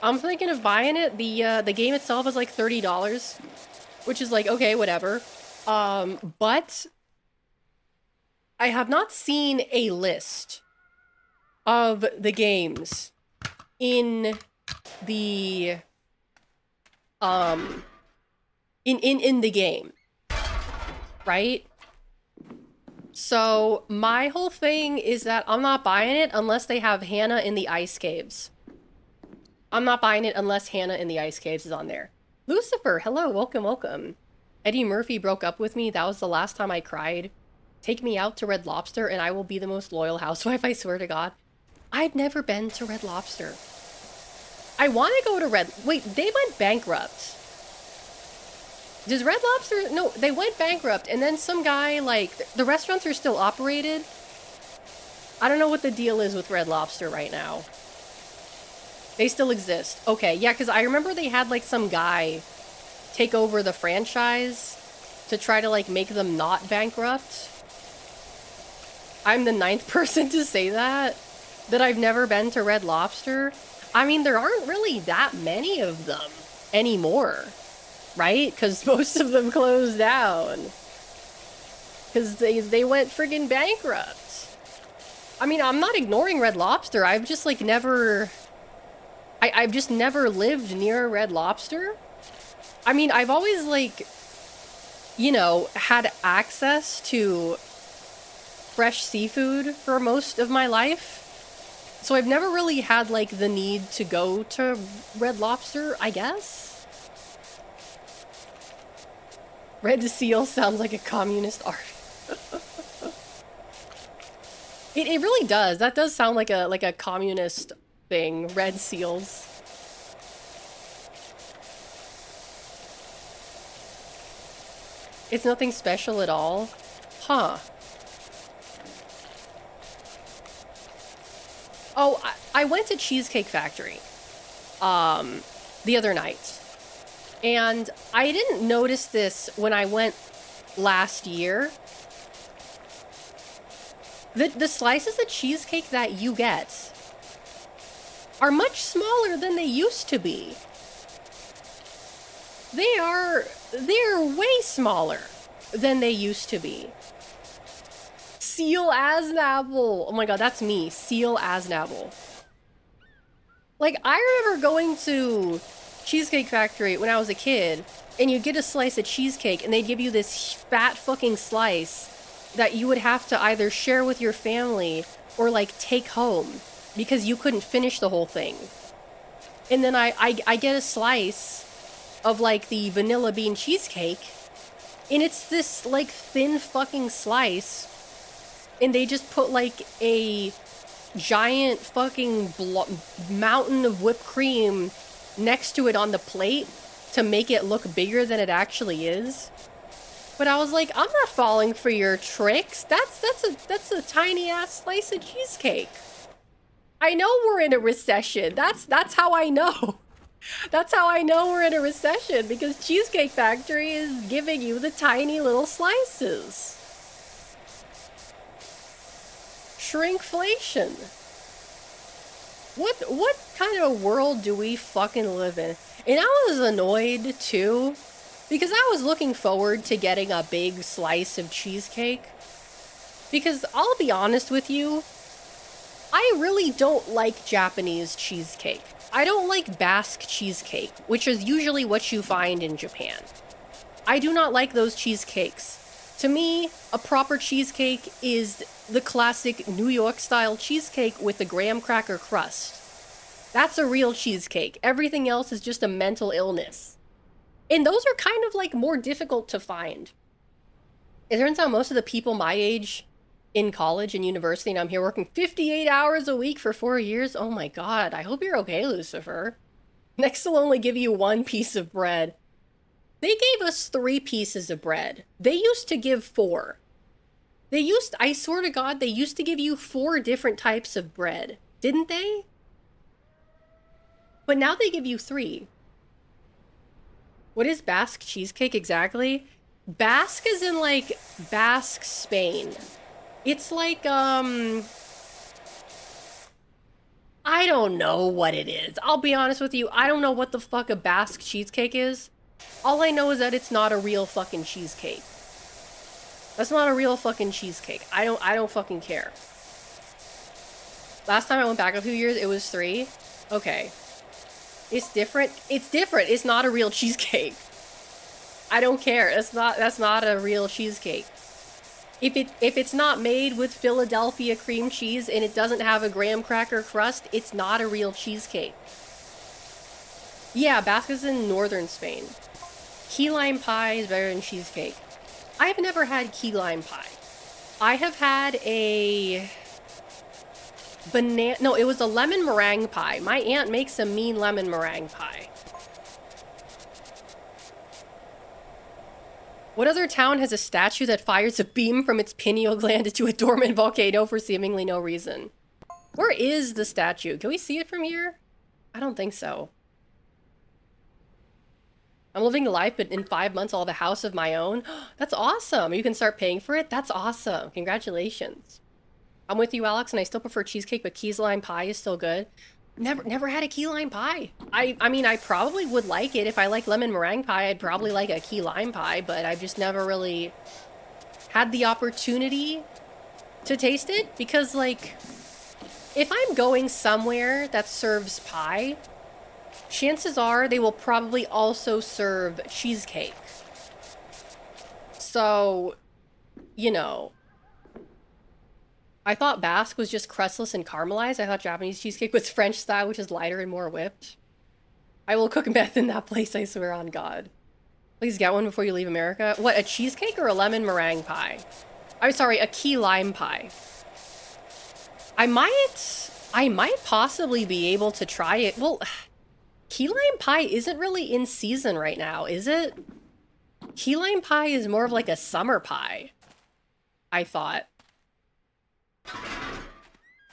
The game itself is like $30, which is like, okay, whatever. But I have not seen a list of the games in the in the game, right? So my whole thing is that I'm not buying it unless they have Hannah in the Ice Caves. I'm not buying it unless Hannah in the Ice Caves is on there. Lucifer, hello, welcome, welcome. Eddie Murphy broke up with me. That was the last time I cried. Take me out to Red Lobster and I will be the most loyal housewife, I swear to God. I've never been to Red Lobster. I want to go to Wait, they went bankrupt. Does Red Lobster... No, they went bankrupt, and then some guy, like... The restaurants are still operated. I don't know what the deal is with Red Lobster right now. They still exist. Okay, yeah, because I remember they had, like, some guy take over the franchise to try to, like, make them not bankrupt. I'm the 9th person to say that I've never been to Red Lobster. I mean, there aren't really that many of them anymore. Right? Because most of them closed down. Because they went friggin' bankrupt. I mean, I'm not ignoring Red Lobster. I've just, like, never... I've just never lived near a Red Lobster. I mean, I've always, like, you know, had access to fresh seafood for most of my life. So I've never really had, like, the need to go to Red Lobster, I guess. Red Seal sounds like a communist art. It really does. That does sound like a communist thing. Red Seals. It's nothing special at all. Huh. Oh, I went to Cheesecake Factory the other night. And I didn't notice this when I went last year. The slices of cheesecake that you get are much smaller than they used to be. They're way smaller than they used to be. Seal Aznavour. Oh my god, that's me. Seal Aznavour. Like, I remember going to Cheesecake Factory when I was a kid, and you'd get a slice of cheesecake and they'd give you this fat fucking slice that you would have to either share with your family or like take home because you couldn't finish the whole thing. And then I get a slice of like the vanilla bean cheesecake, and it's this like thin fucking slice, and they just put like a giant fucking mountain of whipped cream next to it on the plate to make it look bigger than it actually is. But I was like, I'm not falling for your tricks. That's a tiny ass slice of cheesecake. I know we're in a recession. That's how I know. That's how I know we're in a recession, because Cheesecake Factory is giving you the tiny little slices. Shrinkflation. What kind of world do we fucking live in? And I was annoyed too Because I was looking forward to getting a big slice of cheesecake. Because I'll be honest with you, I really don't like Japanese cheesecake. I don't like Basque cheesecake, which is usually what you find in Japan. I do not like those cheesecakes. To me, a proper cheesecake is the classic New York style cheesecake with the graham cracker crust. That's a real cheesecake. Everything else is just a mental illness. And those are kind of like more difficult to find. It turns out most of the people my age in college and university, and I'm here working 58 hours a week for 4 years. Oh my God, I hope you're okay, Lucifer. Next they'll only give you 1 piece of bread. They gave us 3 pieces of bread. They used to give 4. I swear to God, they used to give you 4 different types of bread. Didn't they? But now they give you 3. What is Basque cheesecake exactly? Basque is in like Basque, Spain. It's like, I don't know what it is. I'll be honest with you. I don't know what the fuck a Basque cheesecake is. All I know is that it's not a real fucking cheesecake. That's not a real fucking cheesecake. I don't fucking care. Last time I went back a few years, it was 3. Okay. It's different. It's different. It's not a real cheesecake. I don't care. That's not a real cheesecake. If it's not made with Philadelphia cream cheese and it doesn't have a graham cracker crust, it's not a real cheesecake. Yeah, Basque is in northern Spain. Key lime pie is better than cheesecake. I've never had key lime pie. I have had a banana... No, it was a lemon meringue pie. My aunt makes a mean lemon meringue pie. What other town has a statue that fires a beam from its pineal gland into a dormant volcano for seemingly no reason? Where is the statue? Can we see it from here? I don't think so. I'm living a life, but in 5 months I'll have a house of my own. That's awesome. You can start paying for it? That's awesome. Congratulations. I'm with you, Alex, and I still prefer cheesecake, but key lime pie is still good. Never had a key lime pie. I mean, I probably would like it. If I like lemon meringue pie, I'd probably like a key lime pie, but I've just never really had the opportunity to taste it. Because, like, if I'm going somewhere that serves pie, chances are they will probably also serve cheesecake. So, you know... I thought Basque was just crustless and caramelized. I thought Japanese cheesecake was French style, which is lighter and more whipped. I will cook meth in that place, I swear on God. Please get one before you leave America. What, a cheesecake or a lemon meringue pie? I'm sorry, a key lime pie. I might possibly be able to try it. Well, key lime pie isn't really in season right now, is it? Key lime pie is more of like a summer pie, I thought.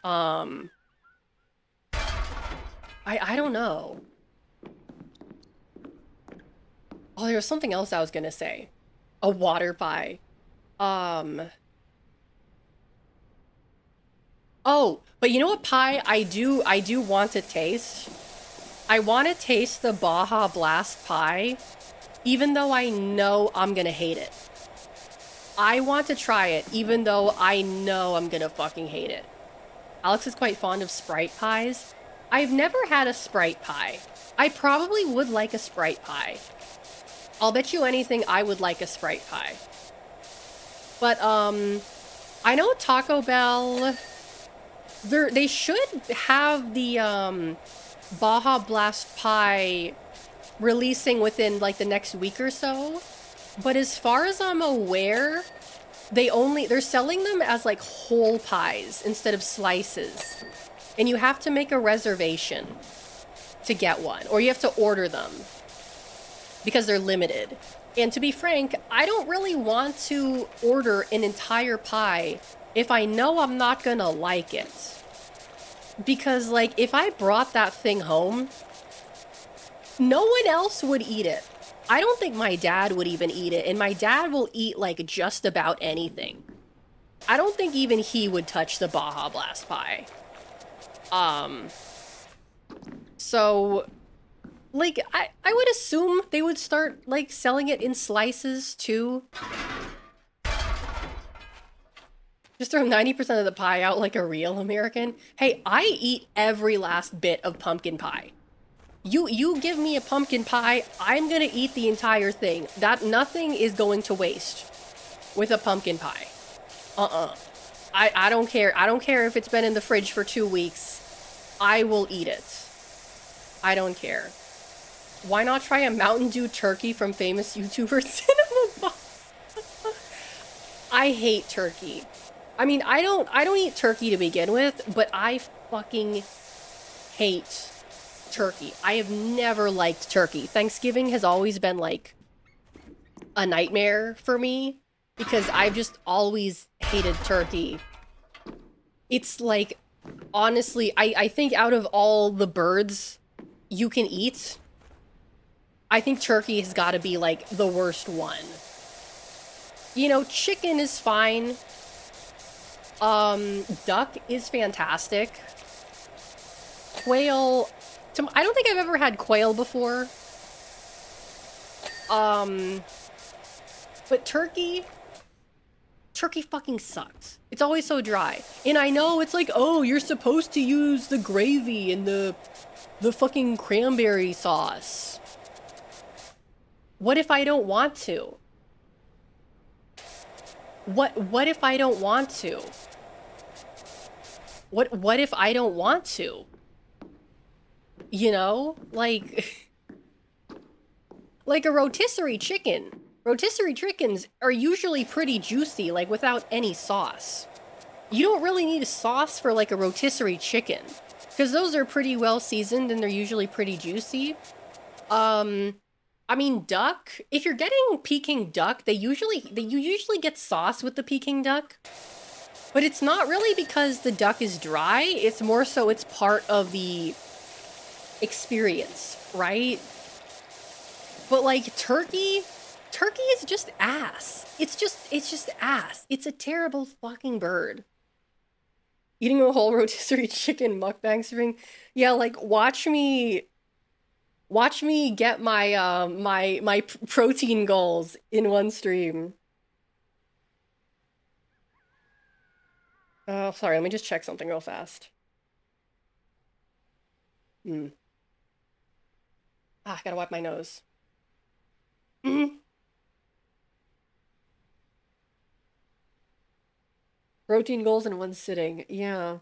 I don't know. Oh, there was something else I was gonna say. A water pie. Oh, but you know what pie I do want to taste? I want to taste the Baja Blast pie, even though I know I'm gonna hate it. I want to try it, even though I know I'm gonna fucking hate it. Alex is quite fond of Sprite pies. I've never had a Sprite pie. I probably would like a Sprite pie. I'll bet you anything I would like a Sprite pie. But, I know Taco Bell... They should have the, Baja Blast pie releasing within, like, the next week or so. But as far as I'm aware, they're selling them as like whole pies instead of slices. And you have to make a reservation to get one, or you have to order them because they're limited. And to be frank, I don't really want to order an entire pie if I know I'm not gonna like it. Because like if I brought that thing home, no one else would eat it. I don't think my dad would even eat it, and my dad will eat, like, just about anything. I don't think even he would touch the Baja Blast pie. So, Like, I would assume they would start, like, selling it in slices, too. Just throw 90% of the pie out like a real American. Hey, I eat every last bit of pumpkin pie. You give me a pumpkin pie, I'm gonna eat the entire thing. That nothing is going to waste with a pumpkin pie. I don't care. I don't care if it's been in the fridge for 2 weeks. I will eat it. I don't care. Why not try a Mountain Dew turkey from famous YouTuber Cinema Box? I hate turkey. I mean, I don't eat turkey to begin with, but I fucking hate turkey. I have never liked turkey. Thanksgiving has always been like a nightmare for me because I've just always hated turkey. It's like, honestly, I think out of all the birds you can eat, I think turkey has got to be like the worst one. You know, chicken is fine. Duck is fantastic. Quail, I don't think I've ever had quail before. But turkey fucking sucks. It's always so dry. And I know it's like, oh, you're supposed to use the gravy and the fucking cranberry sauce. What if I don't want to? What if I don't want to? What if I don't want to? You know? Like like a rotisserie chicken. Rotisserie chickens are usually pretty juicy, like without any sauce. You don't really need a sauce for like a rotisserie chicken, because those are pretty well seasoned and they're usually pretty juicy. I mean, duck, if you're getting Peking duck, you usually get sauce with the Peking duck. But it's not really because the duck is dry, it's more so it's part of the experience, right? But like turkey is just ass. It's just ass. It's a terrible fucking bird. Eating a whole rotisserie chicken mukbang stream. Yeah, like watch me get my my protein goals in one stream. Oh, sorry, let me just check something real fast. I gotta wipe my nose. Protein goals in one sitting. Yeah.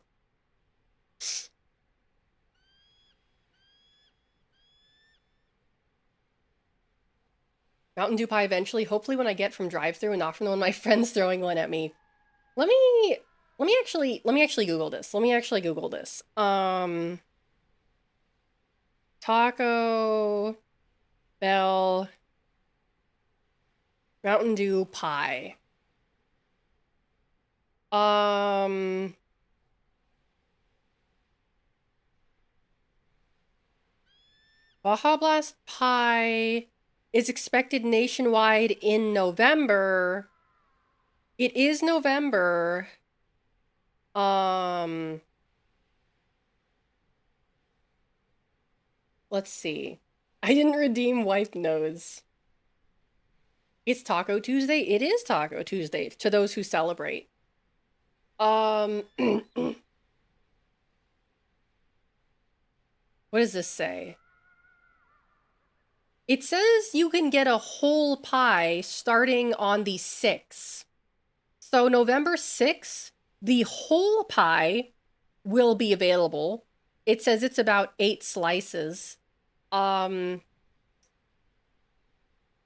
Mountain Dew pie eventually, hopefully when I get from drive-thru and not from one of my friends throwing one at me. Let me actually Google this. Taco Bell Mountain Dew pie. Baja Blast pie is expected nationwide in November. It is November. Let's see. I didn't redeem wiped nose. It's Taco Tuesday? It is Taco Tuesday, to those who celebrate. What does this say? It says you can get a whole pie starting on the 6th. So November 6th, the whole pie will be available. It says it's about 8 slices. I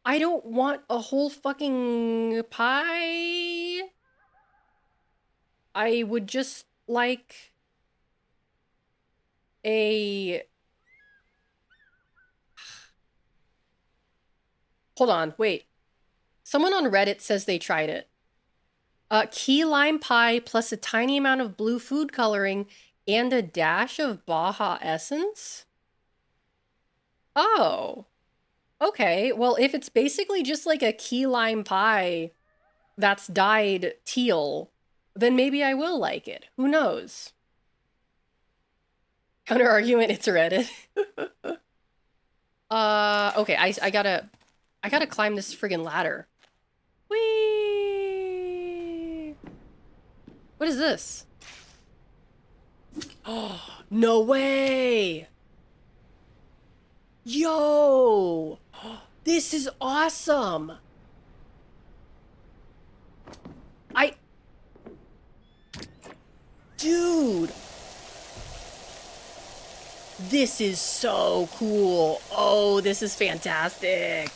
don't want a whole fucking pie. I would just like a... Hold on, wait. Someone on Reddit says they tried it. Key lime pie plus a tiny amount of blue food coloring and a dash of Baja essence? Oh. Okay, well, if it's basically just like a key lime pie that's dyed teal, then maybe I will like it. Who knows? Counter argument, it's Reddit. Okay, I gotta climb this friggin' ladder. Whee! What is this? Oh, no way! Yo! This is awesome! Dude! This is so cool. Oh, this is fantastic.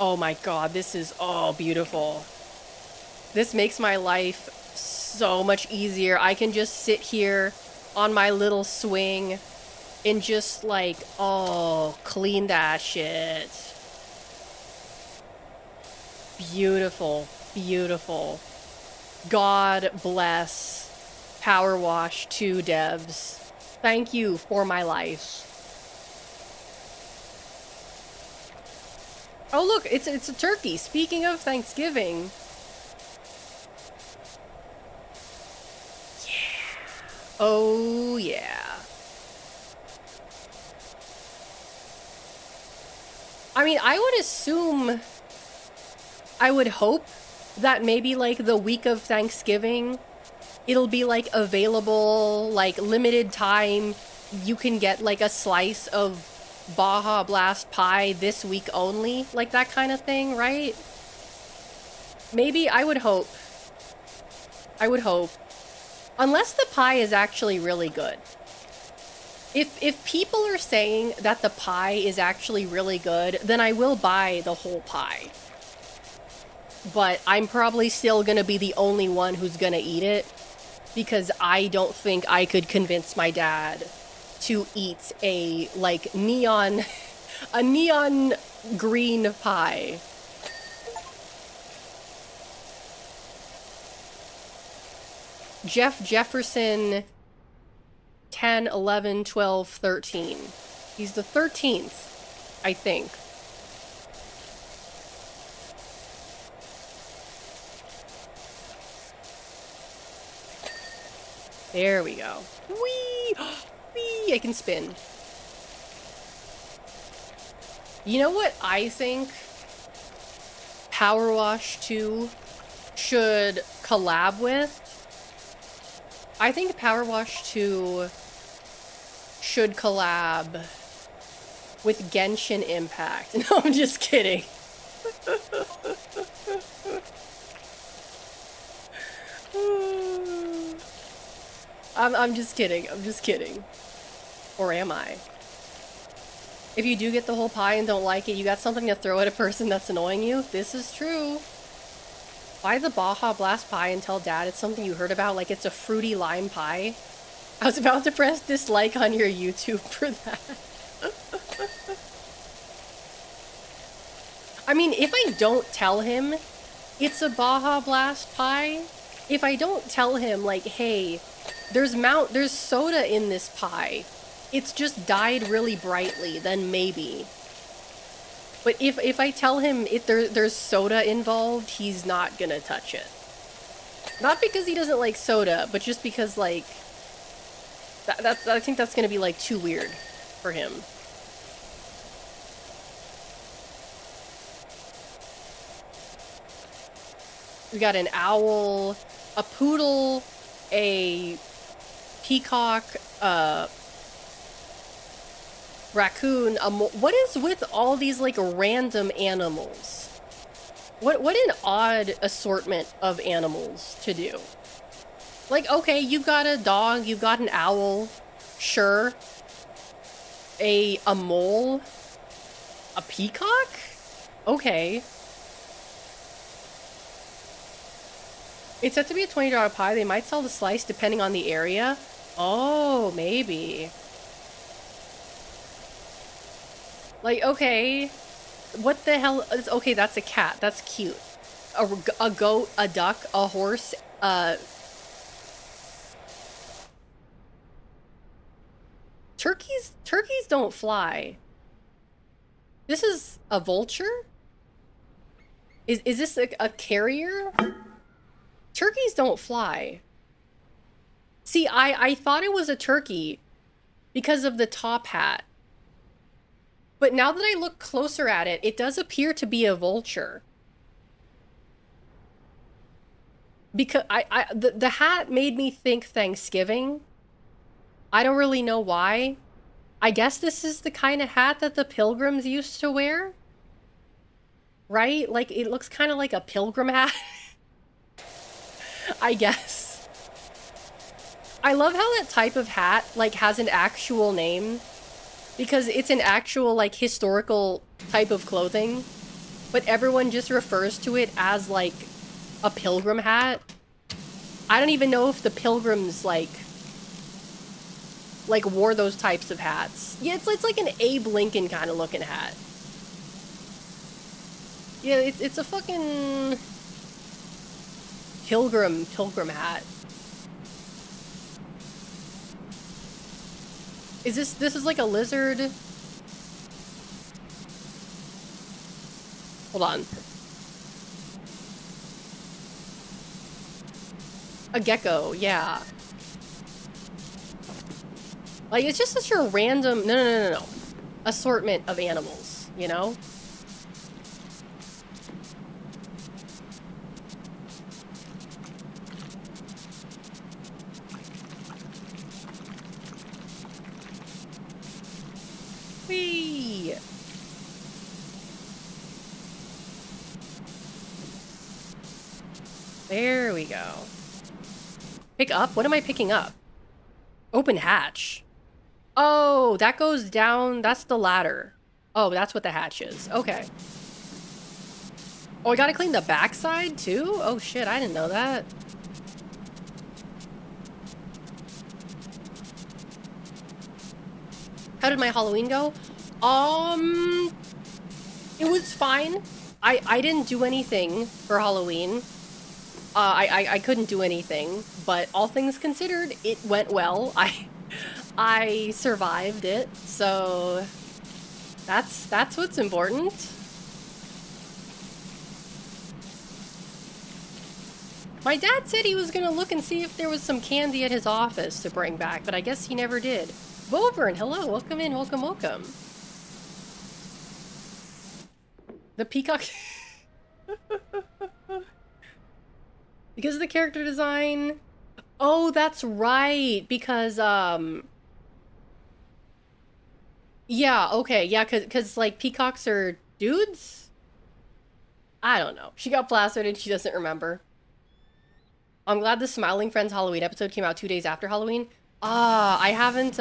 Oh my god, this is beautiful. This makes my life so much easier. I can just sit here on my little swing and just like, clean that shit. Beautiful, beautiful. God bless Powerwash 2 devs. Thank you for my life. Oh look, it's a turkey. Speaking of Thanksgiving. Yeah. Oh yeah. I mean, I would assume, I would hope that maybe like the week of Thanksgiving, it'll be like available, like limited time. You can get like a slice of Baja Blast pie this week only, like that kind of thing, right? Maybe, I would hope. I would hope. Unless the pie is actually really good. If people are saying that the pie is actually really good, then I will buy the whole pie. But I'm probably still gonna be the only one who's gonna eat it, because I don't think I could convince my dad to eat a, like, neon green pie. Jeff Jefferson 10, 11, 12, 13. He's the 13th, I think. There we go. Whee! Whee! I can spin. You know what I think Powerwash 2 should collab with? I think Powerwash 2 should collab with Genshin Impact. No, I'm just kidding. I'm just kidding. I'm just kidding. Or am I? If you do get the whole pie and don't like it, you got something to throw at a person that's annoying you? This is true. Buy the Baja Blast pie and tell Dad it's something you heard about, like it's a fruity lime pie. I was about to press dislike on your YouTube for that. I mean, if I don't tell him it's a Baja Blast pie, if I don't tell him, like, hey, there's soda in this pie, it's just dyed really brightly, then maybe. But if I tell him there's soda involved, he's not gonna touch it. Not because he doesn't like soda, but just because, like, I think that's gonna be, like, too weird for him. We got an owl, a poodle, a peacock, raccoon, what is with all these, like, random animals? What an odd assortment of animals to do. Like, okay, you've got a dog, you've got an owl, sure. A mole? A peacock? Okay. It's said to be a $20 pie. They might sell the slice depending on the area. Oh, maybe. Like, okay. What the hell? Okay, that's a cat. That's cute. A goat, a duck, a horse, Turkeys don't fly. This is a vulture? Is this a carrier? Turkeys don't fly. See, I thought it was a turkey because of the top hat. But now that I look closer at it, it does appear to be a vulture. Because the hat made me think Thanksgiving. I don't really know why. I guess this is the kind of hat that the pilgrims used to wear. Right? Like, it looks kind of like a pilgrim hat. I guess. I love how that type of hat, like, has an actual name. Because it's an actual, like, historical type of clothing. But everyone just refers to it as, like, a pilgrim hat. I don't even know if the pilgrims, like wore those types of hats. Yeah, it's like an Abe Lincoln kind of looking hat. Yeah, it's a fucking pilgrim hat. This is like a lizard? Hold on. A gecko, yeah. Like, it's just such a random... No. Assortment of animals, you know? Whee! There we go. Pick up? What am I picking up? Open hatch. Oh, that goes down. That's the ladder. Oh, that's what the hatch is. Okay. Oh, I gotta clean the backside too? Oh shit, I didn't know that. How did my Halloween go? It was fine. I didn't do anything for Halloween. I couldn't do anything, but all things considered, it went well. I survived it, so that's what's important. My dad said he was gonna look and see if there was some candy at his office to bring back, but I guess he never did. Bovern, hello, welcome in, welcome. The peacock... Because of the character design... Oh, that's right, because, yeah, okay, yeah, cause like, peacocks are dudes? I don't know. She got plastered and she doesn't remember. I'm glad the Smiling Friends Halloween episode came out 2 days after Halloween. I haven't,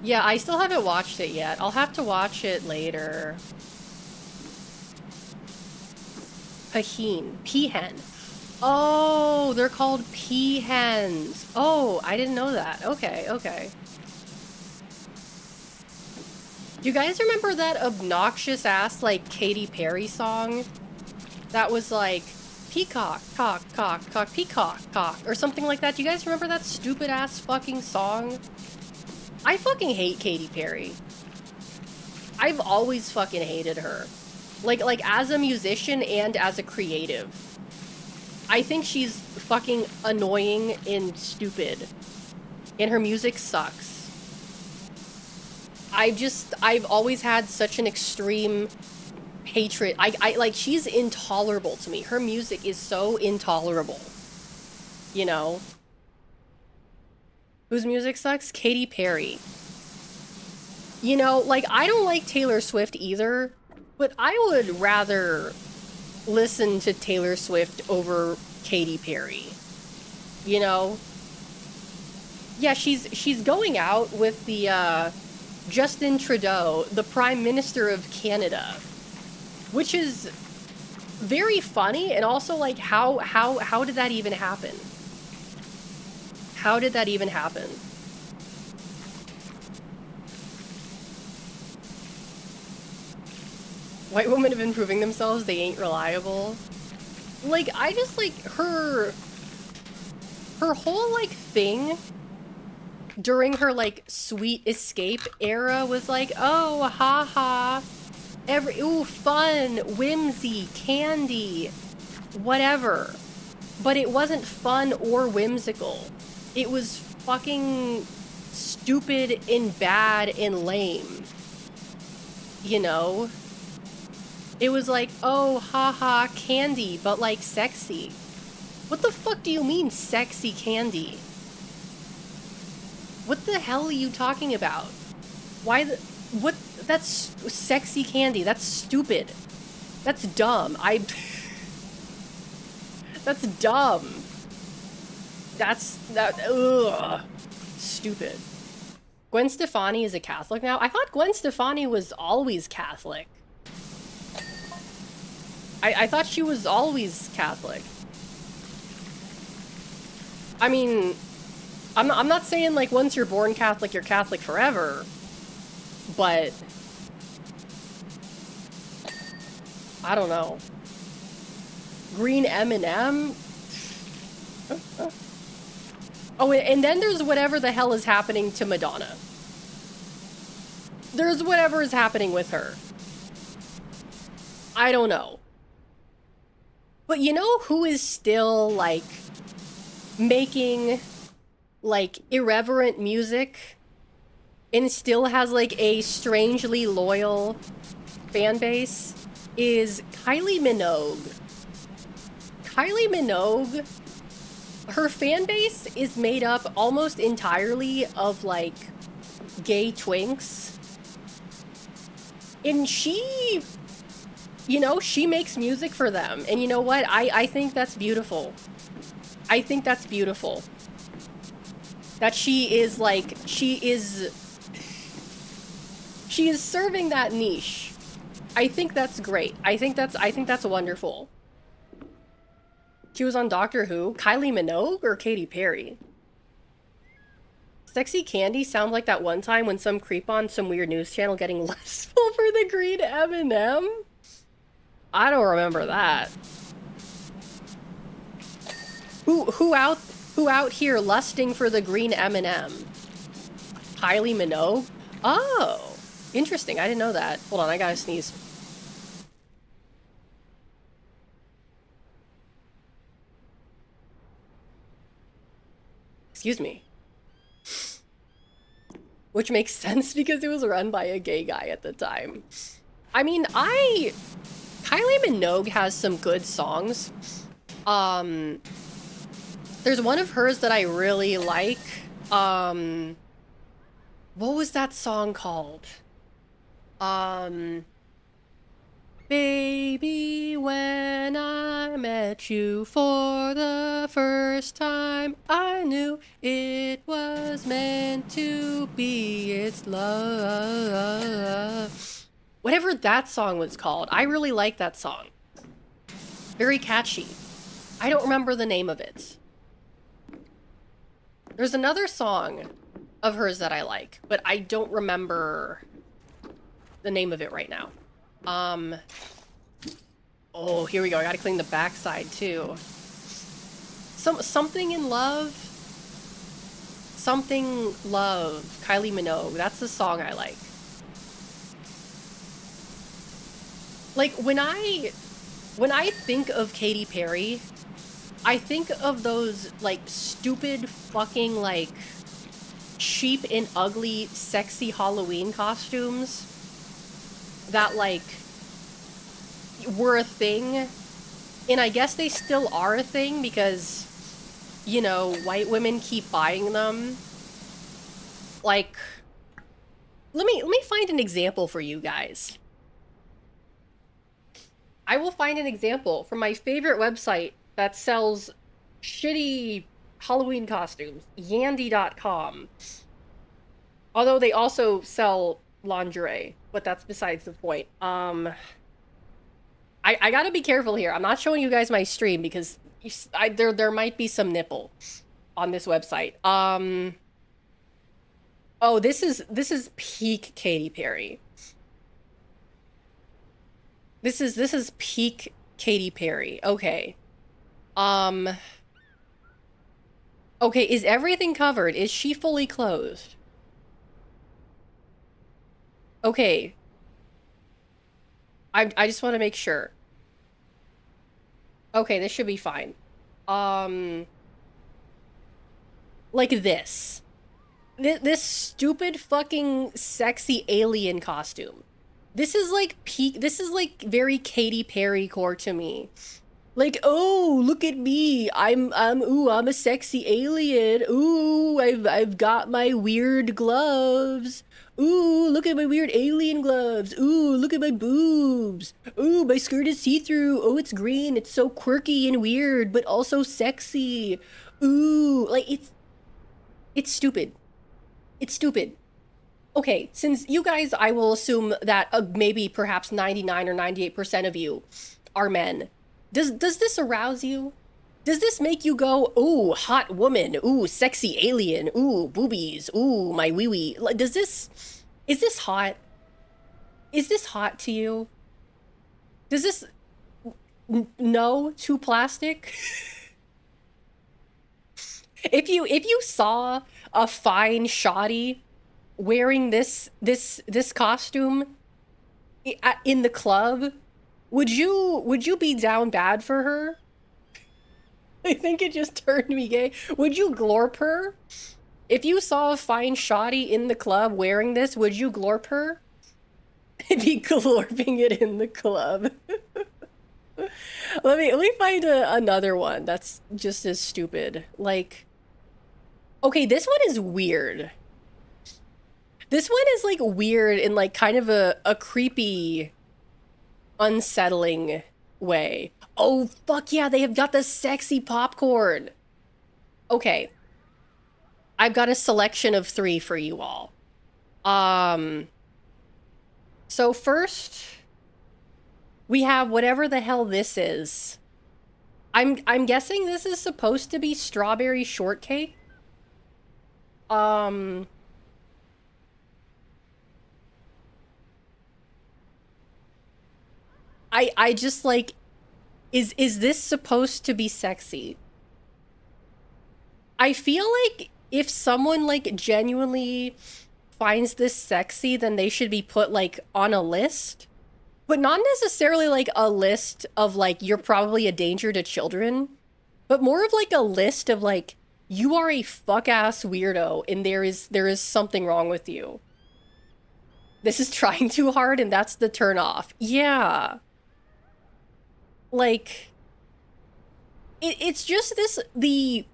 yeah, I still haven't watched it yet. I'll have to watch it later. Peahen. Oh, they're called peahens. Oh, I didn't know that. Okay. Do you guys remember that obnoxious ass, like, Katy Perry song? That was like, peacock, cock, peacock, cock, or something like that. Do you guys remember that stupid ass fucking song? I fucking hate Katy Perry. I've always fucking hated her. Like as a musician and as a creative. I think she's fucking annoying and stupid. And her music sucks. I've always had such an extreme hatred. I like, she's intolerable to me. Her music is so intolerable. You know? Whose music sucks? Katy Perry. You know, like, I don't like Taylor Swift either, but I would rather listen to Taylor Swift over Katy Perry. You know? Yeah, she's going out with the, Justin Trudeau, the Prime Minister of Canada. Which is very funny, and also, like, how did that even happen? How did that even happen? White women have been proving themselves, they ain't reliable. Like, I just, like, her whole, like, thing during her, like, Sweet Escape era was like, oh, haha, ooh, fun, whimsy, candy, whatever. But it wasn't fun or whimsical. It was fucking stupid and bad and lame. you know? It was like, oh, haha, candy, but like sexy. What the fuck do you mean, sexy candy? What the hell are you talking about? Why the... What? That's sexy candy. That's stupid. That's dumb. That's dumb. Ugh. Stupid. Gwen Stefani is a Catholic now? I thought Gwen Stefani was always Catholic. I thought she was always Catholic. I mean, I'm not saying like once you're born Catholic, you're Catholic forever. But I don't know. Green M&M? Oh, and then there's whatever the hell is happening to Madonna. There's whatever is happening with her. I don't know. But you know who is still, like, making, like, irreverent music and still has, like, a strangely loyal fan base? Is Kylie Minogue. Kylie Minogue, her fan base is made up almost entirely of, like, gay twinks. And she, you know, she makes music for them. And you know what? I think that's beautiful. I think that's beautiful. That she is, like, she is serving that niche. I think that's great. I think that's wonderful. She was on Doctor Who. Kylie Minogue or Katy Perry? Sexy Candy sounds like that one time when some creep on some weird news channel getting lustful for the green M&M. I don't remember that. Who out here lusting for the green M&M? Kylie Minogue? Oh, interesting. I didn't know that. Hold on, I gotta sneeze. Excuse me. Which makes sense because it was run by a gay guy at the time. I mean, Kylie Minogue has some good songs. There's one of hers that I really like. What was that song called? Baby, when I met you for the first time, I knew it was meant to be. It's love. Whatever that song was called, I really like that song. Very catchy. I don't remember the name of it. There's another song of hers that I like, but I don't remember the name of it right now. Oh, here we go. I gotta clean the backside too. Something in love. Something love. Kylie Minogue. That's the song I like. Like when I think of Katy Perry, I think of those like stupid fucking like cheap and ugly sexy Halloween costumes that like were a thing, and I guess they still are a thing because, you know, white women keep buying them. Like, let me find an example for you guys. I will find an example from my favorite website that sells shitty Halloween costumes, yandy.com. Although they also sell lingerie, but that's besides the point. I gotta be careful here. I'm not showing you guys my stream because there might be some nipple on this website. Oh, this is peak Katy Perry. This is peak Katy Perry. Okay. Okay, is everything covered? Is she fully clothed? Okay. I just want to make sure. Okay, this should be fine. Like this. This stupid fucking sexy alien costume This is like peak. This is like very Katy Perry core to me. Like, oh, look at me. I'm a sexy alien. Ooh, I've got my weird gloves. Ooh, look at my weird alien gloves. Ooh, look at my boobs. Ooh, my skirt is see-through. Oh, it's green. It's so quirky and weird, but also sexy. Ooh, like it's stupid. It's stupid. Okay, since you guys, I will assume that maybe perhaps 99 or 98% of you are men. Does this arouse you? Does this make you go, ooh, hot woman, ooh, sexy alien, ooh, boobies, ooh, my wee wee? Like, is this hot? Is this hot to you? Does this, no, too plastic? If you saw a fine shoddy wearing this costume in the club, would you be down bad for her? I think it just turned me gay. Would you glorp her? If you saw a fine shoddy in the club wearing this, would you glorp her? I'd be glorping it in the club. Let me find another one that's just as stupid. Like, okay, this one is weird. This one is like weird in like kind of a creepy, unsettling way. Oh, fuck yeah, they have got the sexy popcorn. Okay. I've got a selection of 3 for you all. So first, we have whatever the hell this is. I'm guessing this is supposed to be strawberry shortcake. I just like, is this supposed to be sexy? I feel like if someone like genuinely finds this sexy, then they should be put like on a list, but not necessarily like a list of like, you're probably a danger to children, but more of like a list of like, you are a fuck ass weirdo and there is something wrong with you. This is trying too hard and that's the turn off. Yeah. Like, it's just this, the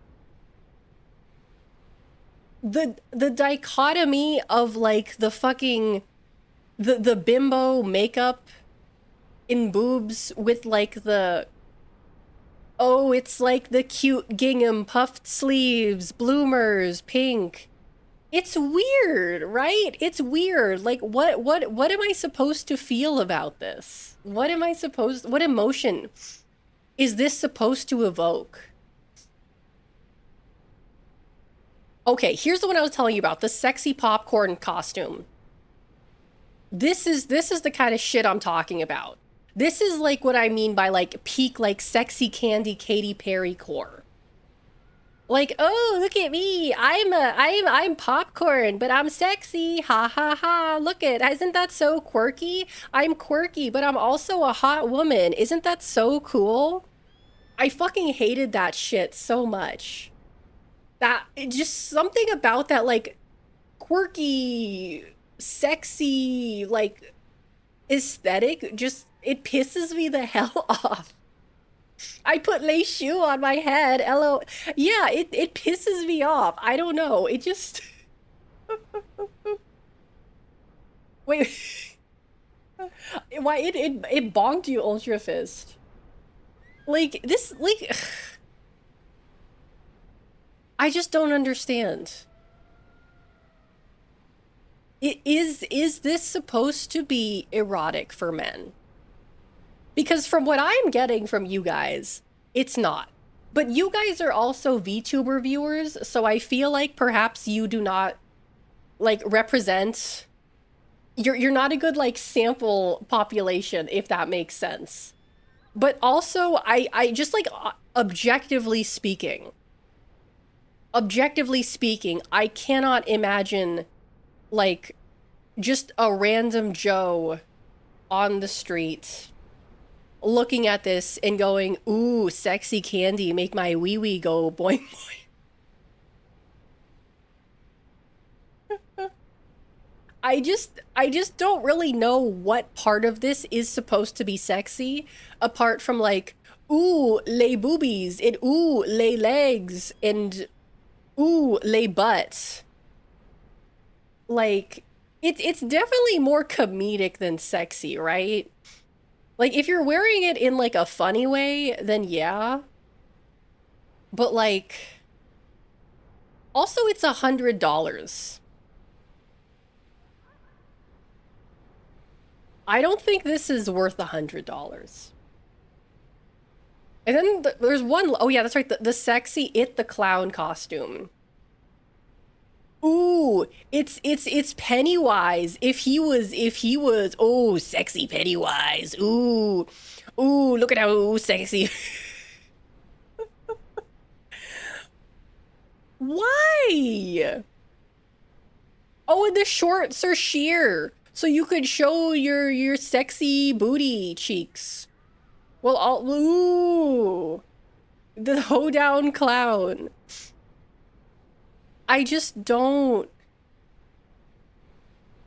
dichotomy of like the fucking, the bimbo makeup in boobs with like the, oh, it's like the cute gingham puffed sleeves, bloomers, pink. It's weird, right? It's weird. Like, what am I supposed to feel about this? What emotion is this supposed to evoke? Okay, here's the one I was telling you about, the sexy popcorn costume. This is the kind of shit I'm talking about. This is like what I mean by like peak like sexy candy Katy Perry core. Like, oh, look at me. I'm popcorn, but I'm sexy. Ha ha ha. Look isn't that so quirky? I'm quirky, but I'm also a hot woman. Isn't that so cool? I fucking hated that shit so much. That just something about that like quirky, sexy, like aesthetic, just it pisses me the hell off. I put lace shoe on my head. LO. Yeah, it pisses me off. I don't know. It just wait. Why it bonked you, Ultra Fist? Like this, like I just don't understand. Is this supposed to be erotic for men? Because from what I'm getting from you guys, it's not. But you guys are also VTuber viewers, so I feel like perhaps you do not like represent, you're not a good like sample population, if that makes sense. But also I just like objectively speaking, I cannot imagine like just a random Joe on the street looking at this and going, ooh, sexy candy, make my wee wee go boing boing. I just don't really know what part of this is supposed to be sexy, apart from like, ooh, lay boobies, and ooh, lay legs, and ooh, lay butts. Like, it's definitely more comedic than sexy, right? Like, if you're wearing it in like a funny way, then yeah. But like, also it's $100. I don't think this is worth $100. And then there's one, oh yeah, that's right, the sexy It the Clown costume. Ooh, it's Pennywise. If he was, oh, sexy Pennywise. Ooh, ooh, look at how sexy. Why? Oh, and the shorts are sheer, so you could show your sexy booty cheeks. Well, ooh, the hoedown clown. I just don't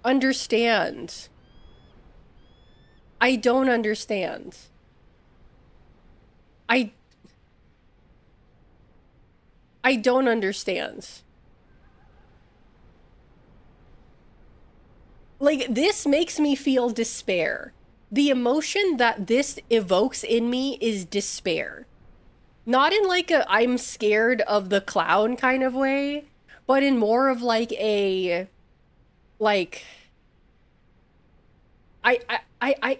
understand. I don't understand. I don't understand. Like, this makes me feel despair. The emotion that this evokes in me is despair. Not in like a I'm scared of the clown kind of way, but in more of like a like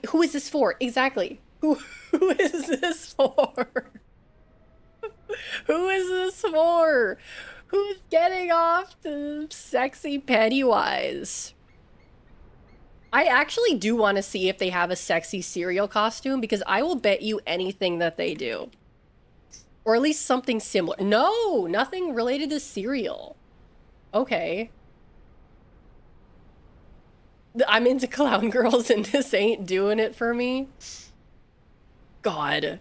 who is this for? Exactly. Who is this for? Who is this for? Who's getting off to sexy Pennywise? I actually do want to see if they have a sexy cereal costume, because I will bet you anything that they do. Or at least something similar. No, nothing related to cereal. Okay. I'm into clown girls and this ain't doing it for me. God.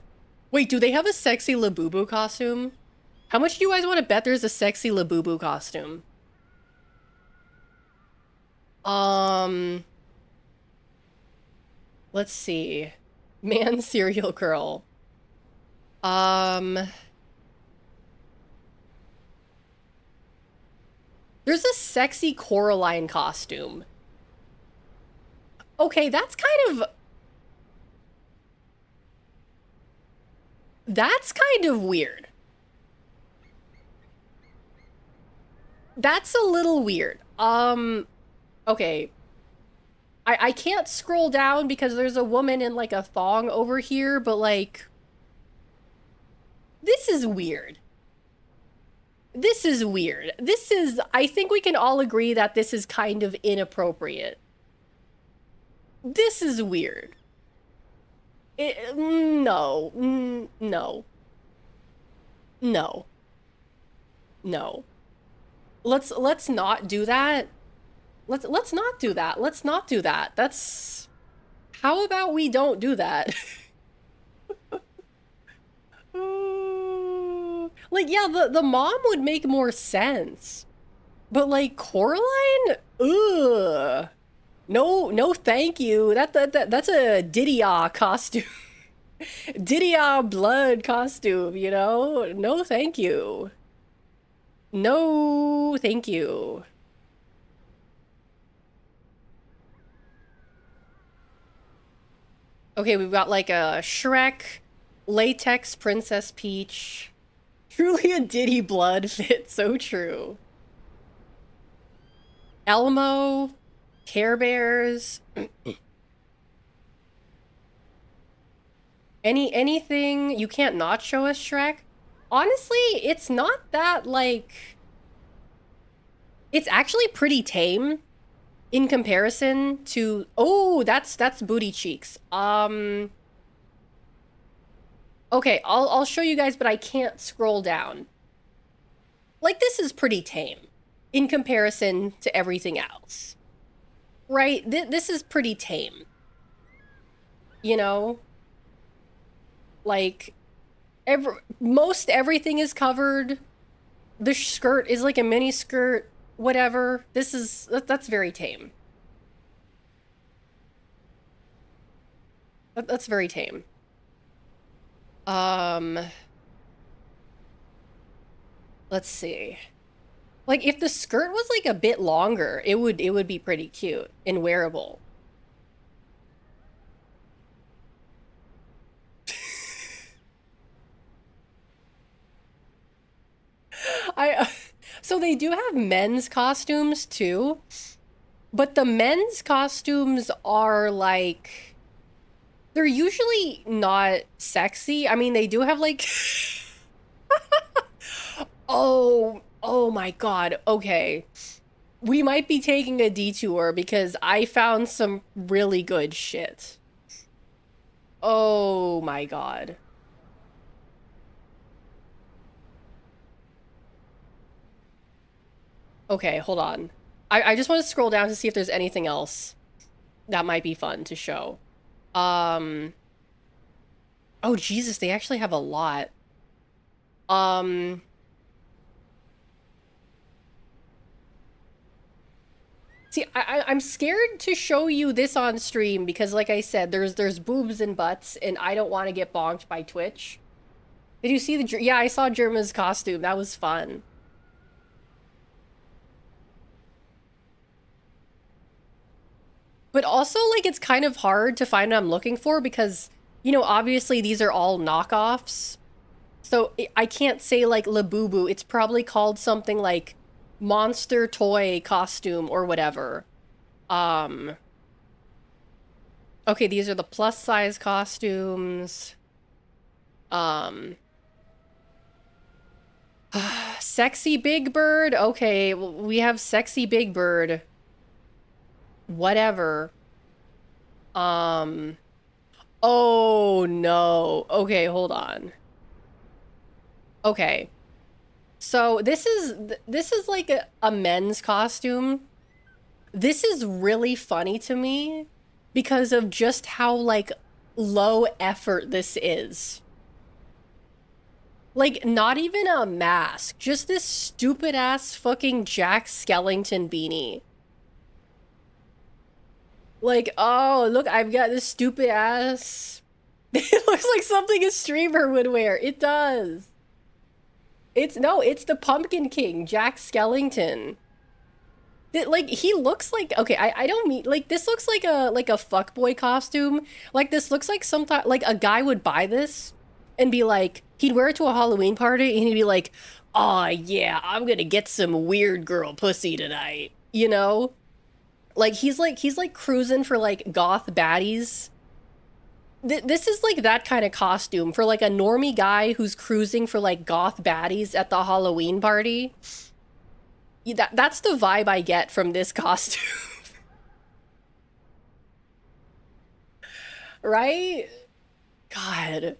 Wait, do they have a sexy Labubu costume? How much do you guys want to bet there's a sexy Labubu costume? Let's see. Man, cereal girl. There's a sexy Coraline costume. Okay, that's kind of weird. That's a little weird. Okay. I can't scroll down because there's a woman in like a thong over here, but like, this is weird. This is weird. I think we can all agree that this is kind of inappropriate. This is weird. No. No. No. No. Let's not do that. Let's not do that. Let's not do that. That's... How about we don't do that? Like, yeah, the mom would make more sense. But like Coraline? Ugh. No, thank you. That's a Didia costume. Didia blood costume, you know? No, thank you. No, thank you. Okay, we've got like a Shrek, latex Princess Peach. Truly a Diddy blood fit, so true. Elmo, Care Bears. Anything you can't not show us, Shrek? Honestly, it's not that like... It's actually pretty tame in comparison to... Oh, that's booty cheeks. Okay, I'll show you guys, but I can't scroll down. Like, this is pretty tame in comparison to everything else. Right? This is pretty tame. You know? Like, most everything is covered. The skirt is like a mini skirt, whatever. That's very tame. That's very tame. Let's see. Like if the skirt was like a bit longer, it would be pretty cute and wearable. I so they do have men's costumes too, but the men's costumes are like they're usually not sexy. I mean, they do have like oh my God. Okay. We might be taking a detour because I found some really good shit. Oh my God. Okay, hold on. I just want to scroll down to see if there's anything else that might be fun to show. Oh Jesus, they actually have a lot. Um See, I'm scared to show you this on stream because like I said, there's boobs and butts and I don't want to get bonked by Twitch. Did you see the yeah, I saw Germa's costume. That was fun. But also, like, it's kind of hard to find what I'm looking for because, you know, obviously these are all knockoffs. So I can't say, like, Labubu. It's probably called something like Monster Toy Costume or whatever. Okay, these are the plus size costumes. Sexy Big Bird. Okay, we have Sexy Big Bird. Whatever. Oh no. Okay, hold on. Okay. So this is like a men's costume. This is really funny to me because of just how like low effort this is. Like not even a mask, just this stupid ass fucking Jack Skellington beanie. Like, oh, look, I've got this stupid ass. It looks like something a streamer would wear. It does. It's the Pumpkin King, Jack Skellington. Like he looks like okay, I don't mean like this looks like a fuckboy costume. Like this looks like sometimes like a guy would buy this and be like he'd wear it to a Halloween party and he'd be like, "Oh yeah, I'm gonna get some weird girl pussy tonight," you know? Like he's like cruising for like goth baddies. This is like that kind of costume for like a normie guy who's cruising for like goth baddies at the Halloween party. That's the vibe I get from this costume. Right? God.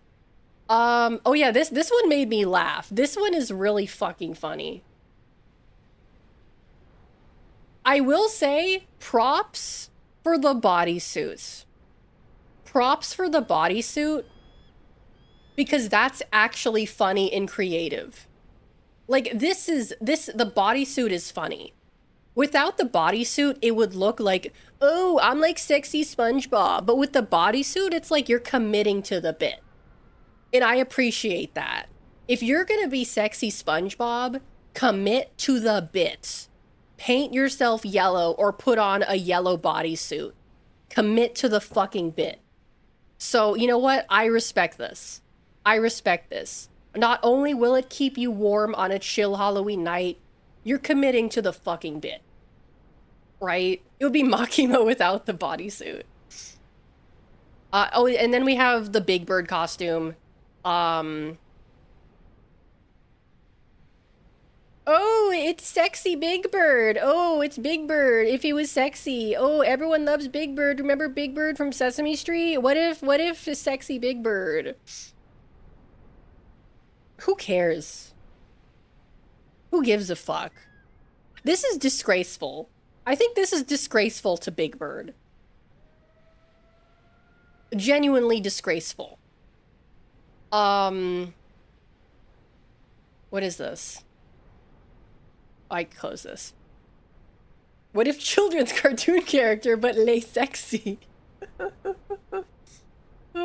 Oh yeah, this one made me laugh. This one is really fucking funny. I will say props for the bodysuits. Props for the bodysuit because that's actually funny and creative. Like the bodysuit is funny. Without the bodysuit, it would look like, oh, I'm like sexy SpongeBob. But with the bodysuit, it's like you're committing to the bit. And I appreciate that. If you're gonna be sexy SpongeBob, commit to the bit. Paint yourself yellow or put on a yellow bodysuit. Commit to the fucking bit. So, you know what? I respect this. I respect this. Not only will it keep you warm on a chill Halloween night, you're committing to the fucking bit. Right? It would be Makima without the bodysuit. Oh, and then we have the Big Bird costume. Oh, it's sexy Big Bird. Oh, it's Big Bird. If he was sexy. Oh, everyone loves Big Bird. Remember Big Bird from Sesame Street? What if sexy Big Bird? Who cares? Who gives a fuck? This is disgraceful. I think this is disgraceful to Big Bird. Genuinely disgraceful. What is this? I close this. What if children's cartoon character but lay sexy? I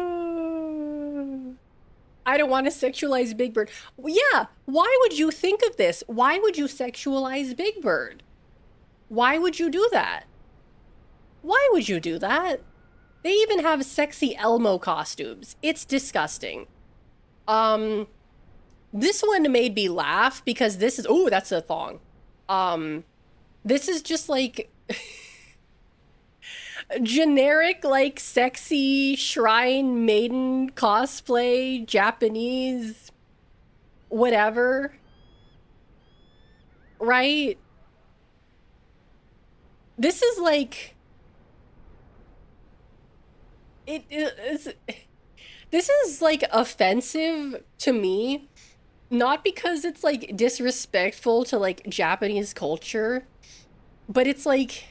don't want to sexualize Big Bird. Well, yeah, why would you think of this? Why would you sexualize Big Bird? Why would you do that? Why would you do that? They even have sexy Elmo costumes. It's disgusting. This one made me laugh because this is, oh, that's a thong. This is just like generic, like sexy shrine maiden cosplay, Japanese, whatever. Right? This is like, this is like offensive to me, not because it's like disrespectful to like Japanese culture, but it's like,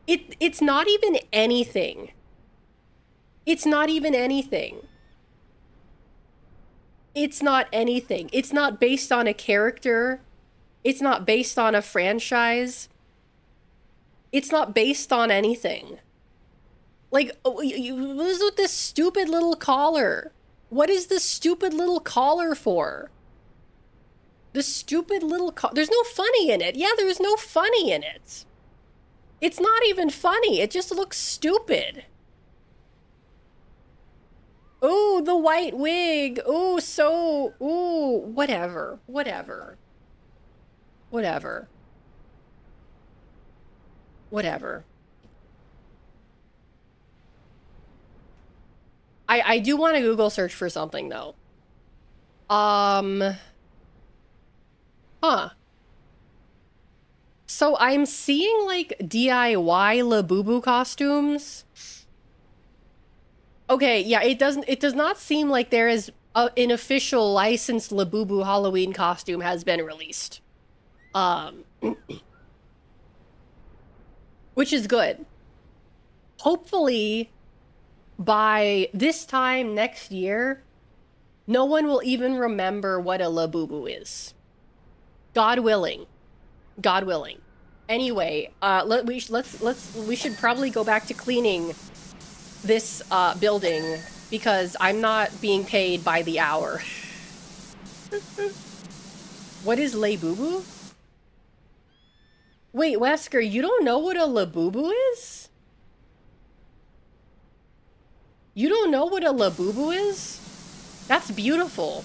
it's not even anything. It's not even anything. It's not anything. It's not based on a character. It's not based on a franchise. It's not based on anything. Like, what is with this stupid little collar? What is this stupid little collar for? The stupid little collar. There's no funny in it. Yeah, there's no funny in it. It's not even funny. It just looks stupid. Ooh, the white wig. Ooh, so... Ooh, whatever. Whatever. Whatever. Whatever. I do want to Google search for something, though. Huh. So I'm seeing, like, DIY Labubu costumes. Okay, yeah, it does not seem like there is an official licensed Labubu Halloween costume has been released. Which is good. Hopefully, by this time next year, no one will even remember what a Labubu is. God willing. God willing. Anyway, we should probably go back to cleaning this building because I'm not being paid by the hour. What is Labubu? Wait, Wesker, you don't know what a Labubu is? You don't know what a Labubu is? That's beautiful.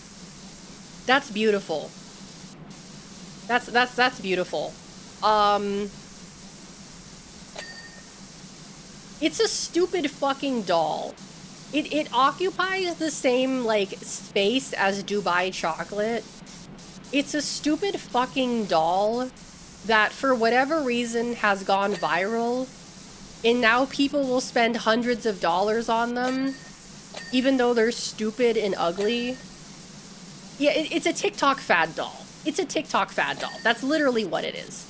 That's beautiful. That's beautiful. It's a stupid fucking doll. It occupies the same, like, space as Dubai chocolate. It's a stupid fucking doll that, for whatever reason, has gone viral. And now people will spend hundreds of dollars on them, even though they're stupid and ugly. Yeah, it's a TikTok fad doll. It's a TikTok fad doll. That's literally what it is.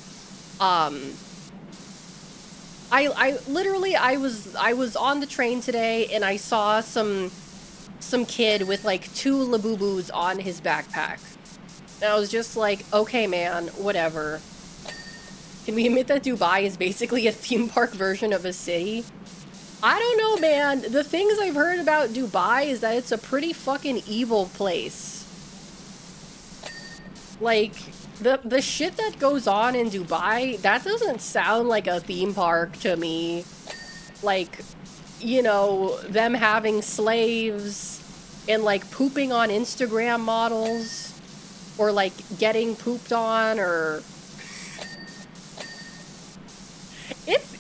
I literally was on the train today and I saw some kid with like 2 Labubus on his backpack. And I was just like, okay, man, whatever. Can we admit that Dubai is basically a theme park version of a city? I don't know, man. The things I've heard about Dubai is that it's a pretty fucking evil place. Like, the shit that goes on in Dubai, that doesn't sound like a theme park to me. Like, you know, them having slaves and, like, pooping on Instagram models. Or, like, getting pooped on, or...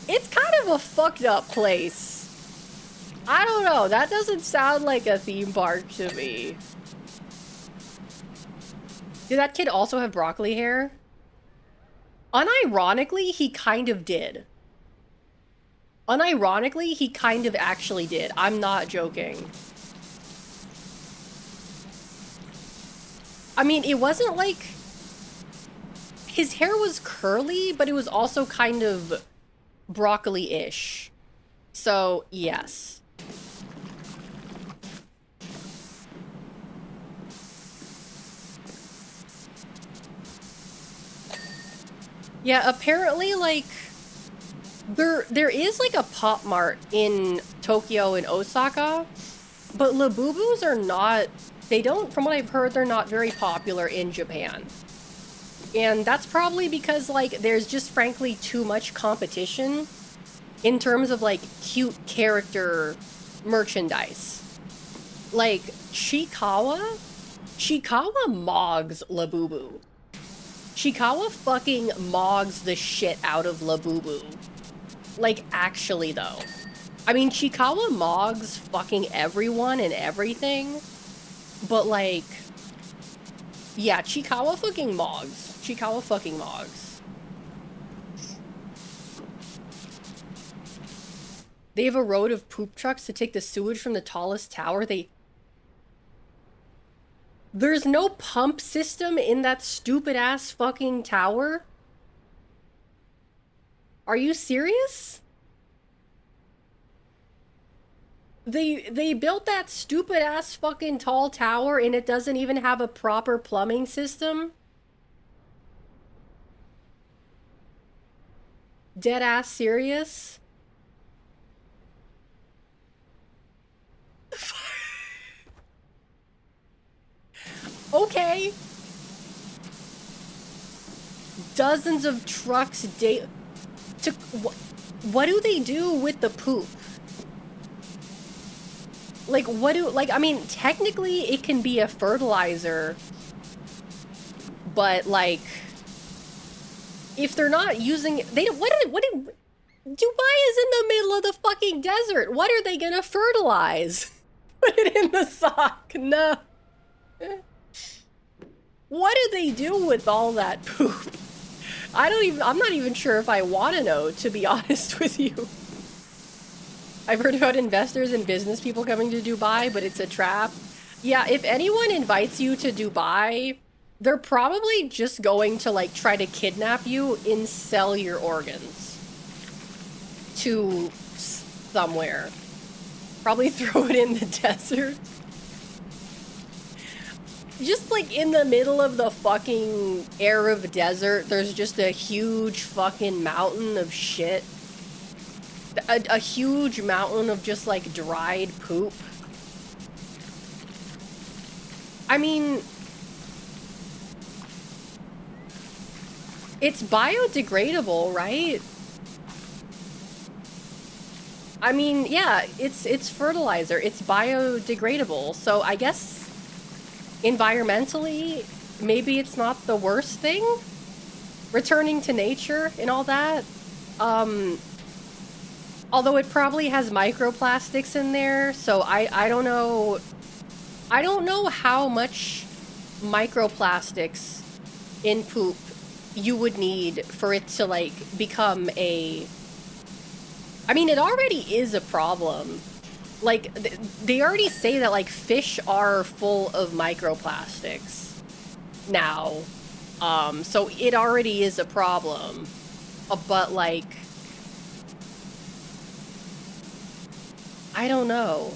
It's kind of a fucked up place. I don't know, that doesn't sound like a theme park to me. Did that kid also have broccoli hair? Unironically, he kind of did. Unironically, he kind of actually did. I'm not joking. I mean, it wasn't like... His hair was curly, but it was also kind of broccoli-ish. So, yes. Yeah, apparently, like, there is, like, a Pop Mart in Tokyo and Osaka, But Labubus are not, they don't, from what I've heard, they're not very popular in Japan. And that's probably because, like, there's just frankly too much competition in terms of, like, cute character merchandise. Like, Chikawa mogs Labubu. Chikawa fucking mogs the shit out of Labubu. Like, actually, though. I mean, Chikawa mogs fucking everyone and everything, but, like, yeah, Chikawa fucking mogs. Chikawa fucking mogs. They have a road of poop trucks to take the sewage from the tallest tower. There's no pump system in that stupid-ass fucking tower? Are you serious? They built that stupid-ass fucking tall tower and it doesn't even have a proper plumbing system? Dead-ass serious? Okay. Dozens of trucks what do they do with the poop? Like, I mean, technically it can be a fertilizer, but, like, if they're not using, Dubai is in the middle of the fucking desert. What are they gonna fertilize? Put it in the sock. No. What do they do with all that poop? I'm not even sure if I want to know, to be honest with you. I've heard about investors and business people coming to Dubai, but it's a trap. Yeah, if anyone invites you to Dubai, they're probably just going to, like, try to kidnap you and sell your organs to somewhere. Probably throw it in the desert. Just, like, in the middle of the fucking Arab desert, there's just a huge fucking mountain of shit. A huge mountain of just, like, dried poop. I mean, it's biodegradable, right? I mean, yeah, it's fertilizer. It's biodegradable. So I guess environmentally, maybe it's not the worst thing. Returning to nature and all that. Although it probably has microplastics in there, so I don't know. I don't know how much microplastics in poop you would need for it to, like, become a... I mean, it already is a problem. Like, they already say that, like, fish are full of microplastics now. So it already is a problem. But, like... I don't know.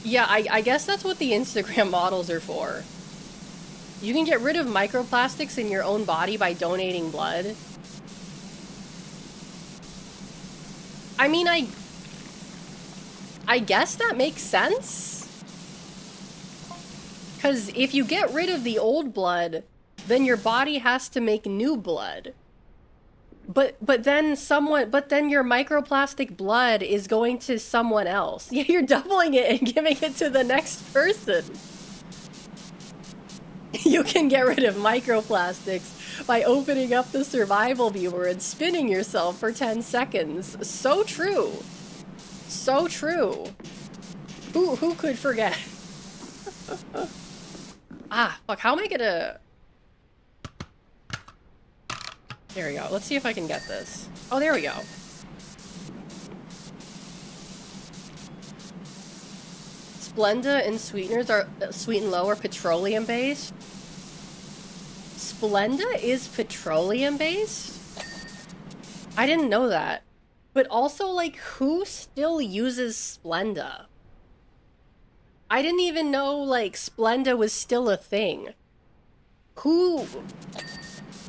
Yeah, I guess that's what the Instagram models are for. You can get rid of microplastics in your own body by donating blood. I mean, I guess that makes sense. Because if you get rid of the old blood, then your body has to make new blood. But then your microplastic blood is going to someone else. Yeah, you're doubling it and giving it to the next person. You can get rid of microplastics by opening up the survival viewer and spinning yourself for 10 seconds. So true. So true. Who could forget? Ah, fuck, how am I gonna... There we go. Let's see if I can get this. Oh, there we go. Splenda and sweeteners are Sweet and Low are petroleum based. Splenda is petroleum based? I didn't know that. But also, like, who still uses Splenda? I didn't even know, like, Splenda was still a thing. Who...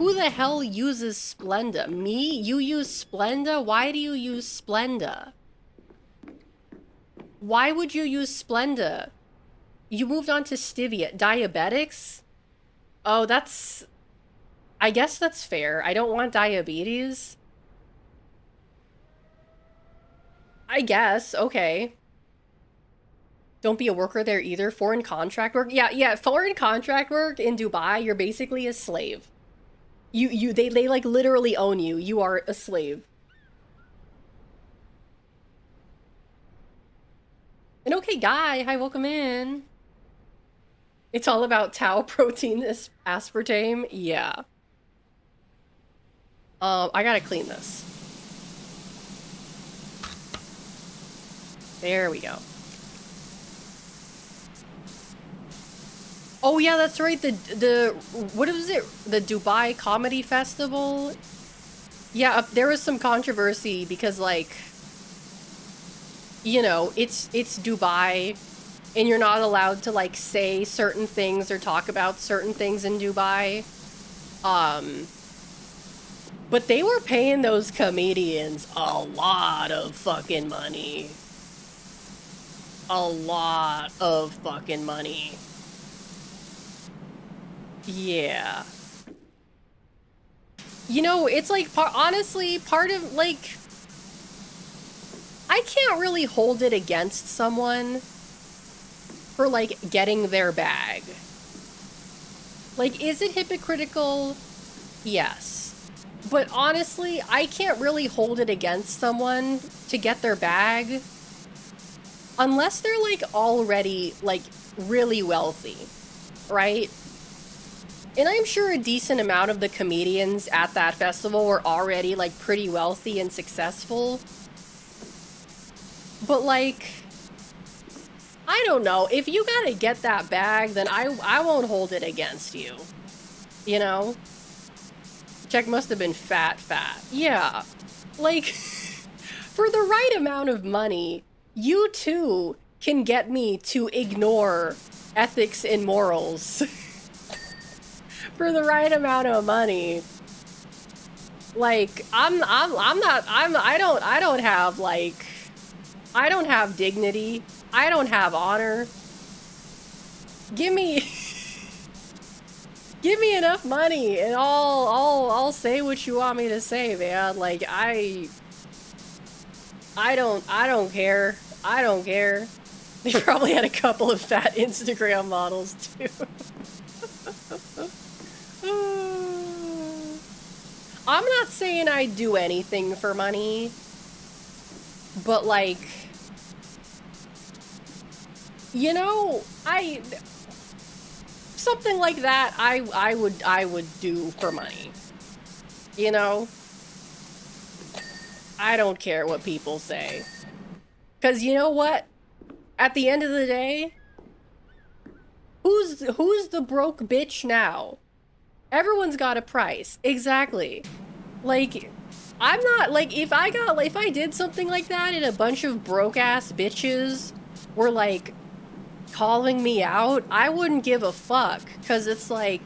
Who the hell uses Splenda? Me? You use Splenda? Why do you use Splenda? Why would you use Splenda? You moved on to Stevia. Diabetics? Oh, that's... I guess that's fair. I don't want diabetes. I guess. Okay. Don't be a worker there either. Foreign contract work? Yeah, foreign contract work in Dubai, you're basically a slave. They like literally own you. You are a slave. And okay, guy, hi, welcome in. It's all about tau protein, this aspartame. Yeah. I gotta clean this. There we go. Oh yeah, that's right. The what was it? The Dubai Comedy Festival. Yeah, there was some controversy because like, you know, it's Dubai, and you're not allowed to like say certain things or talk about certain things in Dubai. But they were paying those comedians a lot of fucking money. A lot of fucking money. Yeah. You know, it's like, honestly, part of, like, I can't really hold it against someone for, like, getting their bag. Like, is it hypocritical? Yes. But honestly, I can't really hold it against someone to get their bag unless they're, like, already, like, really wealthy, right? And I'm sure a decent amount of the comedians at that festival were already, like, pretty wealthy and successful. But, like, I don't know. If you gotta get that bag, then I won't hold it against you. You know? Check must have been fat. Yeah. Like, for the right amount of money, you too can get me to ignore ethics and morals. For the right amount of money. Like, I don't have, like, I don't have dignity. I don't have honor. Give me enough money and I'll say what you want me to say, man. Like, I don't care. I don't care. They probably had a couple of fat Instagram models too. I'm not saying I do anything for money, but like, you know, something like that I would do for money. You know? I don't care what people say. 'Cause you know what? At the end of the day, who's the broke bitch now? Everyone's got a price. Exactly. Like, I'm not, like, if I did something like that and a bunch of broke-ass bitches were, like, calling me out, I wouldn't give a fuck. Because it's like,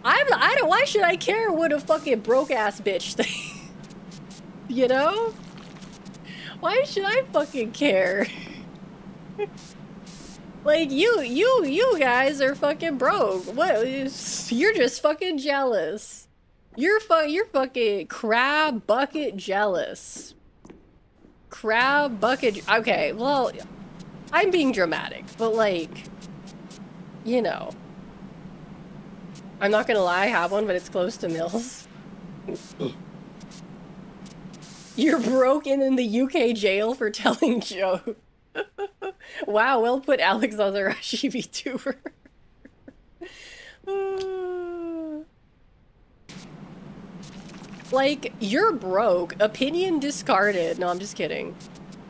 why should I care what a fucking broke-ass bitch thinks? You know? Why should I fucking care? Like, you guys are fucking broke. What? You're just fucking jealous. You're fucking crab bucket jealous. Crab bucket. Okay, well, I'm being dramatic, but like, you know. I'm not gonna lie, I have one, but it's close to Mills. You're broken in the UK jail for telling jokes. Wow, well put, Alex Azarashi VTuber. Like, you're broke. Opinion discarded. No, I'm just kidding.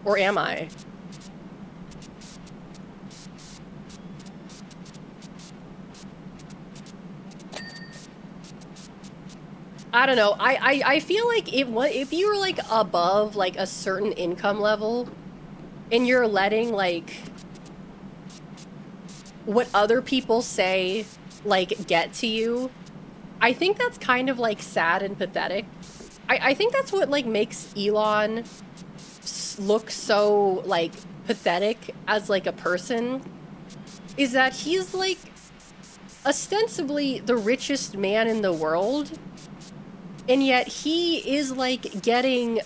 Or am I? I don't know. I feel like if you were like above like a certain income level and you're letting like what other people say like get to you, I think that's kind of like sad and pathetic. I think that's what like makes Elon look so like pathetic as like a person, is that he's like ostensibly the richest man in the world, and yet he is like getting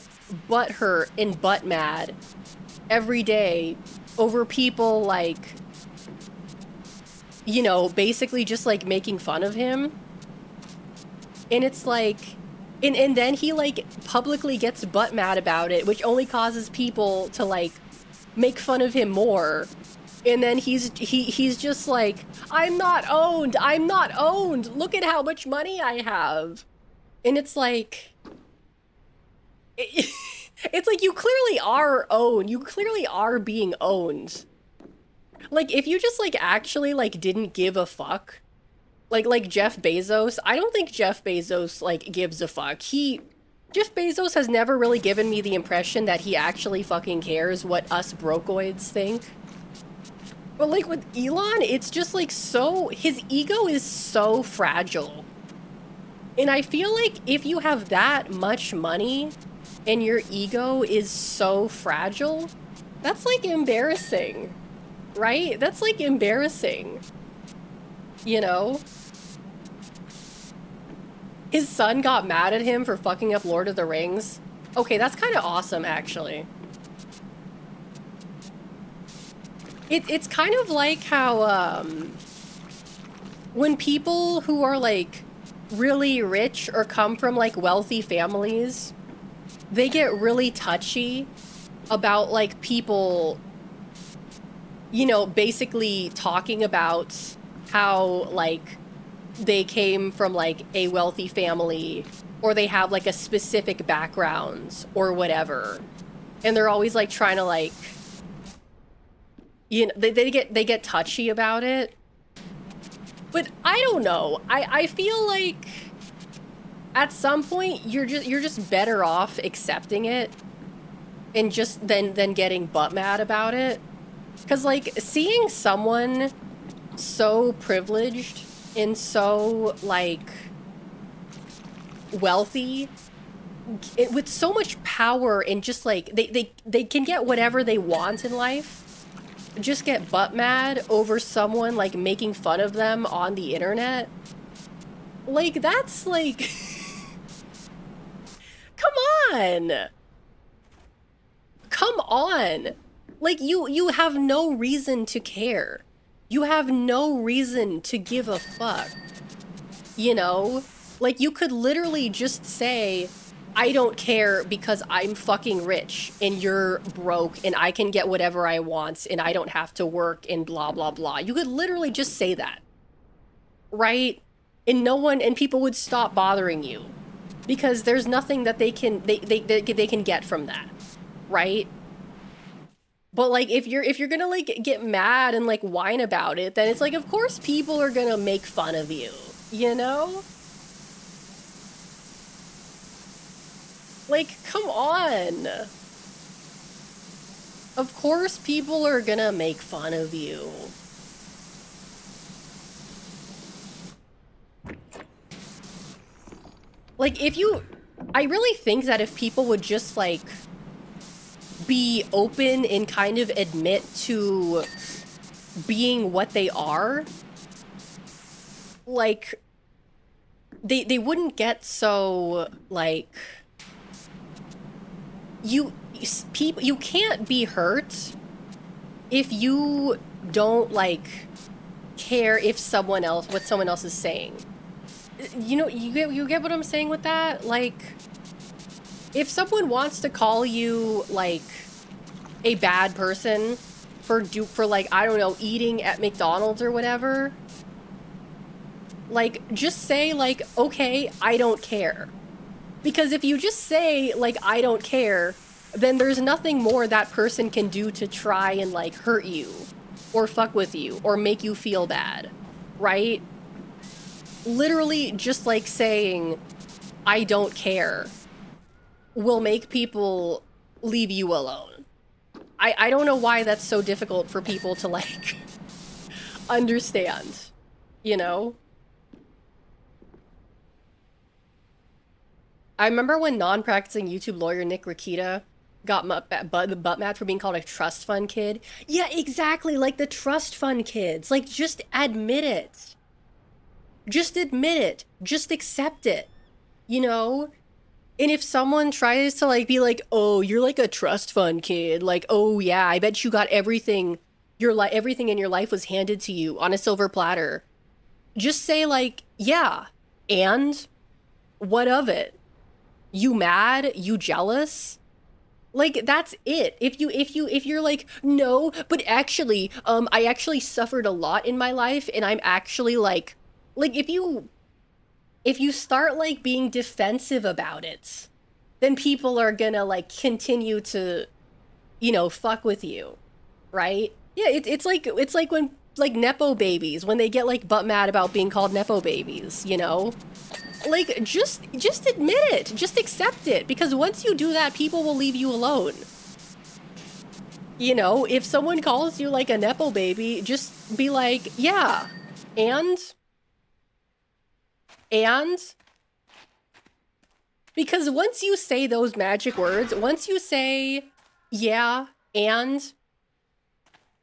butthurt and butt mad every day over people like, you know, basically just like making fun of him. And it's like, and then he like publicly gets butt mad about it, which only causes people to like make fun of him more. And then he's just like, I'm not owned. I'm not owned. Look at how much money I have. And it's like, it's like you clearly are owned. You clearly are being owned. Like if you just like actually like didn't give a fuck, like Jeff Bezos, I don't think Jeff Bezos like gives a fuck. Jeff Bezos has never really given me the impression that he actually fucking cares what us brokoids think. But like with Elon, it's just like so, his ego is so fragile. And I feel like if you have that much money and your ego is so fragile, that's like embarrassing, right? That's like embarrassing, you know? His son got mad at him for fucking up Lord of the Rings. Okay, that's kind of awesome, actually. It's kind of like how, when people who are, like, really rich or come from, like, wealthy families, they get really touchy about, like, people, you know, basically talking about how, like, they came from like a wealthy family, or they have like a specific background or whatever, and they're always like trying to like, you know, they get touchy about it. But I don't know, I feel like at some point you're just better off accepting it and just than getting butt mad about it, because like seeing someone so privileged and so like wealthy with so much power, and just like they can get whatever they want in life, just get butt mad over someone like making fun of them on the internet. Like that's like come on, like you have no reason to care. You have no reason to give a fuck, you know? Like, you could literally just say, I don't care because I'm fucking rich and you're broke and I can get whatever I want and I don't have to work and blah, blah, blah. You could literally just say that, right? And and people would stop bothering you because there's nothing that they can get from that, right? But like if you're gonna like get mad and like whine about it, then it's like of course people are gonna make fun of you, you know? Like, come on. Of course people are gonna make fun of you. Like I really think that if people would just like be open and kind of admit to being what they are, like they wouldn't get so like you can't be hurt if you don't like care if what someone else is saying. You know, you get what I'm saying with that? Like, if someone wants to call you like a bad person for like, I don't know, eating at McDonald's or whatever, like just say like, okay, I don't care. Because if you just say like, I don't care, then there's nothing more that person can do to try and like hurt you or fuck with you or make you feel bad, right? Literally just like saying, I don't care will make people leave you alone. I don't know why that's so difficult for people to like understand, you know? I remember when non-practicing YouTube lawyer Nick Rakita got butt mad for being called a trust fund kid. Yeah, exactly, like the trust fund kids. Like, just admit it. Just admit it. Just accept it. You know? And if someone tries to like be like, "Oh, you're like a trust fund kid," like, "Oh yeah, I bet you got everything everything in your life was handed to you on a silver platter." Just say like, "Yeah, and what of it? You mad? You jealous?" Like, that's it. If you're like, "No, but actually, I actually suffered a lot in my life and I'm actually like if you start like being defensive about it, then people are gonna like continue to, fuck with you, right? Yeah, it's like when like nepo babies, when they get like butt mad about being called nepo babies, like just admit it, just accept it, because once you do that, people will leave you alone. If someone calls you like a nepo baby, just be like, yeah, and because once you say those magic words, once you say, yeah, and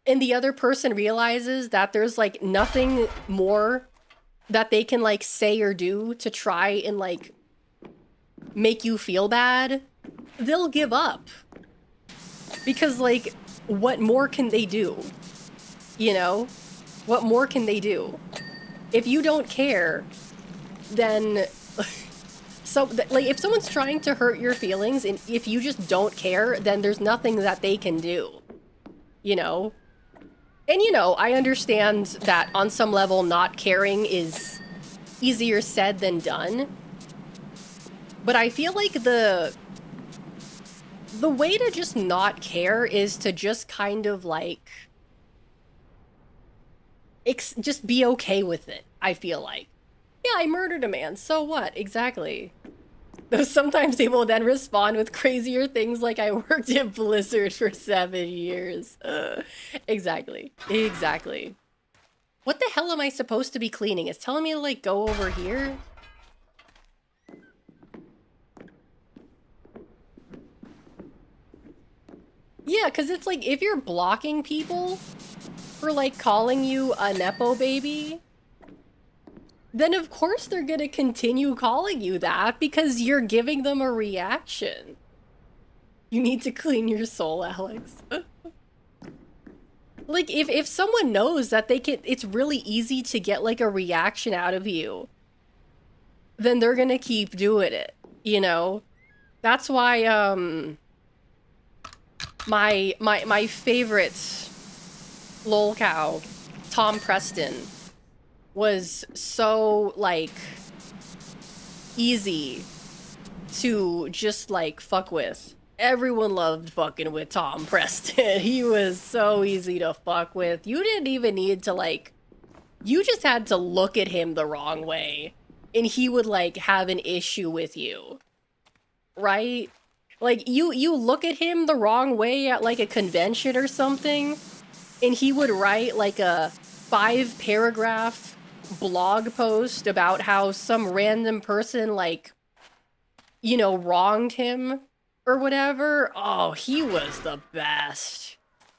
the other person realizes that there's like nothing more that they can like say or do to try and like make you feel bad, they'll give up. Because like, what more can they do? What more can they do? If you don't care, then like, if someone's trying to hurt your feelings and if you just don't care, then there's nothing that they can do, And, I understand that on some level, not caring is easier said than done. But I feel like the way to just not care is to just kind of like, just be okay with it, I feel like. Yeah, I murdered a man, so what? Exactly. Though sometimes they will then respond with crazier things like, "I worked at Blizzard for 7 years." Exactly. Exactly. What the hell am I supposed to be cleaning? It's telling me to like go over here? Yeah, because it's like, if you're blocking people for like calling you a nepo baby, then of course they're gonna continue calling you that because you're giving them a reaction. You need to clean your soul, Alex. Like, if someone knows that it's really easy to get like a reaction out of you, then they're gonna keep doing it, That's why, my favorite lol cow, Tom Preston, was so like easy to just like fuck with. Everyone loved fucking with Tom Preston. He was so easy to fuck with. You didn't even need to like, you just had to look at him the wrong way and he would like have an issue with you, right? Like, you look at him the wrong way at like a convention or something and he would write like a 5-paragraph blog post about how some random person like, wronged him or whatever. Oh, he was the best.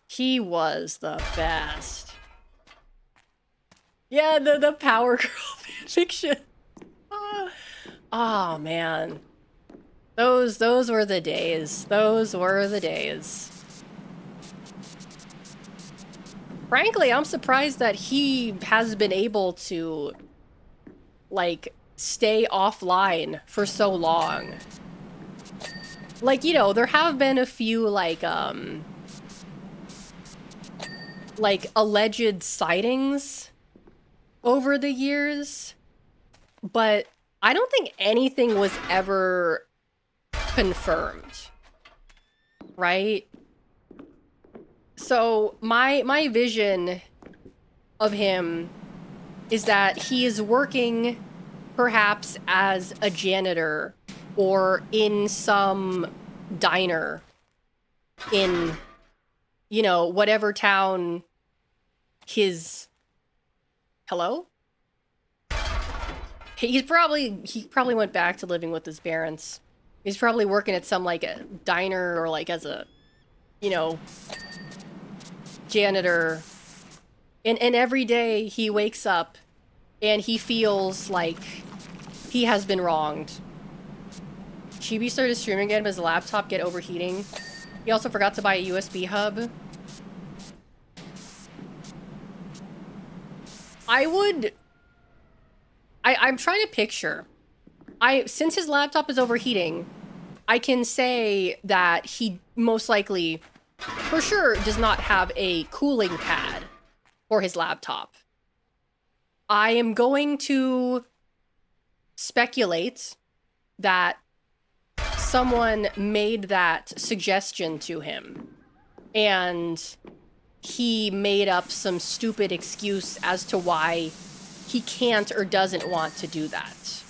He was the best. Yeah, the Power Girl fanfiction. Oh man. Those were the days. Those were the days. Frankly, I'm surprised that he has been able to like stay offline for so long. Like, there have been a few like alleged sightings over the years, but I don't think anything was ever confirmed, right? So my vision of him is that he is working perhaps as a janitor or in some diner in, whatever town his... Hello? he probably went back to living with his parents. He's probably working at some like a diner or like as a, you know, janitor. And every day he wakes up and he feels like he has been wronged. Chibi started streaming again, but his laptop get overheating. He also forgot to buy a USB hub. I'm trying to picture. Since his laptop is overheating, I can say that he most likely, for sure, does not have a cooling pad for his laptop. I am going to speculate that someone made that suggestion to him and he made up some stupid excuse as to why he can't or doesn't want to do that.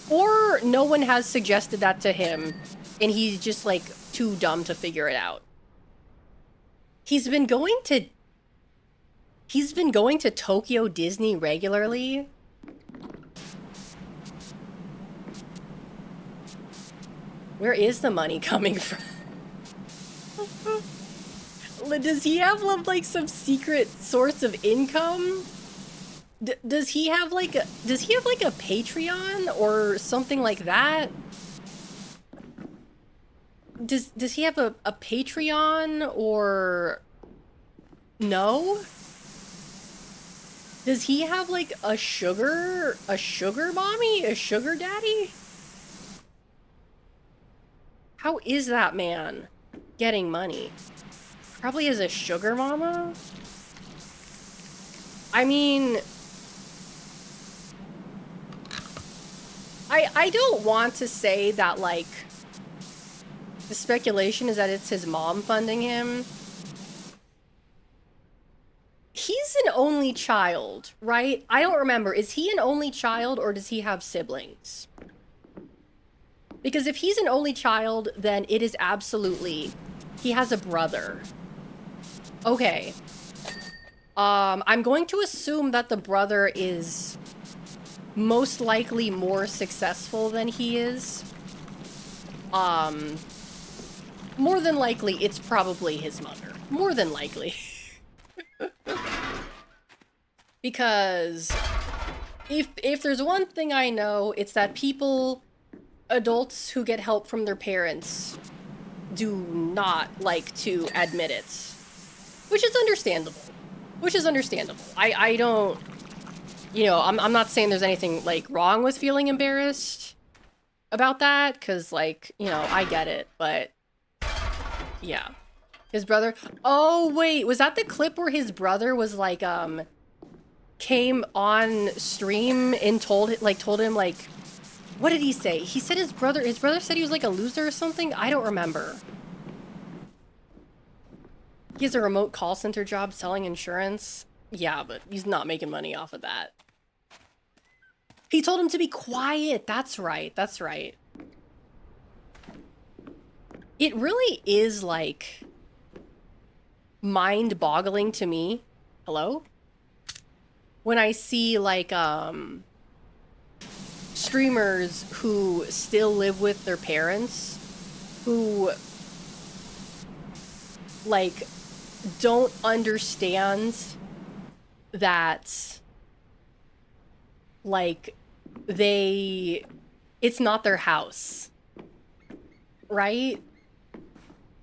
Or no one has suggested that to him and he's just like too dumb to figure it out. He's been going to Tokyo Disney regularly. Where is the money coming from? Does he have like some secret source of income? Does he have like a Patreon or something like that? Does he have a Patreon or no? Does he have like a sugar mommy, a sugar daddy? How is that man getting money? Probably as a sugar mama? I mean, I don't want to say that, like, the speculation is that it's his mom funding him. He's an only child, right? I don't remember. Is he an only child or does he have siblings? Because if he's an only child, then it is absolutely... He has a brother. Okay. I'm going to assume that the brother is most likely more successful than he is. More than likely, it's probably his mother. More than likely. Because if there's one thing I know, it's that adults who get help from their parents do not like to admit it. Which is understandable. I don't, you know, I'm not saying there's anything, like, wrong with feeling embarrassed about that, because, like, you know, I get it, but, yeah. His brother... Oh, wait, was that the clip where his brother was, like, came on stream and told him, like... What did he say? He said his brother said he was, like, a loser or something? I don't remember. He has a remote call center job selling insurance. Yeah, but he's not making money off of that. He told him to be quiet. That's right. That's right. It really is, like, mind-boggling to me. Hello? When I see, like, streamers who still live with their parents, who, like, don't understand that, like, it's not their house, right?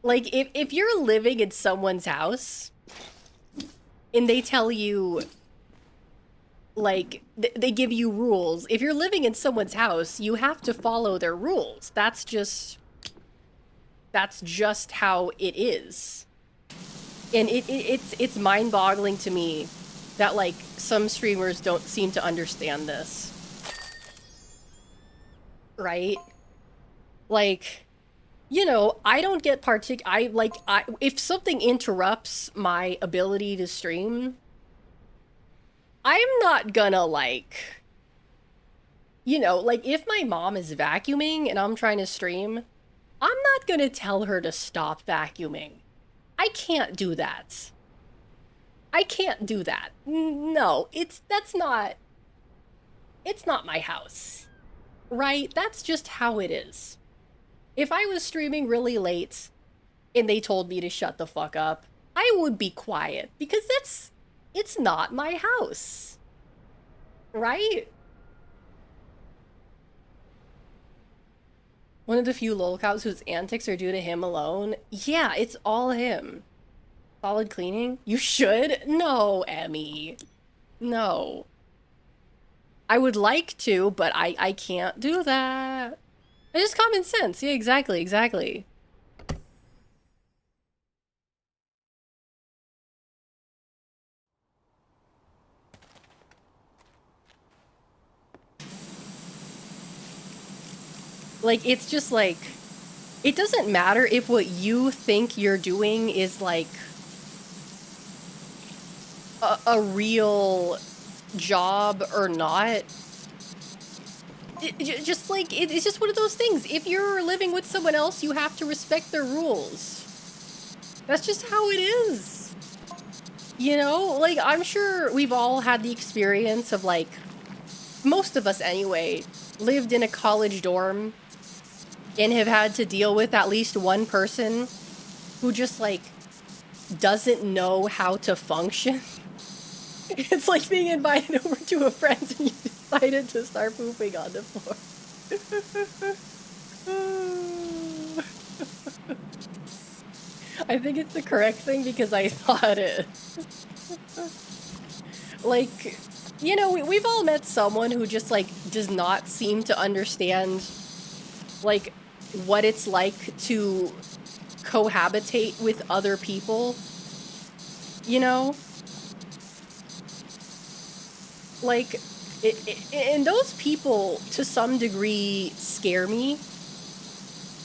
Like, if you're living in someone's house and they tell you, like, they give you rules. If you're living in someone's house, you have to follow their rules. That's just how it is. And it's mind-boggling to me that, like, some streamers don't seem to understand this. Right? Like, you know, I don't get if something interrupts my ability to stream, I'm not gonna, like, you know, like, if my mom is vacuuming and I'm trying to stream, I'm not gonna tell her to stop vacuuming. I can't do that. I can't do that. No, that's not it's not my house, right? That's just how it is. If I was streaming really late and they told me to shut the fuck up, I would be quiet because it's not my house, right? One of the few lolcows whose antics are due to him alone. Yeah, it's all him. Solid cleaning? You should? No, Emmy. No. I would like to, but I can't do that. It's just common sense. Yeah, exactly, exactly. Like, it's just like, it doesn't matter if what you think you're doing is like a real job or not. Just like, it's just one of those things. If you're living with someone else, you have to respect their rules. That's just how it is. You know, like, I'm sure we've all had the experience of, like, most of us anyway, lived in a college dorm and have had to deal with at least one person who just, like, doesn't know how to function. It's like being invited over to a friend's and you decided to start pooping on the floor. I think it's the correct thing because I thought it. Like, you know, we've all met someone who just, like, does not seem to understand, like, what it's like to cohabitate with other people, you know? Like, and those people, to some degree, scare me.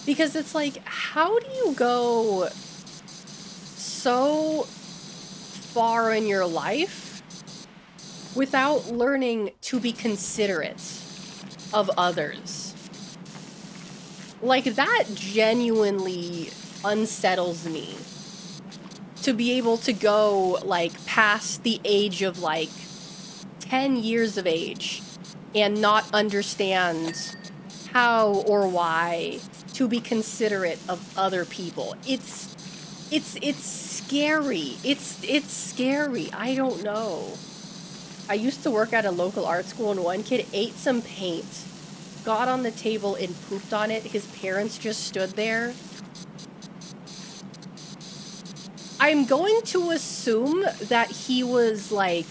Because it's like, how do you go so far in your life without learning to be considerate of others? Like, that genuinely unsettles me. To be able to go, like, past the age of, like, 10 years of age and not understand how or why to be considerate of other people. It's scary. It's scary. I don't know. I used to work at a local art school and one kid ate some paint, got on the table and pooped on it. His parents just stood there. I'm going to assume that he was, like,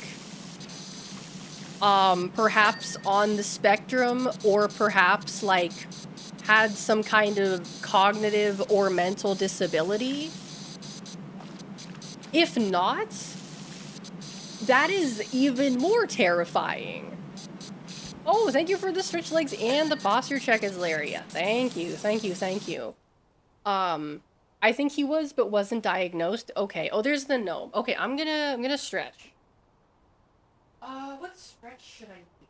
perhaps on the spectrum, or perhaps, like, had some kind of cognitive or mental disability. If not, that is even more terrifying. Oh, thank you for the stretch legs and the posture check, Isleria. Thank you, thank you, thank you. I think he was, but wasn't diagnosed. Okay. Oh, there's the gnome. Okay, I'm gonna stretch. What stretch should I do?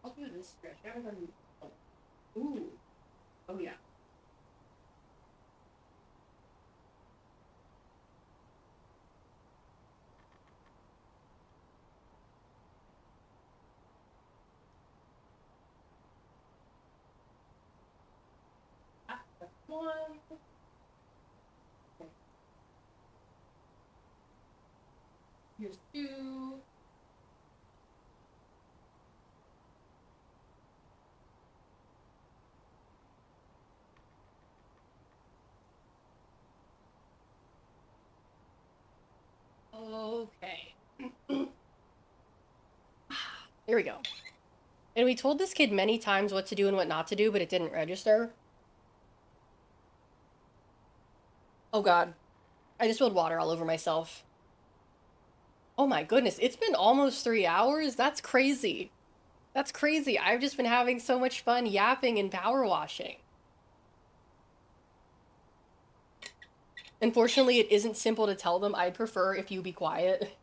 I'll do this stretch. I haven't done... Oh. Ooh. Oh, yeah. That's one. Okay. Here's two. Okay. Here we go. And we told this kid many times what to do and what not to do, but it didn't register. Oh god. I just spilled water all over myself. Oh my goodness, it's been almost 3 hours? That's crazy. That's crazy. I've just been having so much fun yapping and power washing. Unfortunately, it isn't simple to tell them. I'd prefer if you be quiet.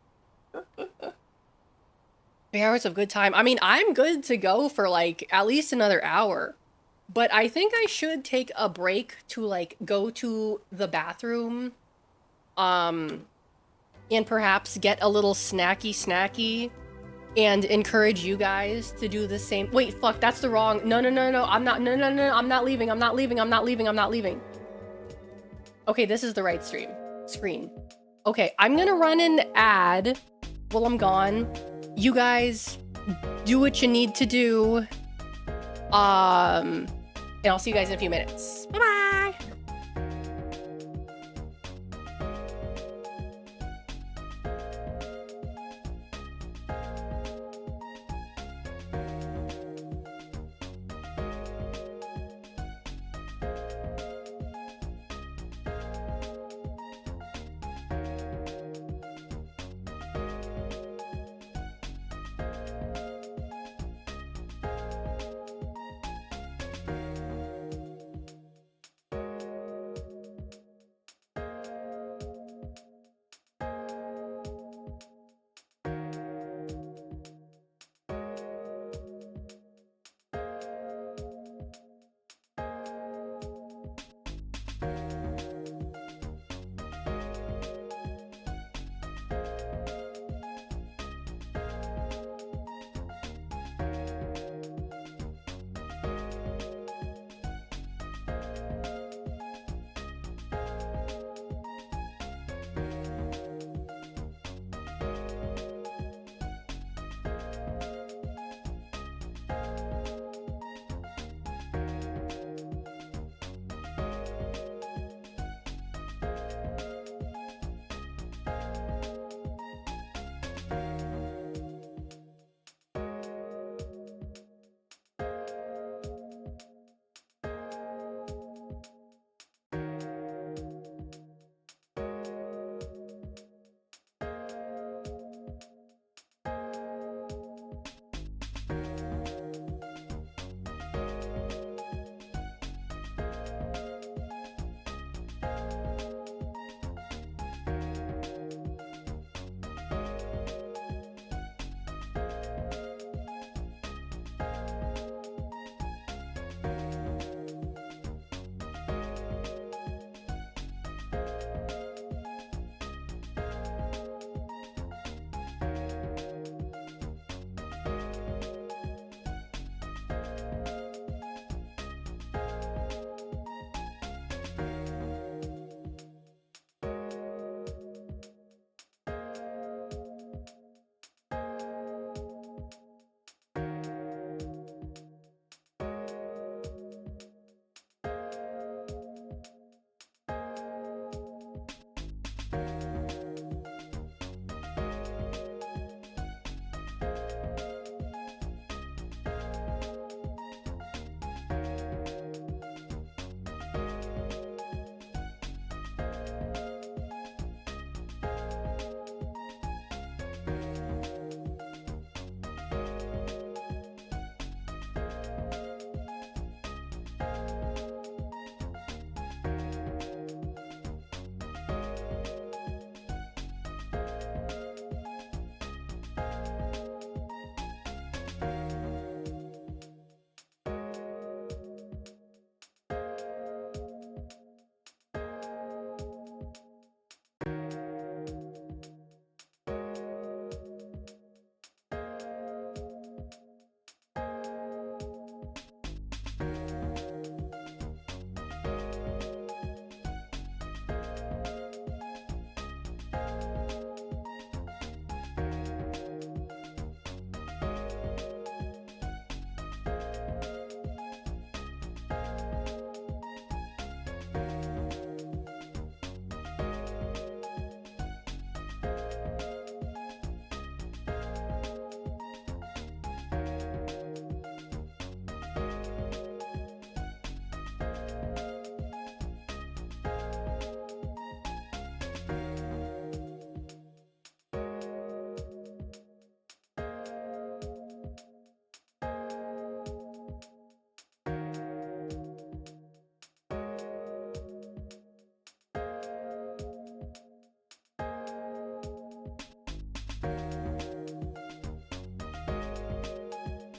3 hours of good time. I mean, I'm good to go for, like, at least another hour. But I think I should take a break to, like, go to the bathroom. And perhaps get a little snacky. and encourage you guys to do the same. Wait, fuck, that's the wrong. No, I'm not. No, I'm not leaving. I'm not leaving. Okay, this is the right screen. Okay, I'm gonna run an ad while I'm gone. You guys do what you need to do. And I'll see you guys in a few minutes. Bye-bye.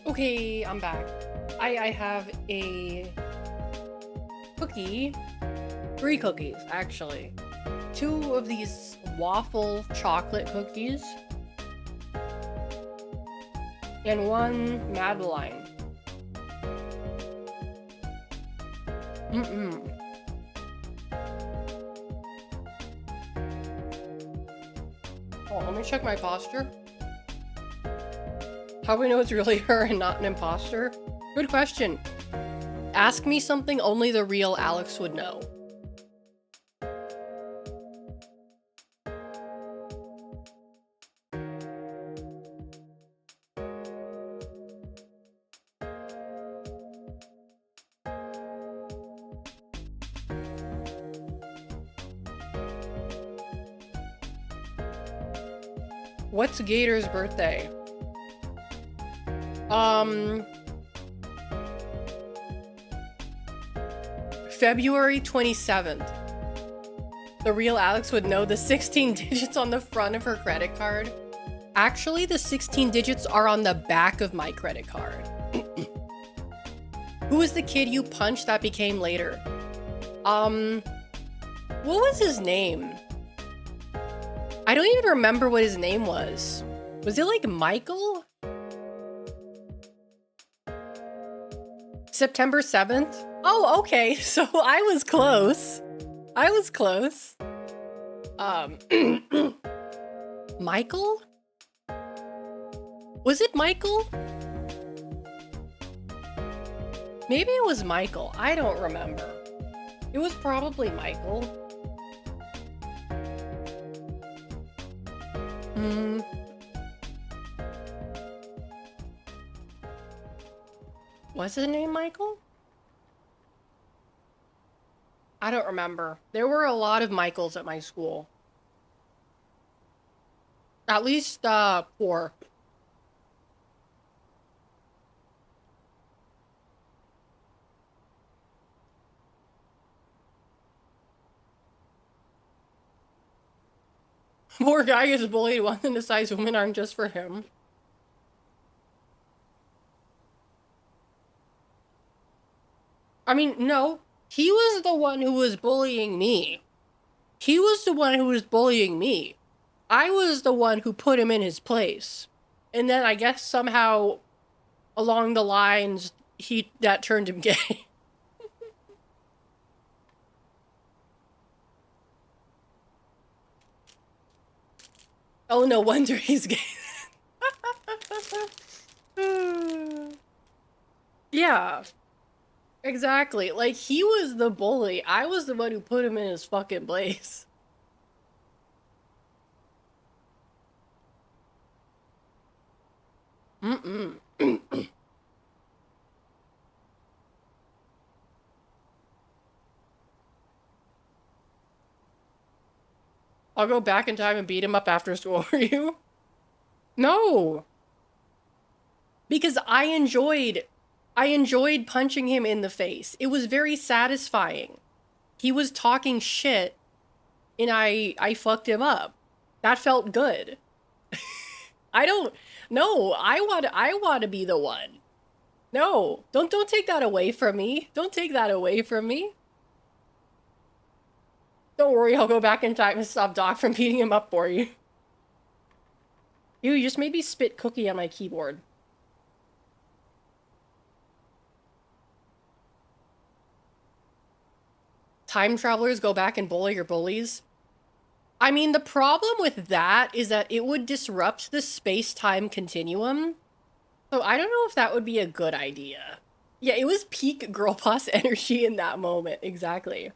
Okay, I'm back. I have a cookie, 3 cookies actually. 2 of these waffle chocolate cookies. and one Madeline. Oh, let me check my posture. How do we know it's really her and not an imposter? Good question. Ask me something only the real Alex would know. What's Gator's birthday? February 27th. The real Alex would know the 16 digits on the front of her credit card. Actually, the 16 digits are on the back of my credit card. Who was the kid you punched that became later? What was his name? I don't even remember what his name was. Was it like Michael? September 7th? Oh, okay. So I was close. I was close. Michael? Was it Michael? Maybe it was Michael. I don't remember. It was probably Michael. Was his name Michael? I don't remember. There were a lot of Michaels at my school. At least, 4. Poor guy is bullied once and decides women aren't just for him. I mean, no. He was the one who was bullying me. He was the one who was bullying me. I was the one who put him in his place. And then I guess somehow along the lines, that turned him gay. Oh, no wonder he's gay. Yeah. Exactly. Like, he was the bully. I was the one who put him in his fucking place. I'll go back in time and beat him up after school for you. No. Because I enjoyed punching him in the face. It was very satisfying. He was talking shit and I fucked him up. That felt good. I want to be the one. No, don't take that away from me. Don't take that away from me. Don't worry, I'll go back in time and stop Doc from beating him up for you. Ew, you just made me spit cookie on my keyboard. Time travelers go back and bully your bullies. I mean, the problem with that is that it would disrupt the space-time continuum. So I don't know if that would be a good idea. Yeah, it was peak girl boss energy in that moment. Exactly.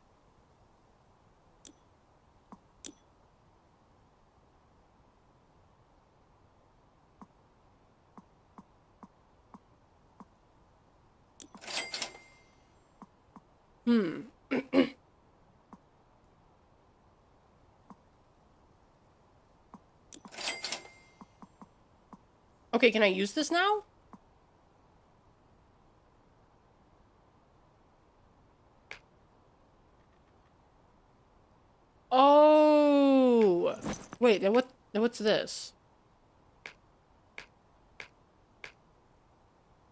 Okay, can I use this now? Oh! Wait, then what's this?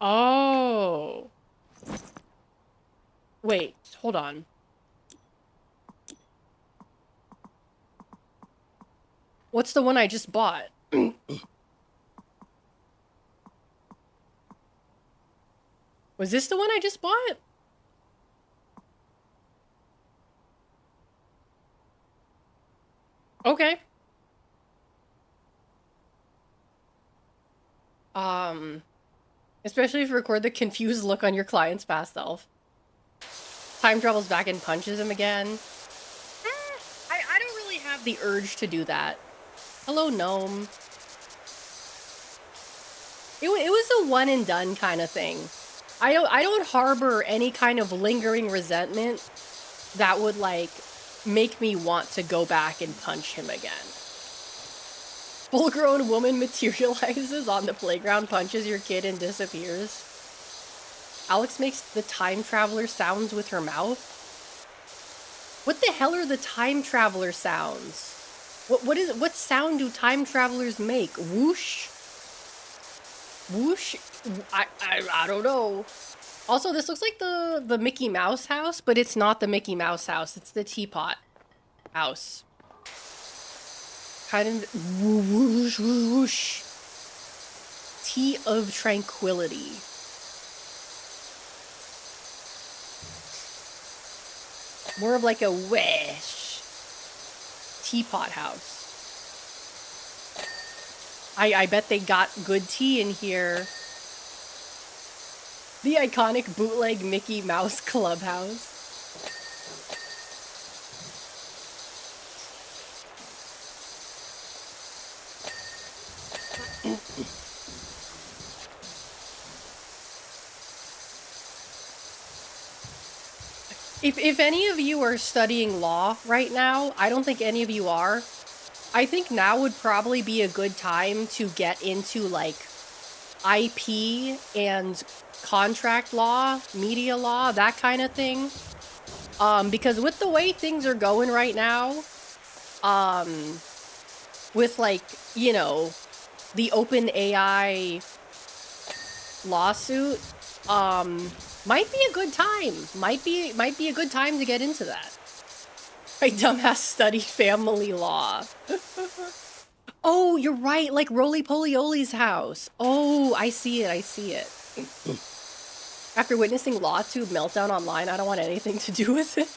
Oh. Wait, hold on. What's the one I just bought? Was this the one I just bought? Okay. Especially if you record the confused look on your client's past self. Time travels back and punches him again. I don't really have the urge to do that. Hello, gnome. It was a one and done kind of thing. I don't harbor any kind of lingering resentment that would like make me want to go back and punch him again. Full-grown woman materializes on the playground, punches your kid, and disappears. Alex makes the time traveler sounds with her mouth. What the hell are the time traveler sounds? What sound do time travelers make? Whoosh? Whoosh? I don't know. Also, this looks like the Mickey Mouse house, but it's not the Mickey Mouse house. It's the teapot house. Kind of whoosh, whoosh. Tea of tranquility. More of like a wish. Teapot house. I bet they got good tea in here. The iconic bootleg Mickey Mouse clubhouse. If any of you are studying law right now, I don't think any of you are. I think now would probably be a good time to get into like IP and contract law, media law, that kind of thing. Because with the way things are going right now, with like, you know, the open AI lawsuit, might be a good time. Might be a good time to get into that. My dumbass studied family law. Oh, you're right, like Roly Polyoli's house. Oh, I see it, I see it. After witnessing LawTube meltdown online, I don't want anything to do with it.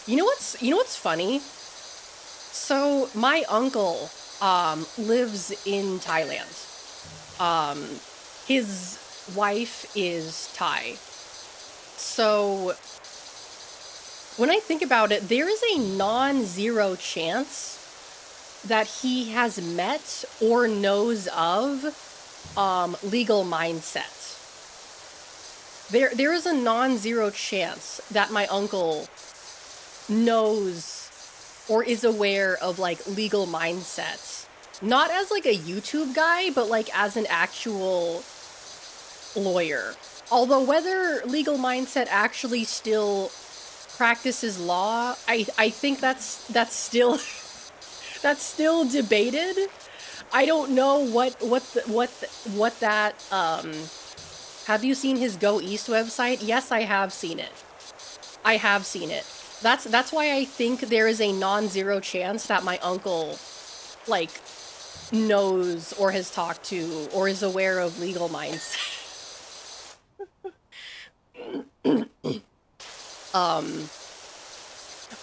You know what's funny? So my uncle lives in Thailand. His wife is Thai. So when I think about it, there is a non-zero chance that he has met or knows of legal mindset. There is a non-zero chance that my uncle knows or is aware of like legal mindsets. Not as like a YouTube guy, but like as an actual lawyer. Although whether legal mindset actually still practices law, I think that's still that's still debated. I don't know what that have you seen his Go East website? Yes, I have seen it. I have seen it. That's why I think there is a non-zero chance that my uncle like knows or has talked to or is aware of legal mindset.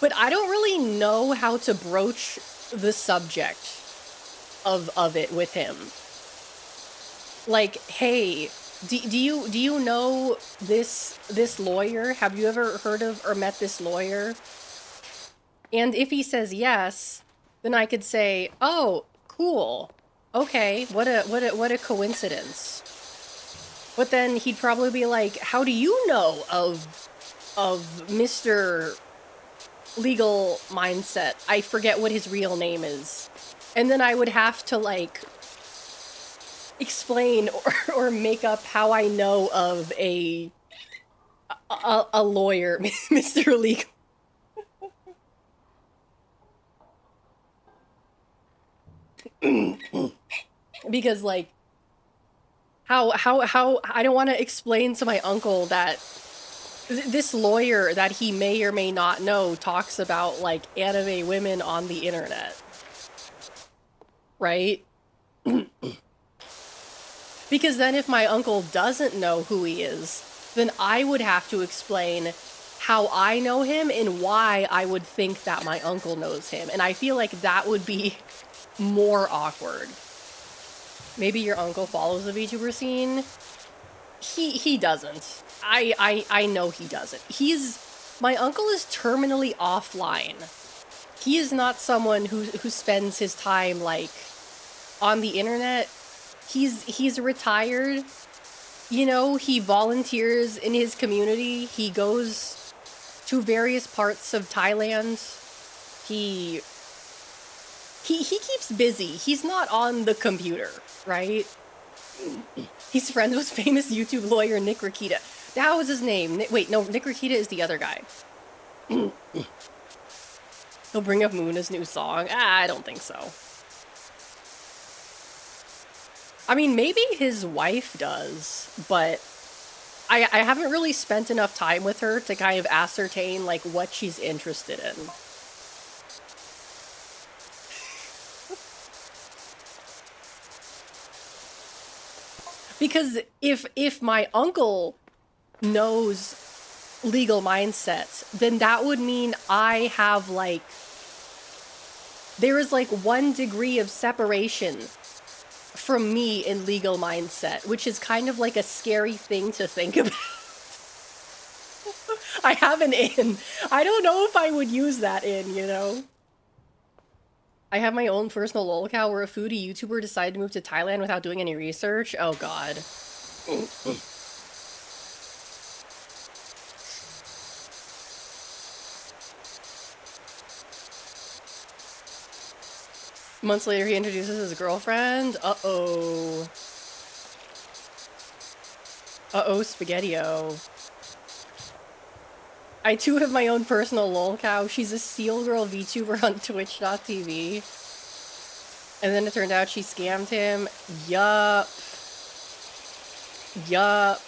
But I don't really know how to broach the subject of it with him. Like, hey, do you know this lawyer? Have you ever heard of or met this lawyer? And if he says yes, then I could say, "Oh, cool. Okay, what a coincidence." But then he'd probably be like, "How do you know of Mr. Legal Mindset? I forget what his real name is." And then I would have to like explain or make up how I know of a lawyer, Mr. Legal. Because like how I don't want to explain to my uncle that this lawyer that he may or may not know talks about like anime women on the internet. right? Because then if my uncle doesn't know who he is, then I would have to explain how I know him and why I would think that my uncle knows him. And I feel like that would be more awkward. Maybe your uncle follows the VTuber scene. He doesn't. I know he doesn't. My uncle is terminally offline. He is not someone who spends his time like on the internet. He's retired. You know, he volunteers in his community. He goes to various parts of Thailand. He keeps busy. He's not on the computer, right? He's friends with famous YouTube lawyer Nick Rakita. That was his name. Wait, no, Nick Rakita is the other guy. He'll bring up Muna's new song. I don't think so. I mean, maybe his wife does, but I haven't really spent enough time with her to kind of ascertain, like, what she's interested in. Because if my uncle knows legal mindsets, then that would mean I have, like, there is, like, 1 degree of separation from me in legal mindset, which is kind of like a scary thing to think about. I have an in. I don't know if I would use that in, you know? I have my own personal lolcow where a foodie YouTuber decided to move to Thailand without doing any research. Oh god. Months later, he introduces his girlfriend. Uh-oh. Uh-oh, Spaghetti-O. I too have my own personal lolcow. She's a Seal Girl VTuber on Twitch.tv. And then it turned out she scammed him. Yup. Yup.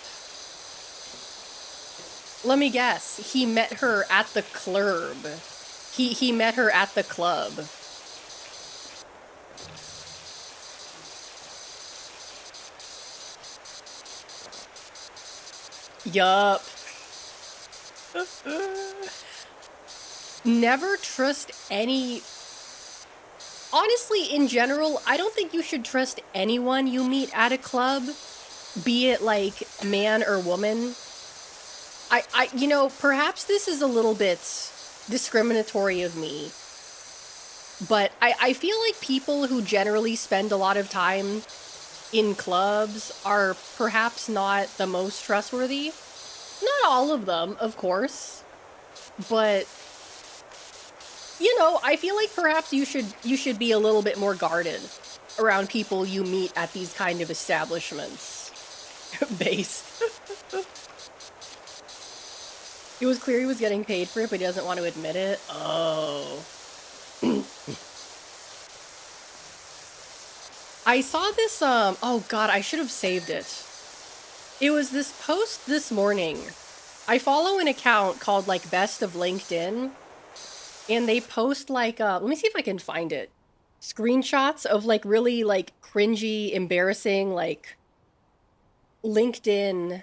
Let me guess. He met her at the club. He met her at the club. Yup. Never trust any... Honestly, in general, I don't think you should trust anyone you meet at a club, be it, like, man or woman. You know, perhaps this is a little bit discriminatory of me, but I feel like people who generally spend a lot of time in clubs are perhaps not the most trustworthy. Not all of them, of course, but, you know, I feel like perhaps you should be a little bit more guarded around people you meet at these kind of establishments. Based. It was clear he was getting paid for it, but he doesn't want to admit it. Oh. I saw this, oh god, I should have saved it. It was this post this morning. I follow an account called, like, Best of LinkedIn, and they post, like, let me see if I can find it. Screenshots of, like, really, like, cringy, embarrassing, like, LinkedIn,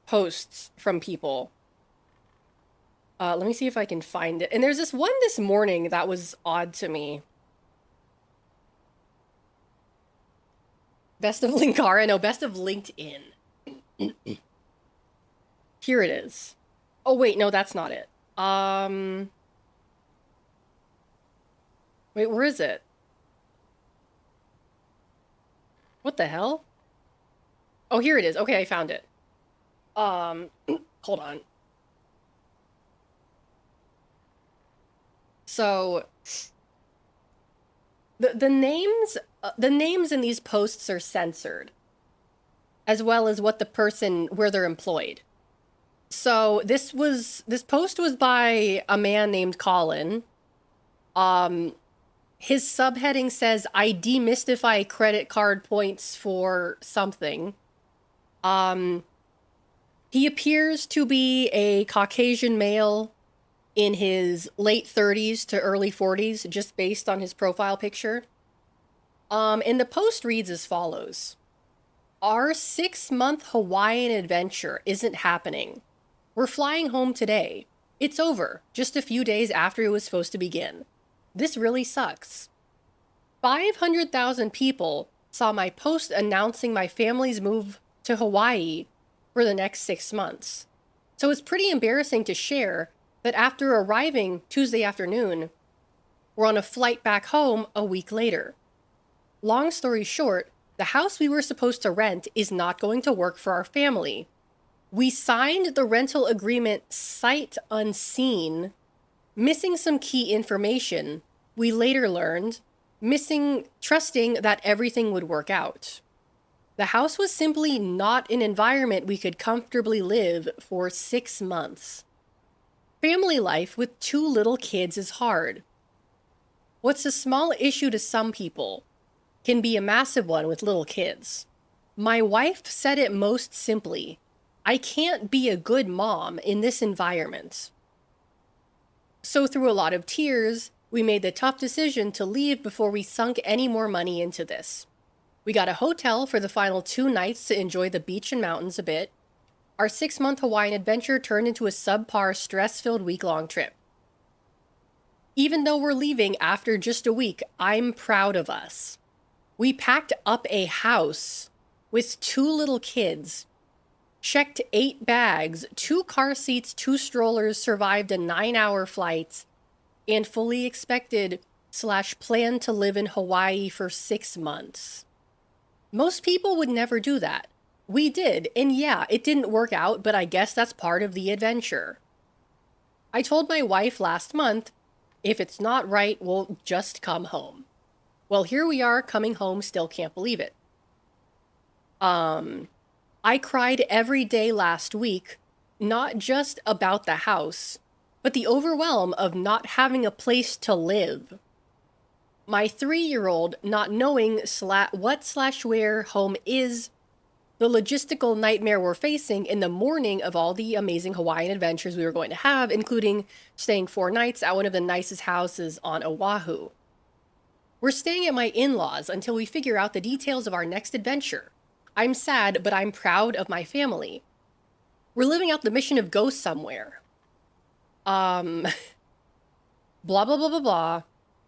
posts from people. Let me see if I can find it. And there's this one this morning that was odd to me. Best of Linkara? No, Best of LinkedIn. Here it is. Oh, wait, no, that's not it. Wait, where is it? What the hell? Oh, here it is. Okay, I found it. Hold on. So, the names in these posts are censored, as well as what the person, where they're employed. So this post was by a man named Colin. His subheading says, I demystify credit card points for something. He appears to be a Caucasian male. in his late 30s to early 40s, just based on his profile picture. And the post reads as follows. Our 6-month Hawaiian adventure isn't happening. We're flying home today. It's over, just a few days after it was supposed to begin. This really sucks. 500,000 people saw my post announcing my family's move to Hawaii for the next 6 months. So it's pretty embarrassing to share that after arriving Tuesday afternoon, we're on a flight back home a week later. Long story short, the house we were supposed to rent is not going to work for our family. We signed the rental agreement sight unseen, missing some key information we later learned, trusting that everything would work out. The house was simply not an environment we could comfortably live for 6 months. Family life with 2 little kids is hard. What's a small issue to some people can be a massive one with little kids. My wife said it most simply. I can't be a good mom in this environment. So through a lot of tears, we made the tough decision to leave before we sunk any more money into this. We got a hotel for the final 2 nights to enjoy the beach and mountains a bit. Our 6-month Hawaiian adventure turned into a subpar, stress-filled week-long trip. Even though we're leaving after just a week, I'm proud of us. We packed up a house with 2 little kids, checked 8 bags, 2 car seats, 2 strollers, survived a 9-hour flight, and fully expected/planned to live in Hawaii for 6 months. Most people would never do that. We did, and yeah, it didn't work out, but I guess that's part of the adventure. I told my wife last month, if it's not right, we'll just come home. Well, here we are coming home, still can't believe it. I cried every day last week, not just about the house, but the overwhelm of not having a place to live. My 3-year-old not knowing what/where home is, the logistical nightmare we're facing in the morning of all the amazing Hawaiian adventures we were going to have, including staying 4 nights at one of the nicest houses on Oahu. We're staying at my in-laws until we figure out the details of our next adventure. I'm sad, but I'm proud of my family. We're living out the mission of go somewhere. Blah, blah, blah, blah, blah.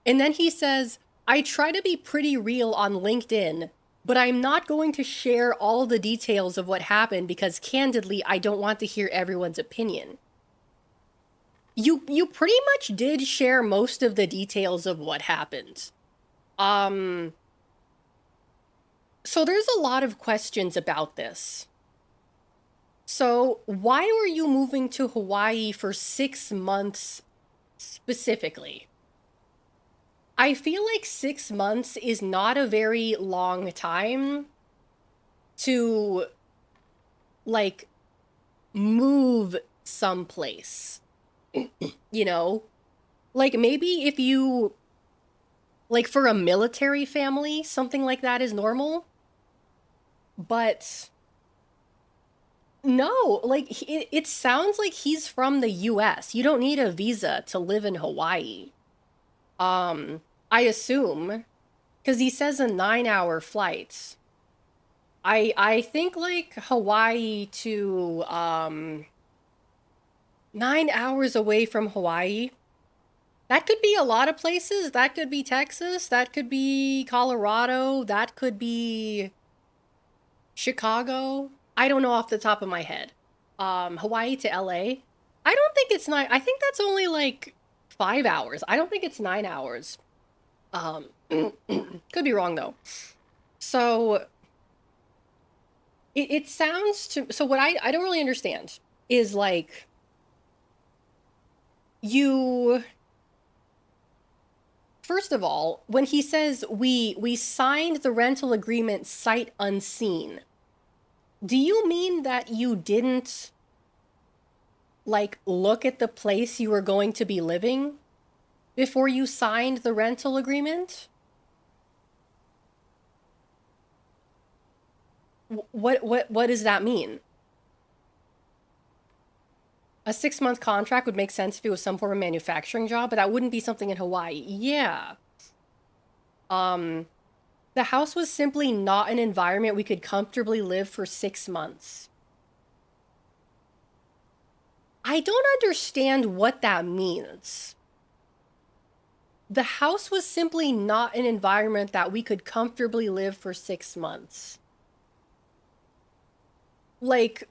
And then he says, I try to be pretty real on LinkedIn, but I'm not going to share all the details of what happened because candidly, I don't want to hear everyone's opinion. You pretty much did share most of the details of what happened. So there's a lot of questions about this. So why were you moving to Hawaii for 6 months specifically? I feel like 6 months is not a very long time to, like, move someplace. You know? Like, maybe if you, like, for a military family, something like that is normal. But no, like, it sounds like he's from the US. You don't need a visa to live in Hawaii. I assume, because he says a 9-hour flight. I think, like, Hawaii to 9 hours away from Hawaii. That could be a lot of places. That could be Texas. That could be Colorado. That could be Chicago. I don't know off the top of my head. Hawaii to LA. I don't think it's 9. I think that's only like 5 hours. I don't think it's 9 hours. Could be wrong though. So it sounds to, so what I don't really understand is, like, you, first of all, when he says we signed the rental agreement sight unseen, do you mean that you didn't, like, look at the place you were going to be living before you signed the rental agreement? What does that mean? A 6-month contract would make sense if it was some form of manufacturing job, but that wouldn't be something in Hawaii. Yeah. The house was simply not an environment we could comfortably live for 6 months. I don't understand what that means. The house was simply not an environment that we could comfortably live for 6 months. Like,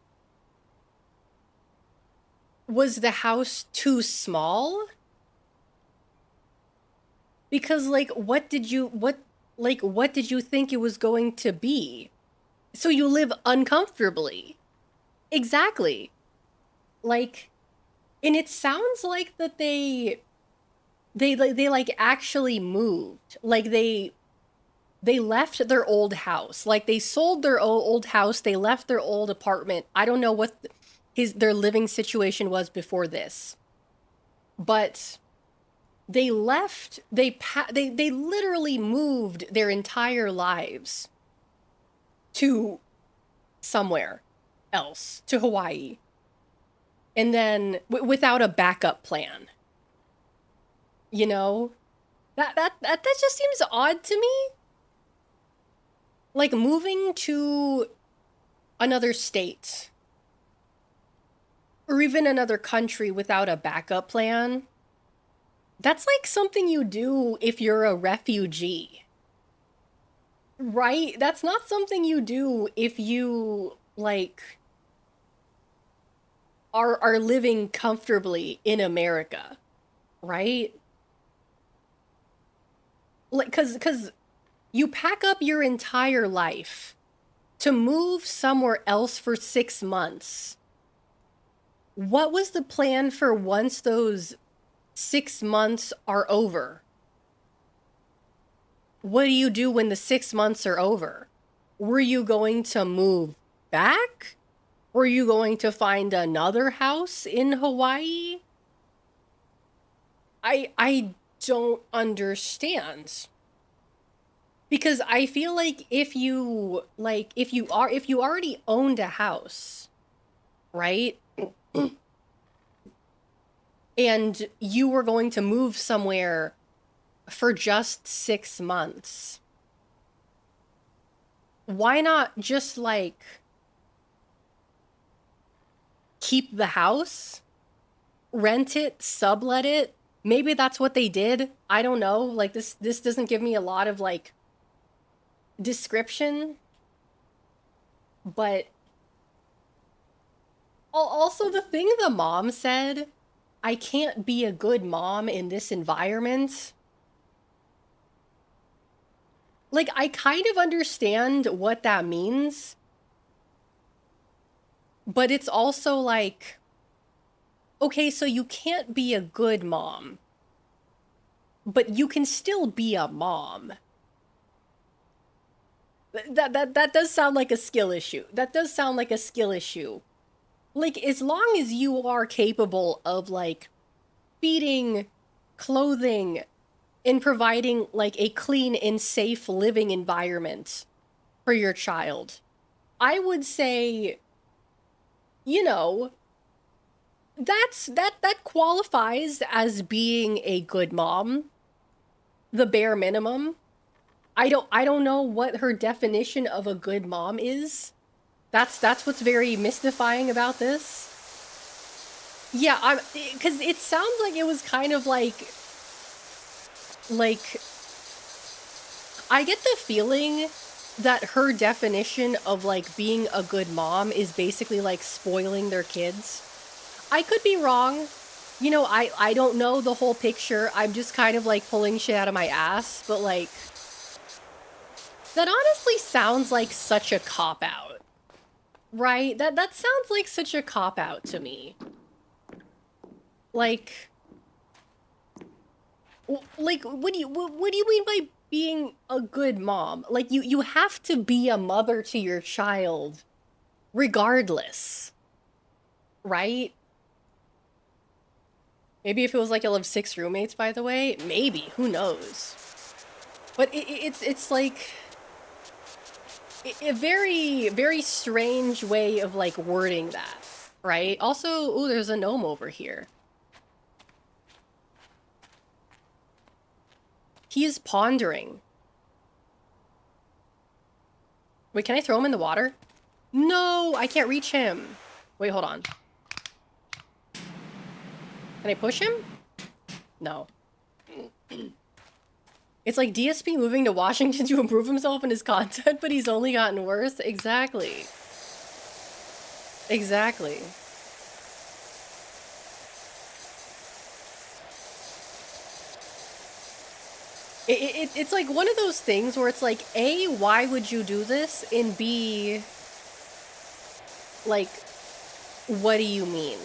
was the house too small? Because, like, what did you think it was going to be? So you live uncomfortably. Exactly. Like, and it sounds like that they like actually moved. Like they left their old house. Like they sold their old house, they left their old apartment. I don't know what their living situation was before this. But they left, they literally moved their entire lives to somewhere else, to Hawaii. And then without a backup plan. You know? That just seems odd to me. Like moving to another state or even another country without a backup plan. That's like something you do if you're a refugee. Right? That's not something you do if you like are living comfortably in America. Right? Like cuz you pack up your entire life to move somewhere else for 6 months. What was the plan for once those 6 months are over? What do you do when the 6 months are over? Were you going to move back? Were you going to find another house in Hawaii? I don't understand. Because I feel like if you already owned a house, right? And you were going to move somewhere for just 6 months. Why not just like keep the house, rent it, sublet it? Maybe that's what they did. I don't know. Like this doesn't give me a lot of like description. But also the thing the mom said, I can't be a good mom in this environment. Like, I kind of understand what that means. But it's also like, okay, so you can't be a good mom. But you can still be a mom. That does sound like a skill issue. That does sound like a skill issue. Like, as long as you are capable of, like, feeding, clothing, and providing, like, a clean and safe living environment for your child, I would say, you know, that qualifies as being a good mom. The bare minimum. I don't know what her definition of a good mom is. That's what's very mystifying about this. Yeah, because it sounds like it was kind of like I get the feeling that her definition of like being a good mom is basically like spoiling their kids. I could be wrong. You know, I don't know the whole picture. I'm just kind of like pulling shit out of my ass, but like that honestly sounds like such a cop-out. Right? That sounds like such a cop-out to me. Like, what do you mean by being a good mom? Like, you have to be a mother to your child regardless. Right? Maybe if it was like you'll have 6 roommates, by the way. Maybe. Who knows? But it's like a very, very strange way of like wording that. Right? Also, ooh, there's a gnome over here. He is pondering. Wait, can I throw him in the water? No, I can't reach him. Wait, hold on. Can I push him? No. It's like DSP moving to Washington to improve himself and his content, but he's only gotten worse. Exactly. Exactly. It's like one of those things where it's like, A, why would you do this? And B, like, what do you mean?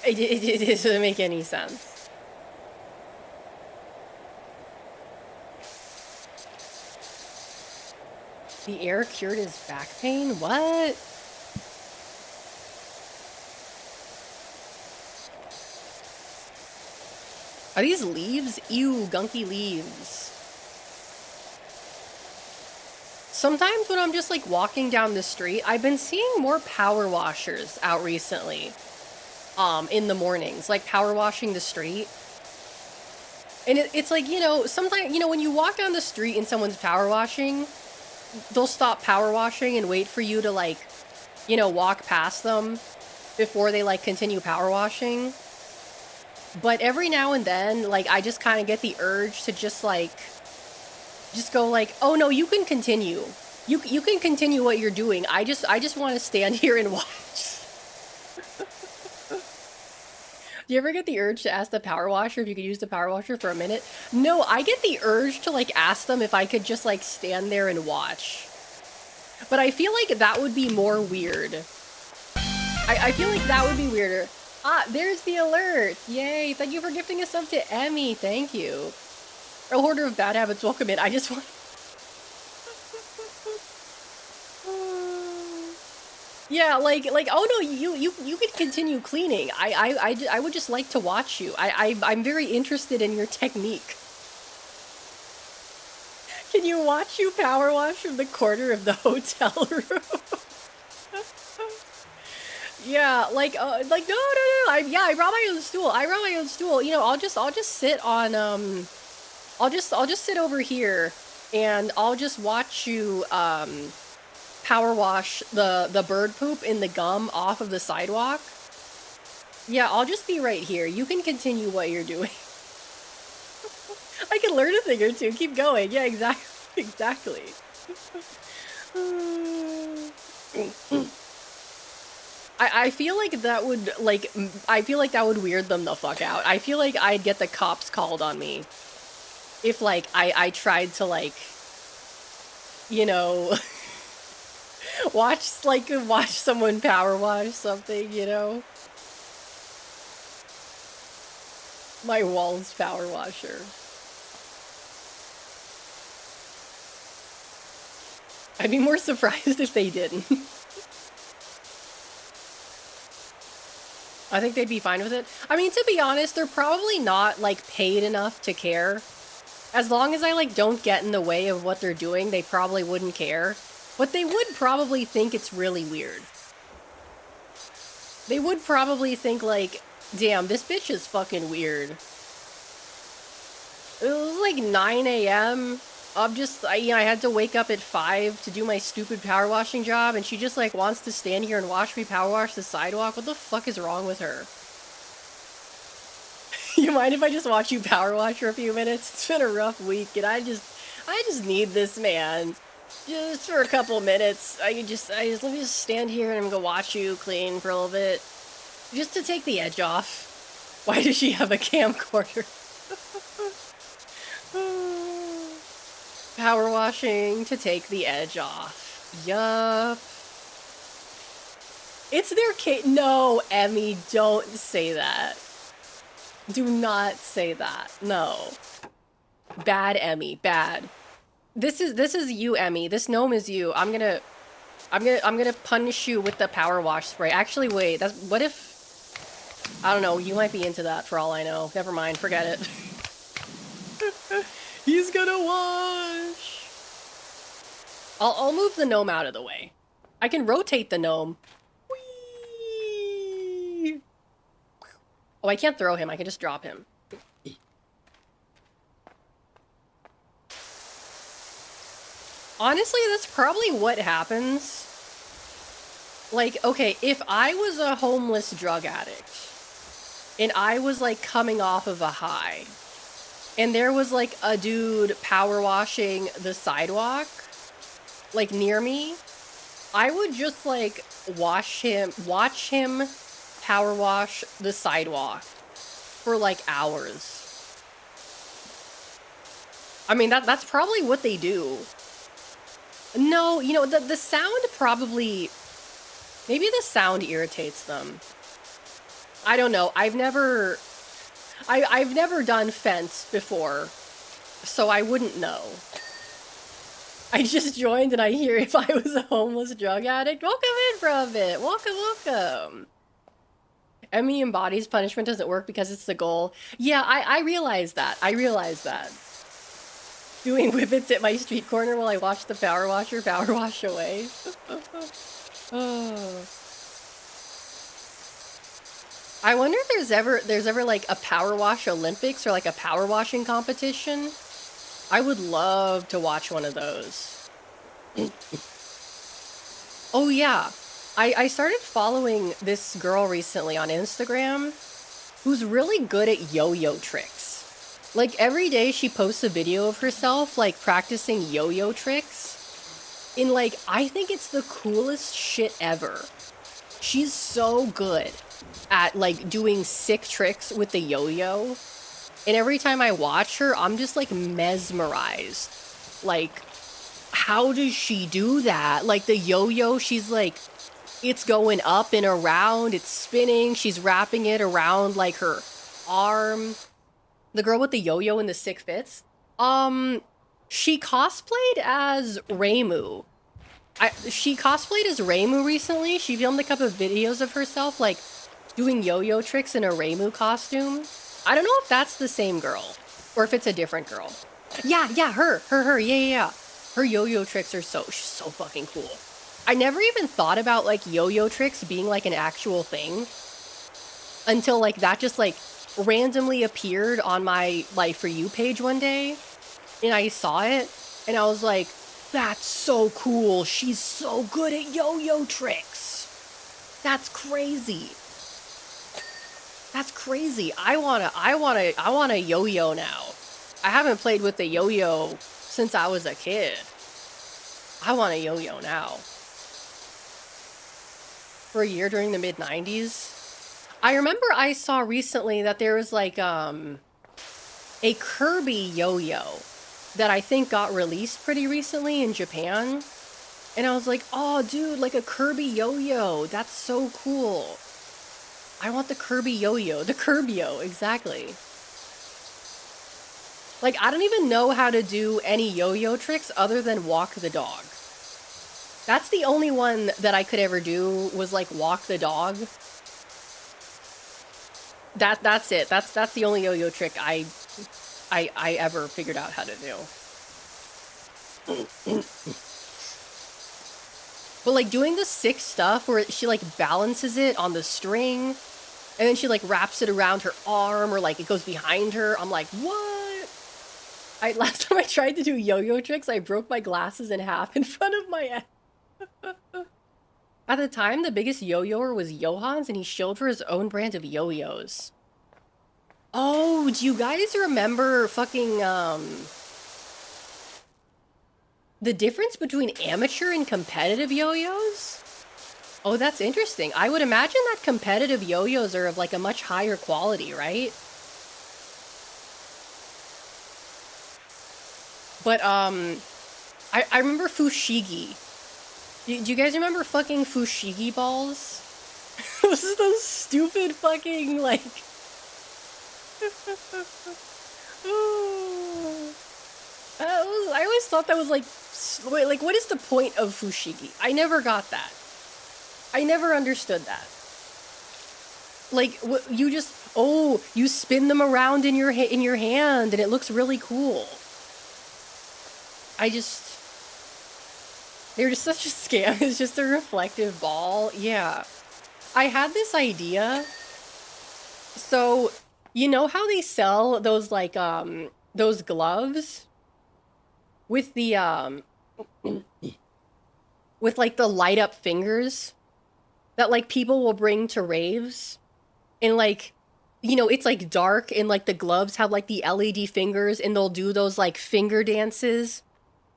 It doesn't make any sense. The air cured his back pain? What? Are these leaves? Ew, gunky leaves. Sometimes when I'm just like walking down the street, I've been seeing more power washers out recently. In the mornings, like power washing the street. And it's like, you know, sometimes, you know, when you walk down the street and someone's power washing, they'll stop power washing and wait for you to like, you know, walk past them before they like continue power washing. But every now and then, like, I just kind of get the urge to just like, just go like, oh no, you can continue. You can continue what you're doing. I just want to stand here and watch. Do you ever get the urge to ask the power washer if you could use the power washer for a minute? No, I get the urge to like ask them if I could just like stand there and watch. But I feel like that would be more weird. I feel like that would be weirder. Ah, there's the alert. Yay. Thank you for gifting a sub to Emmy. Thank you. A hoarder of bad habits, welcome in. I just want... Yeah, like, oh no, you could continue cleaning. I would just like to watch you. I'm very interested in your technique. Can you watch you power wash from the corner of the hotel room? Yeah, like no. I brought my own stool. I brought my own stool. You know, I'll just sit on I'll just sit over here and I'll just watch you power wash the bird poop in the gum off of the sidewalk. Yeah, I'll just be right here. You can continue what you're doing. I can learn a thing or two. Keep going. Yeah, exactly. I feel like that would, like, I feel like that would weird them the fuck out. I feel like I'd get the cops called on me if, like, I tried to, like, you know, watch someone power wash something, you know? My wall's power washer. I'd be more surprised if they didn't. I think they'd be fine with it. I mean, to be honest, they're probably not, like, paid enough to care. As long as I, like, don't get in the way of what they're doing, they probably wouldn't care. But they would probably think it's really weird. They would probably think, like, damn, this bitch is fucking weird. It was, like, 9 a.m. I had to wake up at 5 to do my stupid power washing job, and she just, like, wants to stand here and watch me power wash the sidewalk. What the fuck is wrong with her? You mind if I just watch you power wash for a few minutes? It's been a rough week, and I just need this, man. Just for a couple minutes. Let me just stand here and I'm gonna watch you clean for a little bit. Just to take the edge off. Why does she have a camcorder? Power washing to take the edge off. Yup. It's their case. No, Emmy, don't say that. Do not say that. No. Bad, Emmy. Bad. This is you, Emmy. This gnome is you. I'm gonna punish you with the power wash spray. Actually, wait. What if? I don't know. You might be into that for all I know. Never mind. Forget it. He's gonna wash. I'll move the gnome out of the way. I can rotate the gnome. Whee! Oh, I can't throw him. I can just drop him. Honestly, that's probably what happens. Like, okay, if I was a homeless drug addict and I was like coming off of a high and there was like a dude power washing the sidewalk like near me, I would just like watch him power wash the sidewalk for like hours. I mean, that's probably what they do. No, you know, the sound probably, maybe the sound irritates them. I don't know. I've never done fence before, so I wouldn't know. I just joined and I hear if I was a homeless drug addict. Welcome in from it. Welcome, welcome. Emmy embodies punishment doesn't work because it's the goal. Yeah, I realize that. I realize that. Doing whippets at my street corner while I watch the power wash away. Oh. I wonder if there's ever like a power wash Olympics or like a power washing competition. I would love to watch one of those. Oh yeah, I started following this girl recently on Instagram who's really good at yo-yo tricks. Like every day she posts a video of herself like practicing yo-yo tricks. And like, I think it's the coolest shit ever. She's so good at like doing sick tricks with the yo-yo. And every time I watch her, I'm just like mesmerized. Like, how does she do that? Like the yo-yo, she's like, it's going up and around, it's spinning, she's wrapping it around like her arm. The girl with the yo-yo and the sick fits. She cosplayed as Reimu. She cosplayed as Reimu recently. She filmed a couple of videos of herself, like, doing yo-yo tricks in a Reimu costume. I don't know if that's the same girl, or if it's a different girl. Yeah, her, yeah. Her yo-yo tricks are she's so fucking cool. I never even thought about, like, yo-yo tricks being, like, an actual thing. Until, like, that just, like, randomly appeared on my like For You page one day, and I saw it and I was like, that's so cool, she's so good at yo-yo tricks. That's crazy. I want a yo-yo now. I haven't played with the yo-yo since I was a kid. I want a yo-yo now. For a year during the mid-90s. I remember I saw recently that there was like a Kirby yo-yo that I think got released pretty recently in Japan. And I was like, oh dude, like a Kirby yo-yo. That's so cool. I want the Kirby yo-yo. The Kirby-yo, exactly. Like, I don't even know how to do any yo-yo tricks other than walk the dog. That's the only one that I could ever do, was like walk the dog. That's it. That's the only yo-yo trick I ever figured out how to do. But like doing the sick stuff where she like balances it on the string and then she like wraps it around her arm or like it goes behind her. I'm like, what? Last time I tried to do yo-yo tricks, I broke my glasses in half in front of my head. At the time, the biggest yo-yoer was Johan's, and he shilled for his own brand of yo-yos. Oh, do you guys remember fucking, the difference between amateur and competitive yo-yos? Oh, that's interesting. I would imagine that competitive yo-yos are of, like, a much higher quality, right? But, I remember Fushigi. Do you guys remember fucking Fushigi balls? those stupid fucking, like... I always thought that was, like... Wait, like, what is the point of Fushigi? I never got that. I never understood that. Like, you just... Oh, you spin them around in your hand, and it looks really cool. They're just such a scam. It's just a reflective ball. Yeah. I had this idea. So, you know how they sell those like those gloves with the with like the light up fingers that like people will bring to raves? And like, you know, it's like dark and like the gloves have like the LED fingers and they'll do those like finger dances.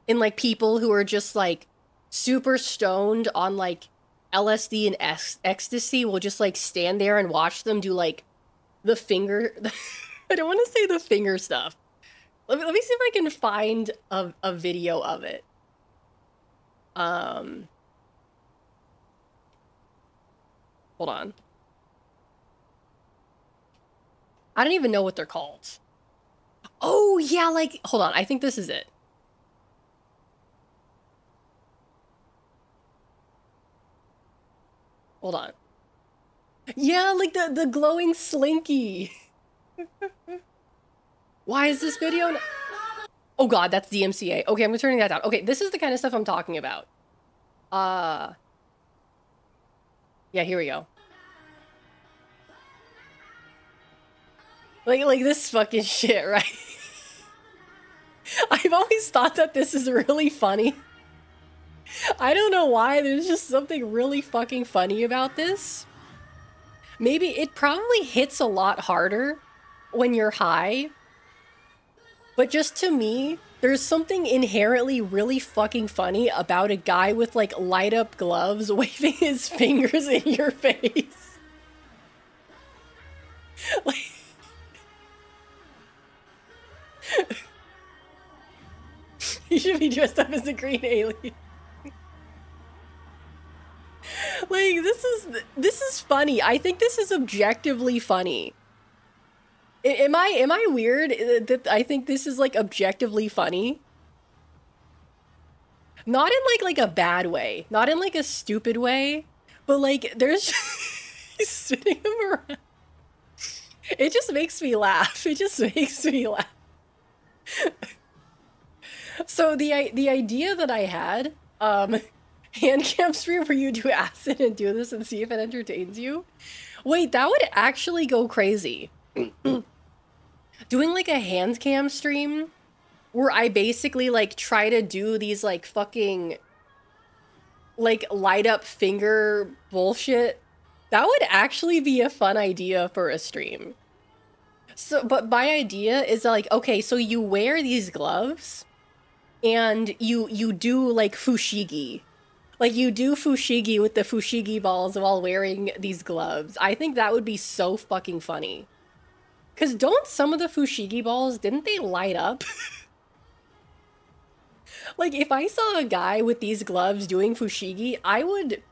And like people who are just like super stoned on like LSD and ecstasy will just like stand there and watch them do like the finger. I don't want to say the finger stuff. Let me see if I can find a video of it. Hold on. I don't even know what they're called. Oh yeah, like hold on. I think this is it. Hold on. Yeah, like the glowing slinky. Why is this video? Oh god, that's DMCA. Okay, I'm turning that down. Okay, this is the kind of stuff I'm talking about. Yeah, here we go. Like this fucking shit, right? I've always thought that this is really funny. I don't know why, there's just something really fucking funny about this. Maybe it probably hits a lot harder when you're high. But just to me, there's something inherently really fucking funny about a guy with like light up gloves waving his fingers in your face. Like he should be dressed up as a green alien. Like this is funny. I think this is objectively funny. Am I weird that I think this is like objectively funny? Not in like a bad way, not in like a stupid way, but like there's he's spinning him around. It just makes me laugh. It just makes me laugh. So the idea that I had, hand cam stream where you do acid and do this and see if it entertains you. Wait, that would actually go crazy. Doing like a hand cam stream where I basically like try to do these like fucking like light up finger bullshit. That would actually be a fun idea for a stream. So, but my idea is like, okay, so you wear these gloves and you do like fushigi. Like you do fushigi with the fushigi balls while wearing these gloves. I think that would be so fucking funny. Cause don't some of the fushigi balls, didn't they light up? Like if I saw a guy with these gloves doing fushigi, I would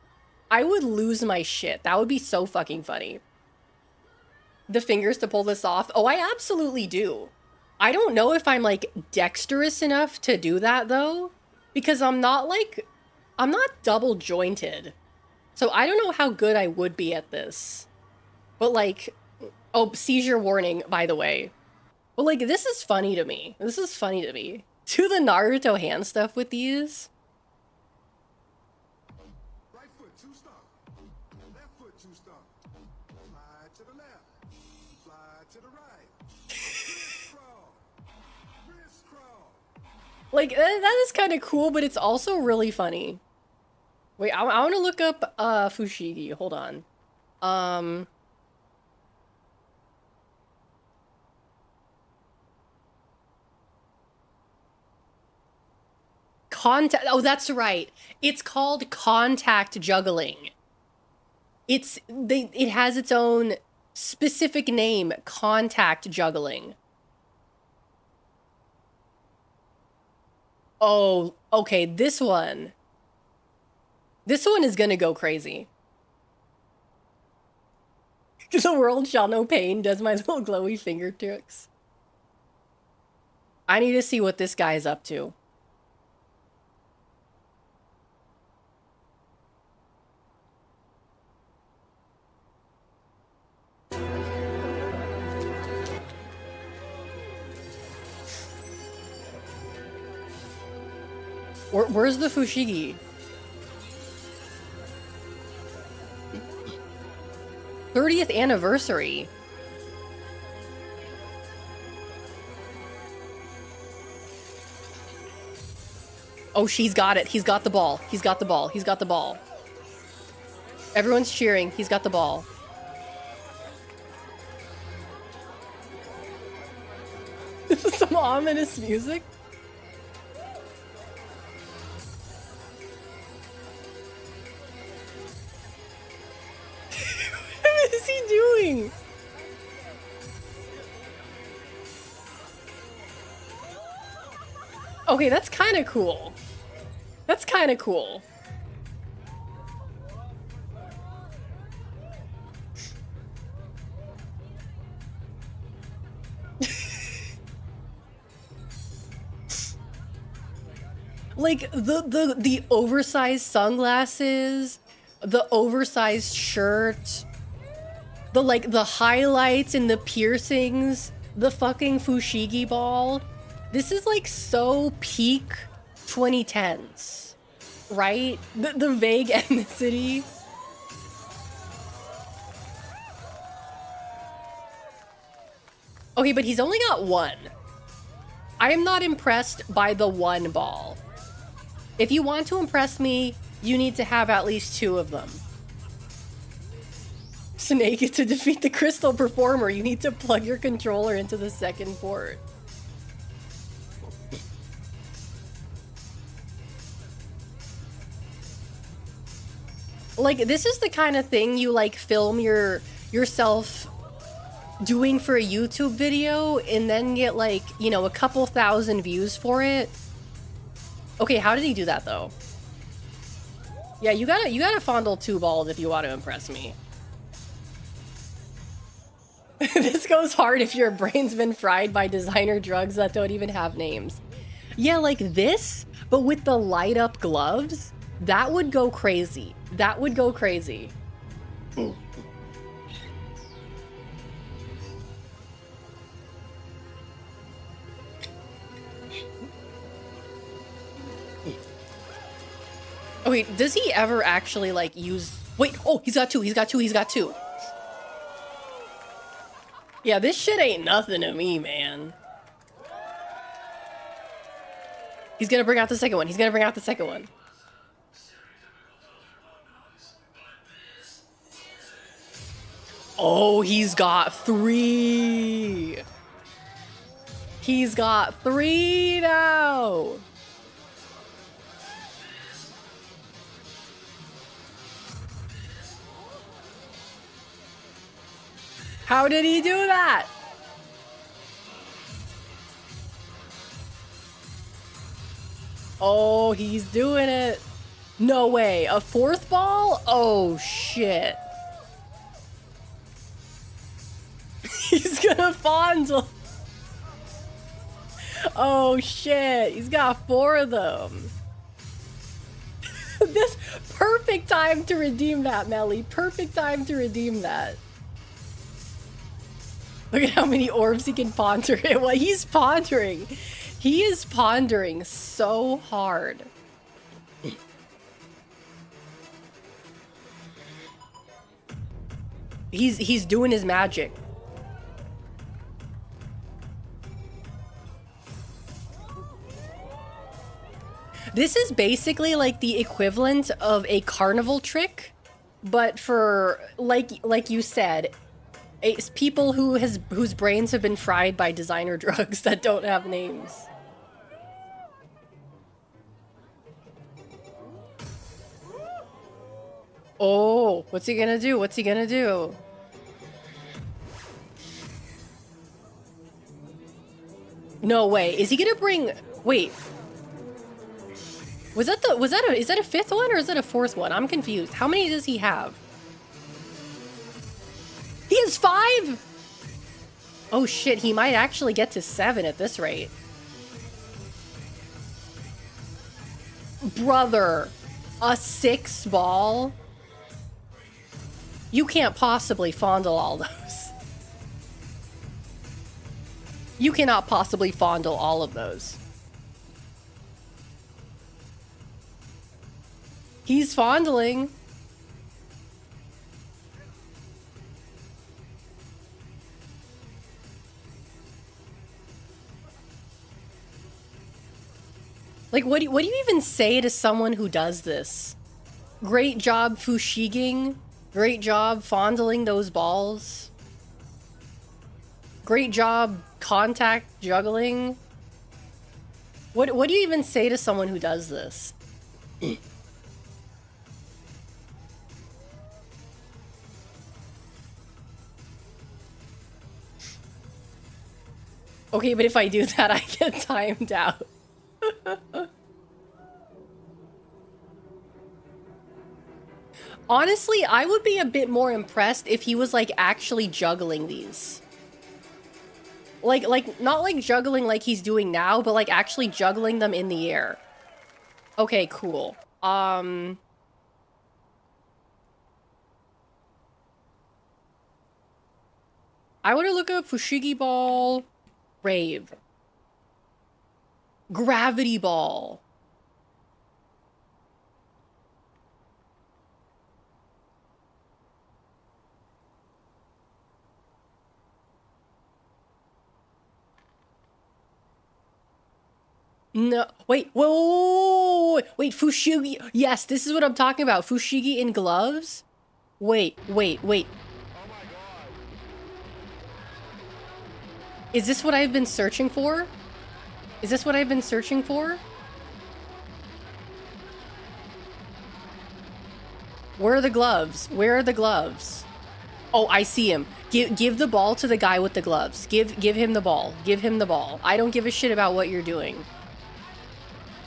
lose my shit. That would be so fucking funny. The fingers to pull this off. Oh, I absolutely do. I don't know if I'm like dexterous enough to do that though, because I'm not double jointed. So I don't know how good I would be at this. But like, oh, seizure warning, by the way. But like, this is funny to me. This is funny to me. Do the Naruto hand stuff with these. Right foot, 2 stomp. Left foot, 2 stomp. Slide to the left. Slide to the right. Wrist crawl. Wrist crawl. Like, that is kind of cool, but it's also really funny. Wait, I want to look up fushigi. Hold on. Contact. Oh, that's right. It's called contact juggling. It has its own specific name, contact juggling. Oh, okay, this one. This one is gonna go crazy. The world shall know pain does my little glowy finger tricks. I need to see what this guy's up to. Where's the fushigi? 30th anniversary. Oh, she's got it. He's got the ball. He's got the ball. He's got the ball. Everyone's cheering. He's got the ball. This is some ominous music. What is he doing? Okay, that's kind of cool. That's kind of cool. Like the oversized sunglasses, the oversized shirt, the highlights and the piercings, the fucking fushigi ball. This is like so peak 2010s, right? The vague ethnicity. Okay, but he's only got one. I am not impressed by the one ball. If you want to impress me, you need to have at least two of them. Snake, to defeat the crystal performer, you need to plug your controller into the second port. Like, this is the kind of thing you, like, film yourself doing for a YouTube video and then get, like, you know, a couple thousand views for it. Okay, how did he do that, though? Yeah, you gotta fondle two balls if you want to impress me. This goes hard if your brain's been fried by designer drugs that don't even have names. Yeah, like this, but with the light up gloves, that would go crazy. That would go crazy. Oh wait, does he ever actually like use... Wait, oh, he's got two, he's got two, he's got two. Yeah, this shit ain't nothing to me, man. He's gonna bring out the second one, he's gonna bring out the second one. Oh, he's got three. He's got three now. How did he do that? Oh, he's doing it. No way. A fourth ball? Oh, shit. He's gonna fondle. Oh, shit. He's got four of them. This perfect time to redeem that, Melly. Perfect time to redeem that. Look at how many orbs he can ponder. What he's pondering. He is pondering so hard. He's doing his magic. This is basically like the equivalent of a carnival trick, but for like you said, it's people whose brains have been fried by designer drugs that don't have names. Oh, what's he gonna do? What's he gonna do? No way. Is he gonna bring... Wait. Is that a fifth one or is that a fourth one? I'm confused. How many does he have? He has 5! Oh shit, he might actually get to 7 at this rate. Brother, a 6 ball? You can't possibly fondle all those. You cannot possibly fondle all of those. He's fondling. Like, what do you even say to someone who does this? Great job fushiging. Great job fondling those balls. Great job contact juggling. What do you even say to someone who does this? Okay, but if I do that, I get timed out. Honestly, I would be a bit more impressed if he was, like, actually juggling these. Like, not like juggling like he's doing now, but, like, actually juggling them in the air. Okay, cool. I want to look up Fushigi Ball Rave. Gravity Ball. No, wait, whoa, wait, Fushigi. Yes, this is what I'm talking about. Fushigi in gloves. Wait. Is this what I've been searching for? Is this what I've been searching for? Where are the gloves? Where are the gloves? Oh, I see him. Give the ball to the guy with the gloves. Give him the ball. Give him the ball. I don't give a shit about what you're doing.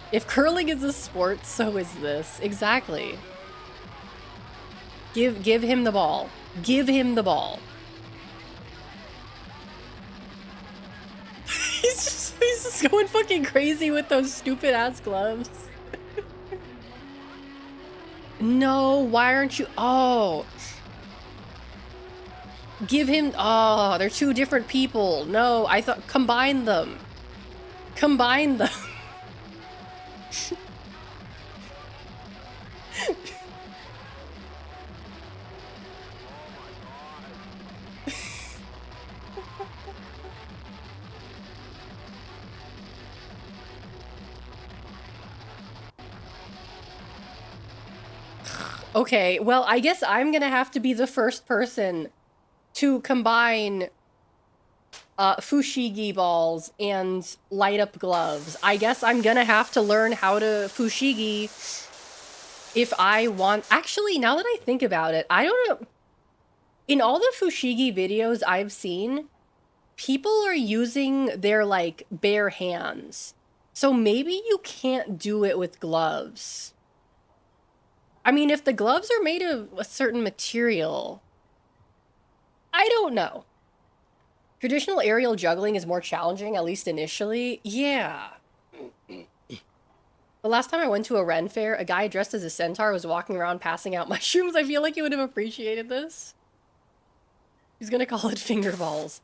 If curling is a sport, so is this. Exactly. Give him the ball. Give him the ball. He's just going fucking crazy with those stupid ass gloves. No, why aren't you? Oh. Give him. Oh, they're two different people. No, I thought. Combine them. Combine them. Okay, well, I guess I'm gonna have to be the first person to combine fushigi balls and light up gloves. I guess I'm gonna have to learn how to fushigi if I want. Actually, now that I think about it, I don't know. In all the fushigi videos I've seen, people are using their, like, bare hands. So maybe you can't do it with gloves. I mean, if the gloves are made of a certain material, I don't know. Traditional aerial juggling is more challenging, at least initially. Yeah. The last time I went to a Ren fair, a guy dressed as a centaur was walking around passing out mushrooms. I feel like he would have appreciated this. He's gonna call it finger balls.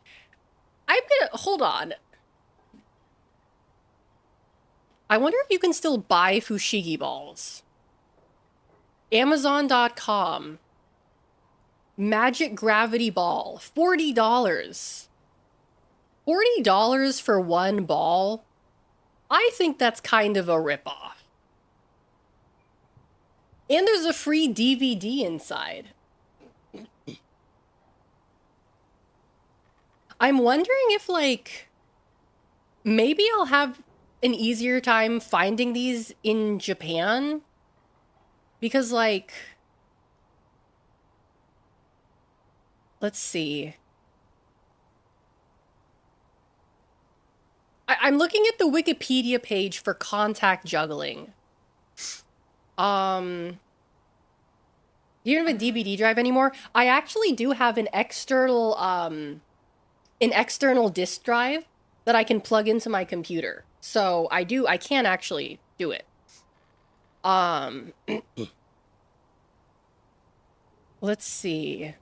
Hold on. I wonder if you can still buy fushigi balls. Amazon.com. Magic Gravity Ball. $40. $40 for one ball? I think that's kind of a ripoff. And there's a free DVD inside. I'm wondering if, like, maybe I'll have an easier time finding these in Japan. Because, like, let's see. I'm looking at the Wikipedia page for contact juggling. You don't have a DVD drive anymore? I actually do have an external disk drive that I can plug into my computer. So I can actually do it. Let's see.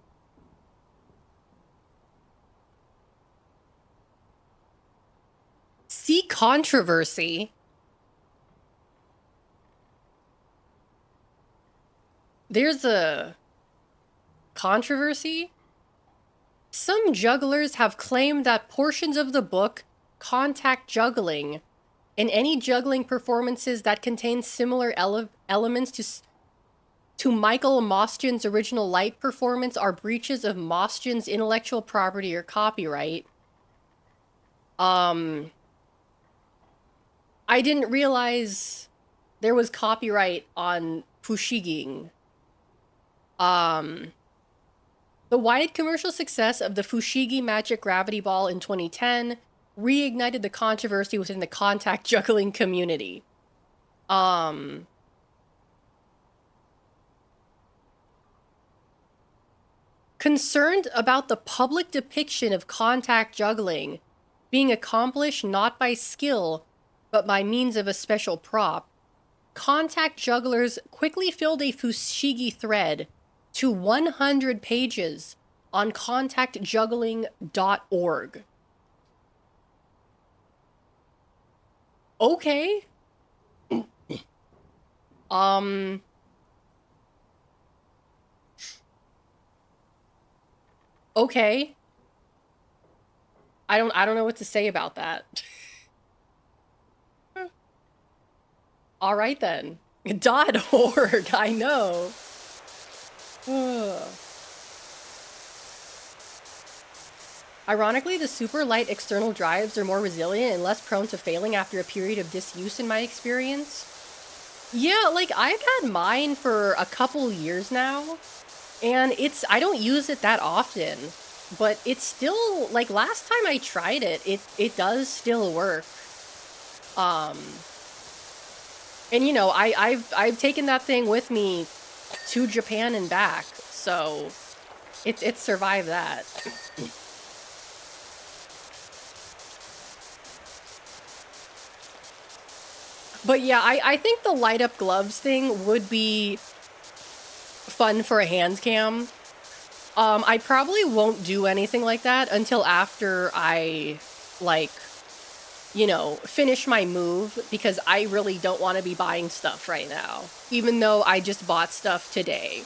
See controversy. There's a controversy. Some jugglers have claimed that portions of the book, Contact Juggling, and any juggling performances that contain similar elements to Michael Mostyn's original Light performance are breaches of Mostyn's intellectual property or copyright. I didn't realize there was copyright on Fushiging. The wide commercial success of the Fushigi Magic Gravity Ball in 2010 reignited the controversy within the contact juggling community. Concerned about the public depiction of contact juggling being accomplished not by skill, but by means of a special prop, contact jugglers quickly filled a Fushigi thread to 100 pages on contactjuggling.org. Okay. Okay. I don't know what to say about that. All right then. .org, I know. Ironically, the super light external drives are more resilient and less prone to failing after a period of disuse in my experience. Yeah, like I've had mine for a couple years now, and I don't use it that often, but it's still, like last time I tried it, it does still work. And you know, I've taken that thing with me to Japan and back, so it's survived that. But yeah, I think the light up gloves thing would be fun for a hand cam. I probably won't do anything like that until after I, like, you know, finish my move, because I really don't want to be buying stuff right now, even though I just bought stuff today.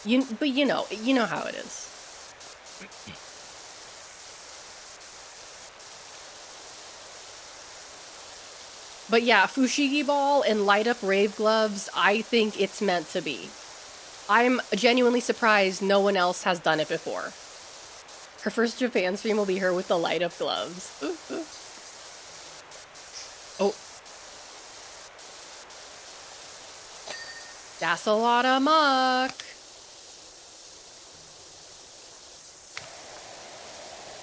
But you know how it is. But yeah, Fushigi Ball and light up rave gloves, I think it's meant to be. I'm genuinely surprised no one else has done it before. Her first Japan stream will be her with the light up gloves. Oh. That's a lot of muck.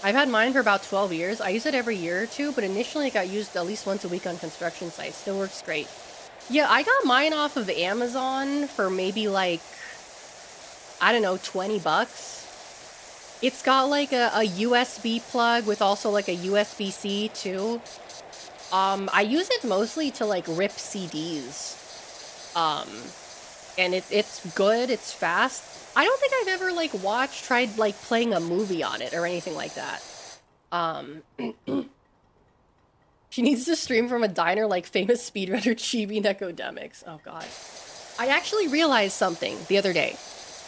I've had mine for about 12 years. I use it every year or two, but initially it got used at least once a week on construction sites. Still works great. Yeah, I got mine off of Amazon for maybe like, I don't know, 20 bucks. It's got like a USB plug with also like a USB-C too. I use it mostly to like rip CDs. And it's good, it's fast. I don't think I've ever like tried like playing a movie on it or anything like that. She needs to stream from a diner like famous speedrunner Chibi Necodemics. Oh god. I actually realized something the other day.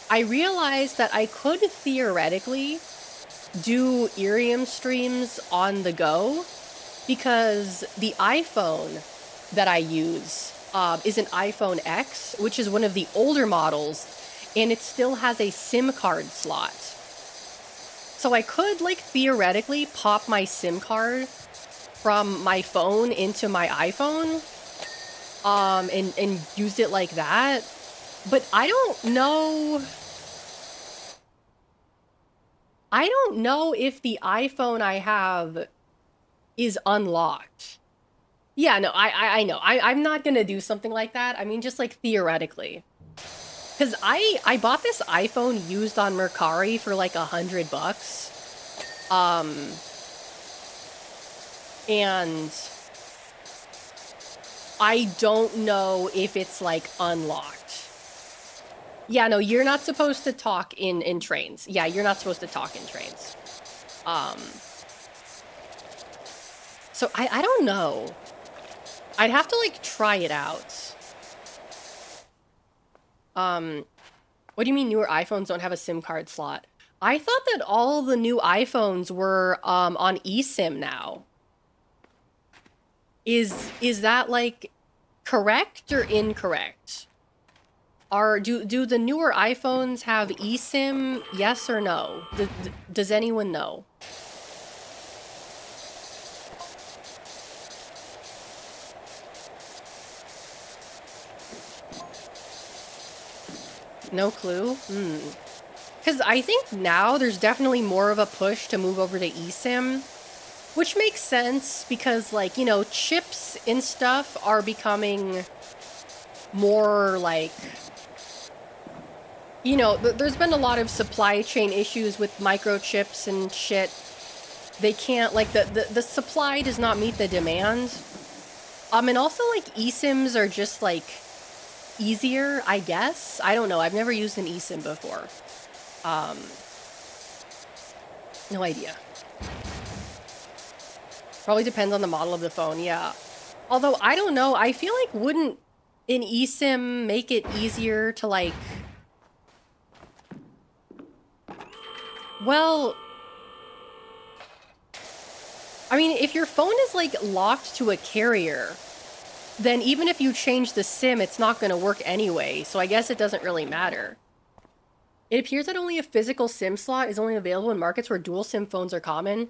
I realized that I could theoretically do Irium streams on the go, because the iPhone that I use is an iPhone X, which is one of the older models, and it still has a SIM card slot. So I could, like, theoretically pop my SIM card from my phone into my iPhone, and use it like that. But I don't know if the iPhone I have is unlocked. Yeah, no, I know. I'm not gonna do something like that. I mean, just like theoretically. Because I bought this iPhone used on Mercari for like $100. And I don't know if it's like unlocked. Yeah, no, you're not supposed to talk in trains. Yeah, you're not supposed to talk in trains. So I don't know. I'd have to like try it out. What do you mean newer iPhones don't have a SIM card slot? I thought that all the new iPhones were on eSIM now. Is that like correct or incorrect? Do the newer iPhones have eSIM? Yes or no? Does anyone know? No clue? Because I think now there's definitely more of a push to move over to eSIM, which makes sense because, like, you know, chips and stuff are becoming more like, you know, there's been a lot of supply chain issues with microchips and shit. They can't, like, the supply does not meet the demand. And also, like, eSIMs are just, like, easier, I guess. I don't know. I've never used an eSIM before. No idea. Probably depends on the model of the phone, yeah. Although, I don't know. I feel like wouldn't an eSIM make it easier to, like... Well... I mean, if your phone is, like, locked to a carrier, then even if you change the SIM, it's not going to work anyway, so I guess it doesn't really matter. It appears that only a physical SIM slot is only available in markets where dual SIM phones are common.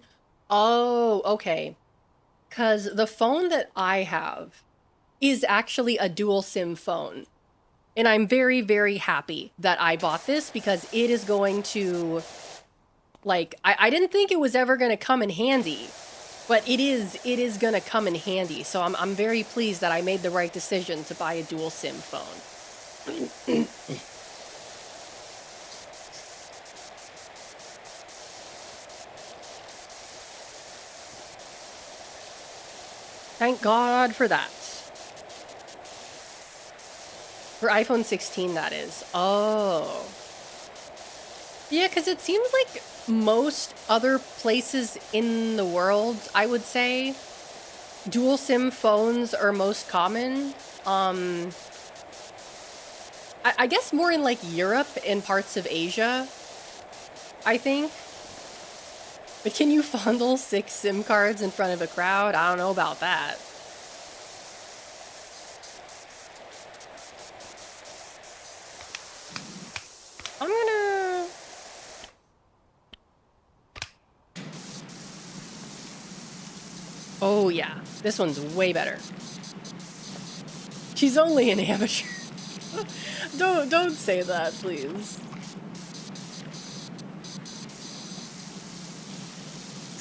Oh, okay. Because the phone that I have is actually a dual SIM phone. And I'm very, very happy that I bought this because it is going to... Like, I didn't think it was ever going to come in handy. But it is going to come in handy. So I'm very pleased that I made the right decision to buy a dual SIM phone. Thank God for that. For iPhone 16, that is. Oh. Yeah, because it seems like most other places in the world, I would say, dual SIM phones are most common. I guess more in, like, Europe and parts of Asia, I think. But can you fondle 6 SIM cards in front of a crowd? I don't know about that. I'm gonna... Oh, yeah. This one's way better. She's only an amateur. Don't say that, please.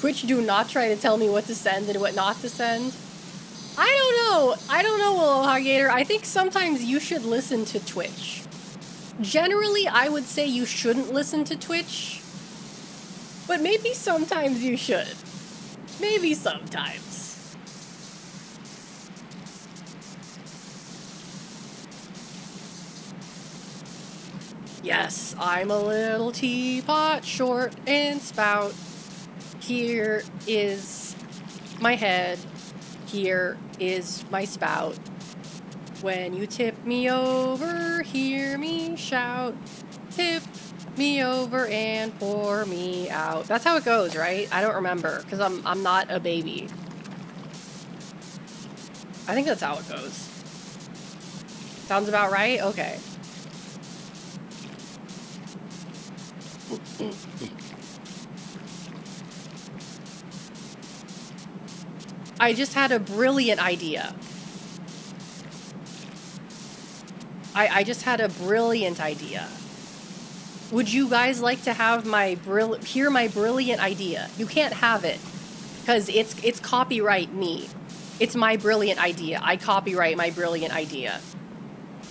Twitch, do not try to tell me what to send and what not to send. I don't know, Willow Hoggator. I think sometimes you should listen to Twitch. Generally, I would say you shouldn't listen to Twitch. But maybe sometimes you should. Maybe sometimes. Yes, I'm a little teapot, short and spout. Here is my head. Here is my spout. When you tip me over, hear me shout. Tip me over and pour me out. That's how it goes, right? I don't remember, because I'm not a baby. I think that's how it goes. Sounds about right? Okay. I just had a brilliant idea. I just had a brilliant idea. Would you guys like to have hear my brilliant idea? You can't have it because it's copyright me. It's my brilliant idea. I copyright my brilliant idea.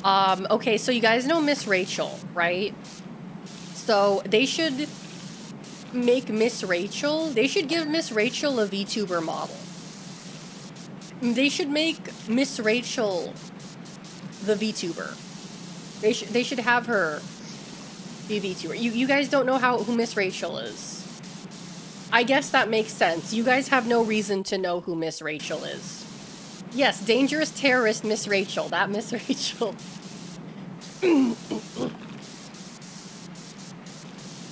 Okay, so you guys know Miss Rachel, right? So they should make Miss Rachel. They should give Miss Rachel a VTuber model. They should make Miss Rachel the VTuber. They should have her be VTuber. You guys don't know who Miss Rachel is. I guess that makes sense. You guys have no reason to know who Miss Rachel is. Yes, dangerous terrorist Miss Rachel. That Miss Rachel.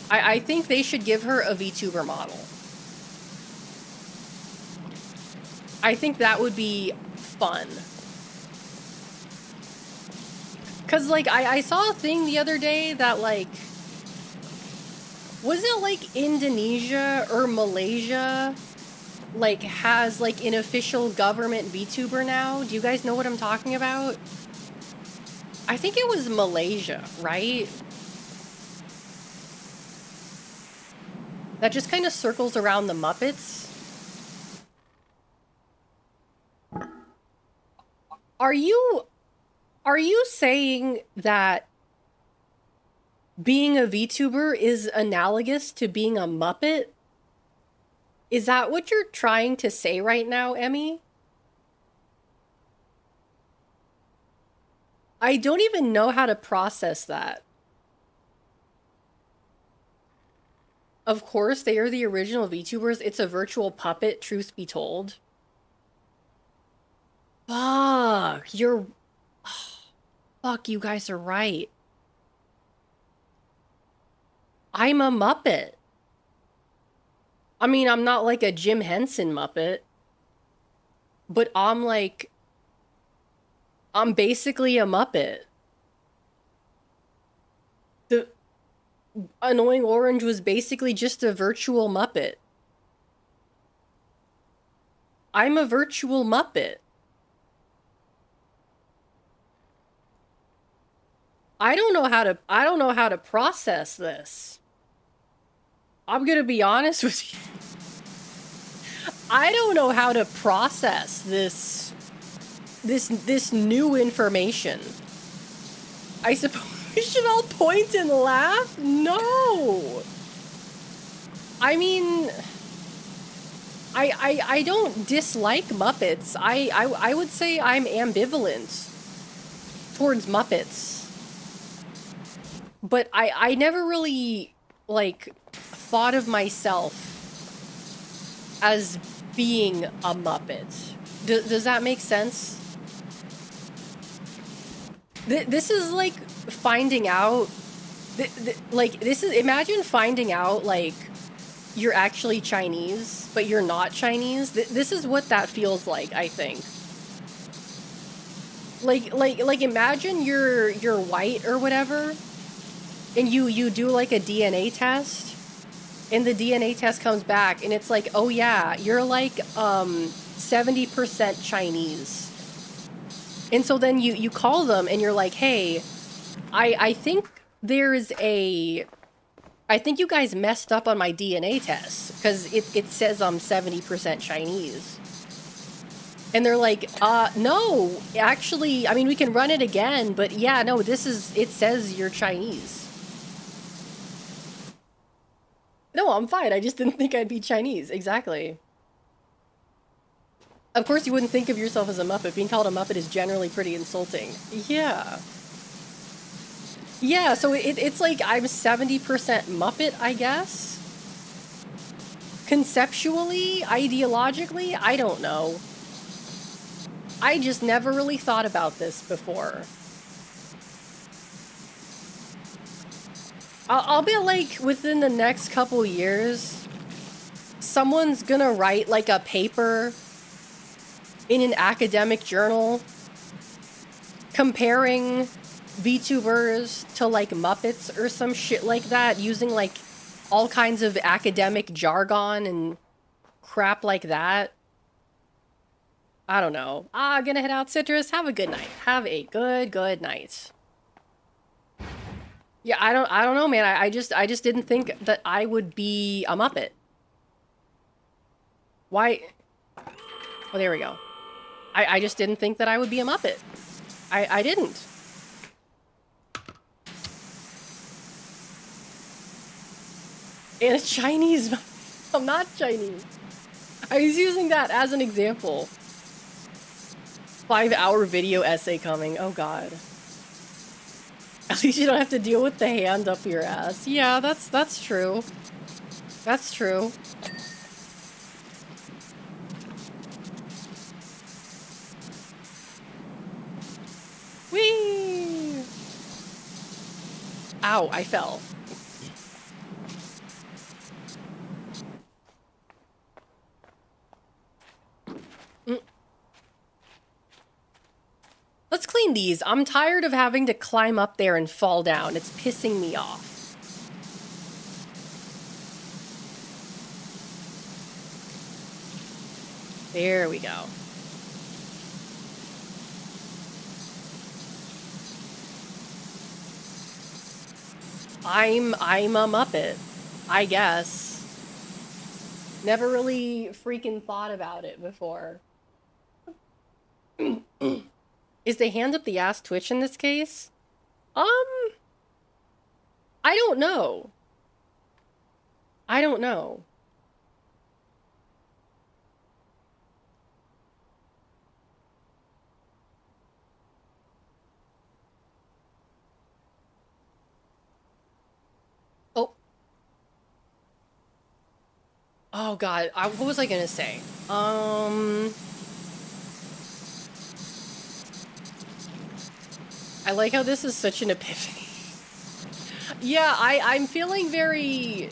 I think they should give her a VTuber model. I think that would be fun. Cause like I saw a thing the other day that like, was it like Indonesia or Malaysia like has like an official government VTuber now? Do you guys know what I'm talking about? I think it was Malaysia, right? That just kind of circles around the Muppets. Are you saying that being a VTuber is analogous to being a Muppet? Is that what you're trying to say right now, Emmy? I don't even know how to process that. Of course, they are the original VTubers. It's a virtual puppet, truth be told. Fuck, you're... Fuck, you guys are right. I'm a Muppet. I mean, I'm not like a Jim Henson Muppet. But I'm like... I'm basically a Muppet. The Annoying Orange was basically just a virtual Muppet. I'm a virtual Muppet. I don't know how to process this. I'm gonna be honest with you. I don't know how to process this new information. I suppose we should all point and laugh? No. I mean, I don't dislike Muppets. I would say I'm ambivalent towards Muppets. But I never really, like, thought of myself as being a Muppet. Does that make sense? This is like finding out... like, this is... Imagine finding out, like, you're actually Chinese, but you're not Chinese. This is what that feels like, I think. Like imagine you're white or whatever, and you do like a DNA test, and the DNA test comes back, and it's like, oh yeah, you're like 70% Chinese. And so then you call them, and you're like, hey, I think there's a... I think you guys messed up on my DNA test, because it says I'm 70% Chinese. And they're like, no, actually, I mean, we can run it again, but yeah, no, it says you're Chinese. No, I'm fine, I just didn't think I'd be Chinese, exactly. Of course you wouldn't think of yourself as a Muppet. Being called a Muppet is generally pretty insulting. Yeah. Yeah, so it's like I'm 70% Muppet, I guess? Conceptually, ideologically, I don't know. I just never really thought about this before. I'll bet like within the next couple years, someone's gonna write like a paper in an academic journal comparing VTubers to like Muppets or some shit like that, using like all kinds of academic jargon and crap like that. I don't know. Gonna head out, Citrus. Have a good night. Have a good night. Yeah, I don't know, man. I just didn't think that I would be a Muppet. Why? Oh, there we go. I just didn't think that I would be a Muppet. I didn't. And a Chinese... I'm not Chinese. I was using that as an example. 5-hour video essay coming. Oh, God. At least you don't have to deal with the hand up your ass. Yeah, that's true. That's true. Whee! Ow, I fell. these. I'm tired of having to climb up there and fall down. It's pissing me off. There we go. I'm a Muppet, I guess. Never really freaking thought about it before. Is the hand up the ass twitch in this case? I don't know. I don't know. Oh. Oh god, what was I gonna say? I like how this is such an epiphany. Yeah, I'm feeling very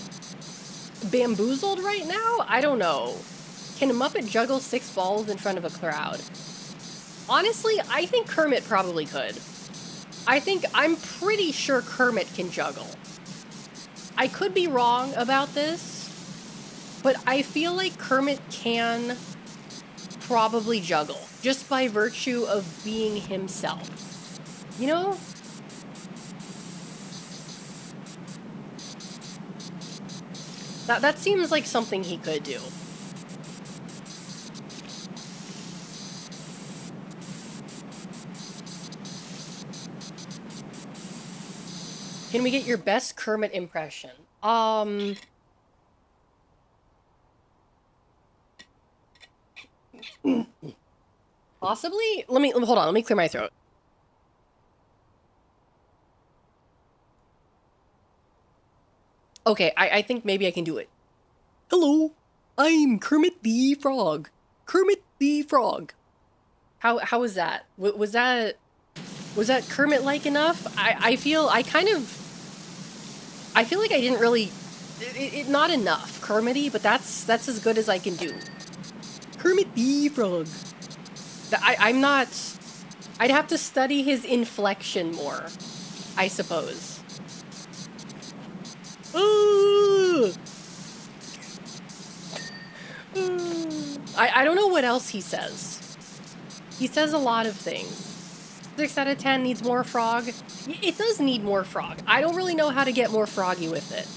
bamboozled right now. I don't know. Can a Muppet juggle 6 balls in front of a crowd? Honestly, I think Kermit probably could. I'm pretty sure Kermit can juggle. I could be wrong about this, but I feel like Kermit can probably juggle, just by virtue of being himself. You know? That seems like something he could do. Can we get your best Kermit impression? Possibly? Hold on, let me clear my throat. Okay, I think maybe I can do it. Hello, I'm Kermit the Frog. Kermit the Frog. How was that? Was that Kermit-like enough? I feel like I didn't really... not enough Kermit-y, but that's as good as I can do. Kermit the Frog. I'm not... I'd have to study his inflection more, I suppose. I don't know what else he says. He says a lot of things. 6 out of 10 needs more frog. It does need more frog. I don't really know how to get more froggy with it.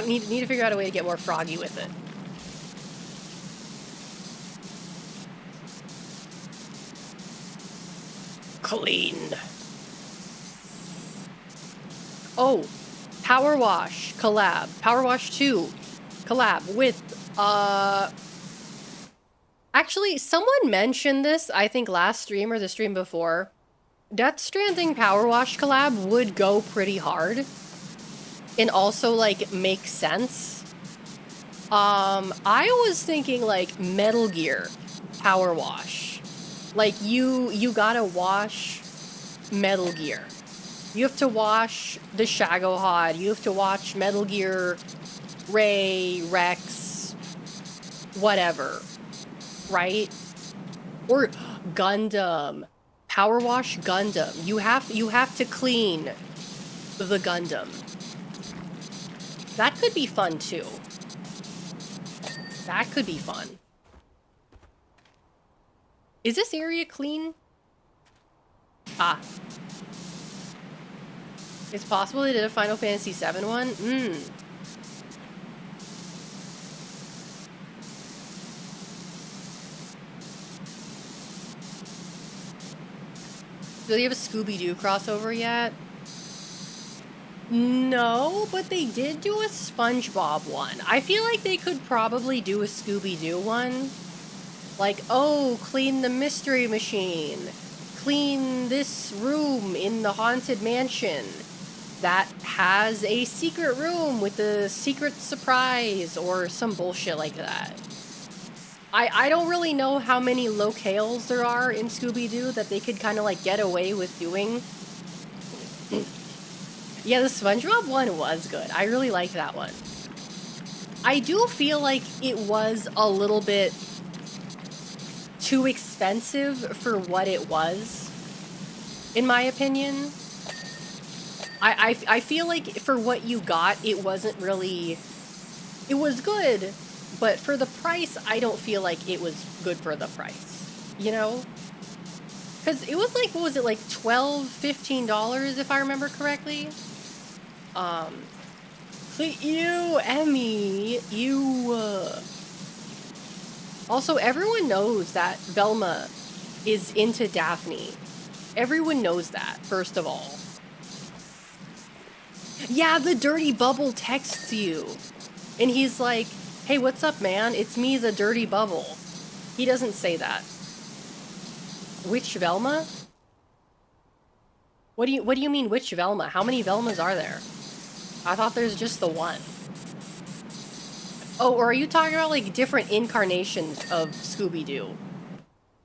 Need to figure out a way to get more froggy with it. Clean. Oh, Powerwash collab. Powerwash 2 collab with, actually, someone mentioned this, I think last stream or the stream before. Death Stranding Powerwash collab would go pretty hard. And also, like, make sense. I was thinking, like, Metal Gear Powerwash. Like, you gotta wash Metal Gear. You have to wash the Shagohod. You have to watch Metal Gear, Ray, Rex, whatever, right? Or Gundam, Powerwash Gundam. You have to clean the Gundam. That could be fun too. That could be fun. Is this area clean? Ah. It's possible they did a Final Fantasy VII one? Do they have a Scooby-Doo crossover yet? No, but they did do a SpongeBob one. I feel like they could probably do a Scooby-Doo one. Like, oh, clean the mystery machine. Clean this room in the haunted mansion that has a secret room with a secret surprise or some bullshit like that. I don't really know how many locales there are in Scooby-Doo that they could kind of like get away with doing. Yeah, the SpongeBob one was good. I really liked that one. I do feel like it was a little bit too expensive for what it was, in my opinion. I feel like for what you got, it wasn't really... It was good, but for the price, I don't feel like it was good for the price. You know? Because it was like, what was it, like $12, $15, if I remember correctly? So ew, Emmy, ew. Also, everyone knows that Velma is into Daphne. Everyone knows that, first of all. Yeah, the dirty bubble texts you. And he's like, hey, what's up, man? It's me, the dirty bubble. He doesn't say that. Which Velma? What do you mean, which Velma? How many Velmas are there? I thought there's just the one. Oh, or are you talking about, like, different incarnations of Scooby-Doo?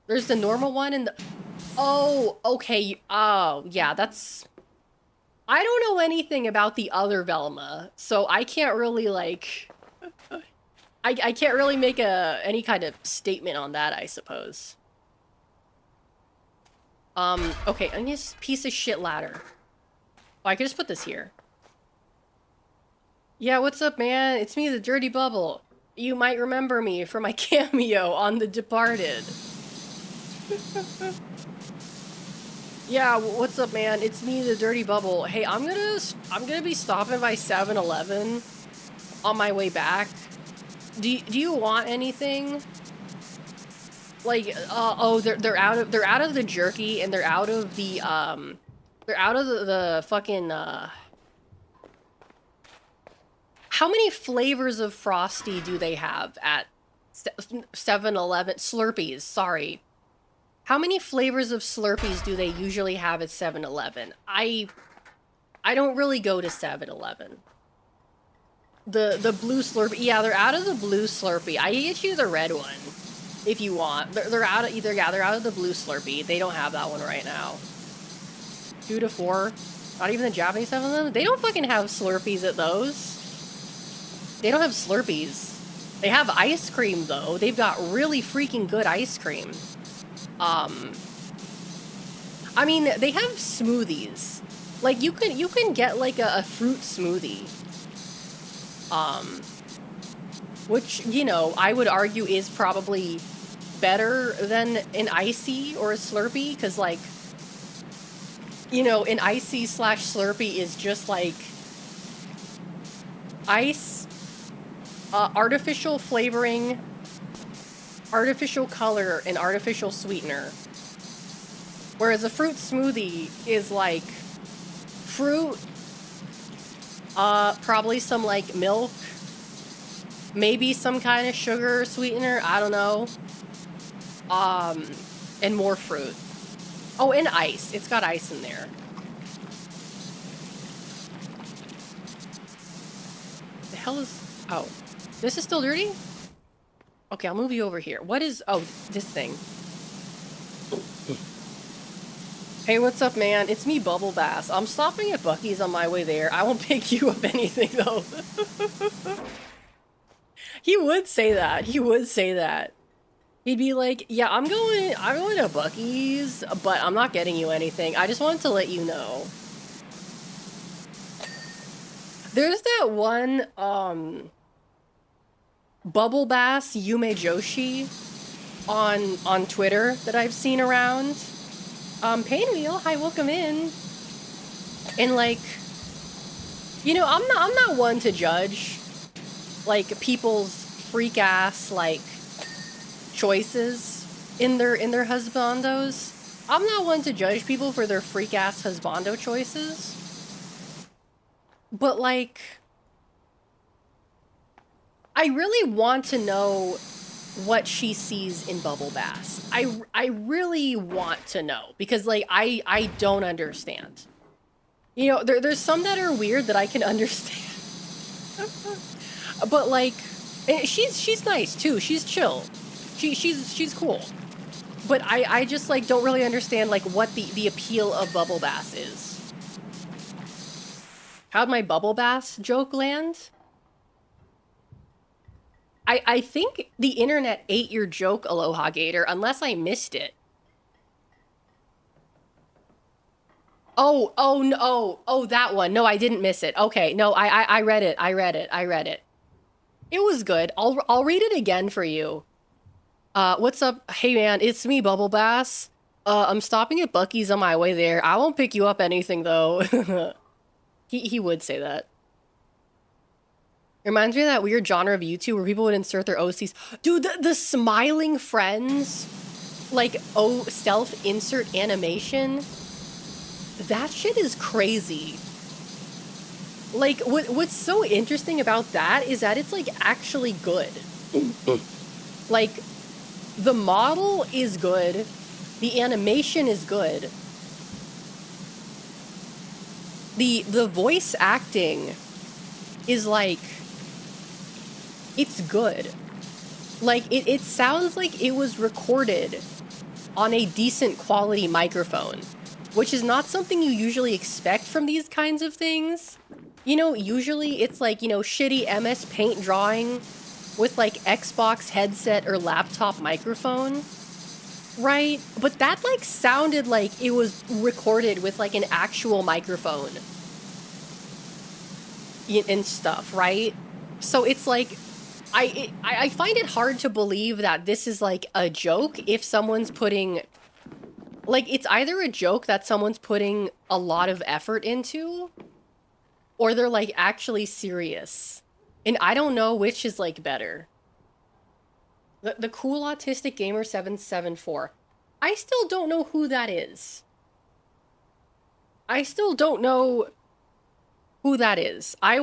There's the normal one and the... Oh, okay. Oh, yeah, that's... I don't know anything about the other Velma, so I can't really, like... I can't really make any kind of statement on that, I suppose. Okay, I need this piece of shit ladder. Oh, I can just put this here. Yeah, what's up, man? It's me, the Dirty Bubble. You might remember me from my cameo on The Departed. Yeah, what's up, man? It's me, the Dirty Bubble. Hey, I'm gonna be stopping by 7-Eleven on my way back. Do you want anything? Like, oh, they're out of the jerky, and they're out of the fucking how many flavors of Frosty do they have at 7-Eleven? Slurpees, sorry. How many flavors of Slurpees do they usually have at 7-Eleven? I don't really go to 7-Eleven. The blue Slurpee, yeah, they're out of the blue Slurpee. I can get you the red one if you want. They're out of they're out of the blue Slurpee. They don't have that one right now. 2 to 4. Not even the Japanese 7-Eleven. They don't fucking have Slurpees at those. They don't have Slurpees. They have ice cream though. They've got really freaking good ice cream. I mean, they have smoothies. Like, you can get, like, a fruit smoothie. Which, you know, I would argue is probably better than an Icy or a Slurpee, because, like, you know, an Icy / Slurpee is just, like, ice, artificial flavoring, artificial color, and artificial sweetener. Whereas a fruit smoothie is like fruit, probably some like milk, maybe some kind of sugar sweetener, I don't know. And more fruit. Oh, and ice. It's got ice in there. The hell is... Oh. This is still dirty? Okay, I'll move you over here. What is... Oh, this thing. Hey, what's up, man? It's me, Bubble Bass. I'm stopping at Buc-ee's on my way there. I won't pick you up anything, though. He would say that. He would say that. He'd be like, yeah, I'm going to Buc-ee's, but I'm not getting you anything. I just wanted to let you know. There's that one, Bubble Bass Yume Joshi on Twitter that I've seen around. Painwheel, hi, welcome in. And like, you know, I'm not one to judge like people's freak ass like choices in their husbandos. I'm not one to judge people for their freak ass husbando choices. But like, I really want to know what she sees in Bubble Bass. I really want to know, because like I don't understand. You know, there's some that are weird that I can understand. But like, she's nice too. She's chill. She's cool. But I just like don't really understand like what the appeal of Bubble Bass is. How'd my Bubble Bass joke land? I think the internet ate your joke, Aloha Gator, unless I missed it. Oh, no. Oh, that one. No, I didn't miss it. Okay, no, I read it. I read it. It was good. I'll read it again for you. What's up? Hey man, it's me, Bubble Bass. I'm stopping at Bucky's on my way there. I won't pick you up anything though. He would say that. Reminds me of that weird genre of YouTube where people would insert their OCs. Dude, the smiling friends, like, self-insert animation. That shit is crazy. Like, what's so interesting about that is that it's, like, actually good. Like, the model is good. The animation is good. The voice acting is, like, it's good. Like, it sounds like it was recorded on a decent quality microphone, which is not something you usually expect from these kinds of things. You know, usually it's like, you know, shitty MS Paint drawing with like Xbox headset or laptop microphone, right? But that like sounded like it was recorded with like an actual microphone and stuff, right? So it's like, I find it hard to believe that this is like a joke if someone's putting, like, it's either a joke that someone's putting a lot of effort into, or they're like actually serious. And I don't know which is like better. The Cool Autistic Gamer 774. I still don't know who that is. I still don't know who that is. I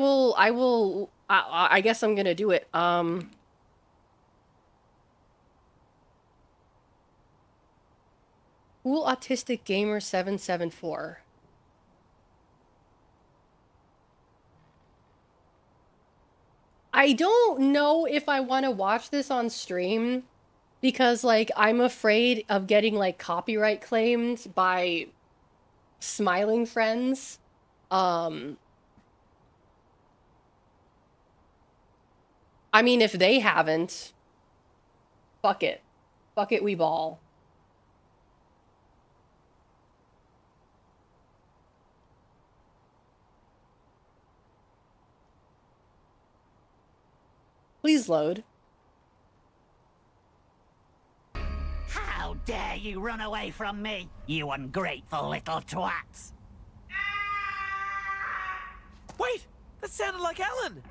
guess I'm gonna do it. Cool Autistic Gamer 774. I don't know if I want to watch this on stream because, like, I'm afraid of getting, like, copyright claimed by smiling friends. I mean, if they haven't, fuck it. Fuck it, we ball. Please load. How dare you run away from me, you ungrateful little twats! Wait! That sounded like Alan!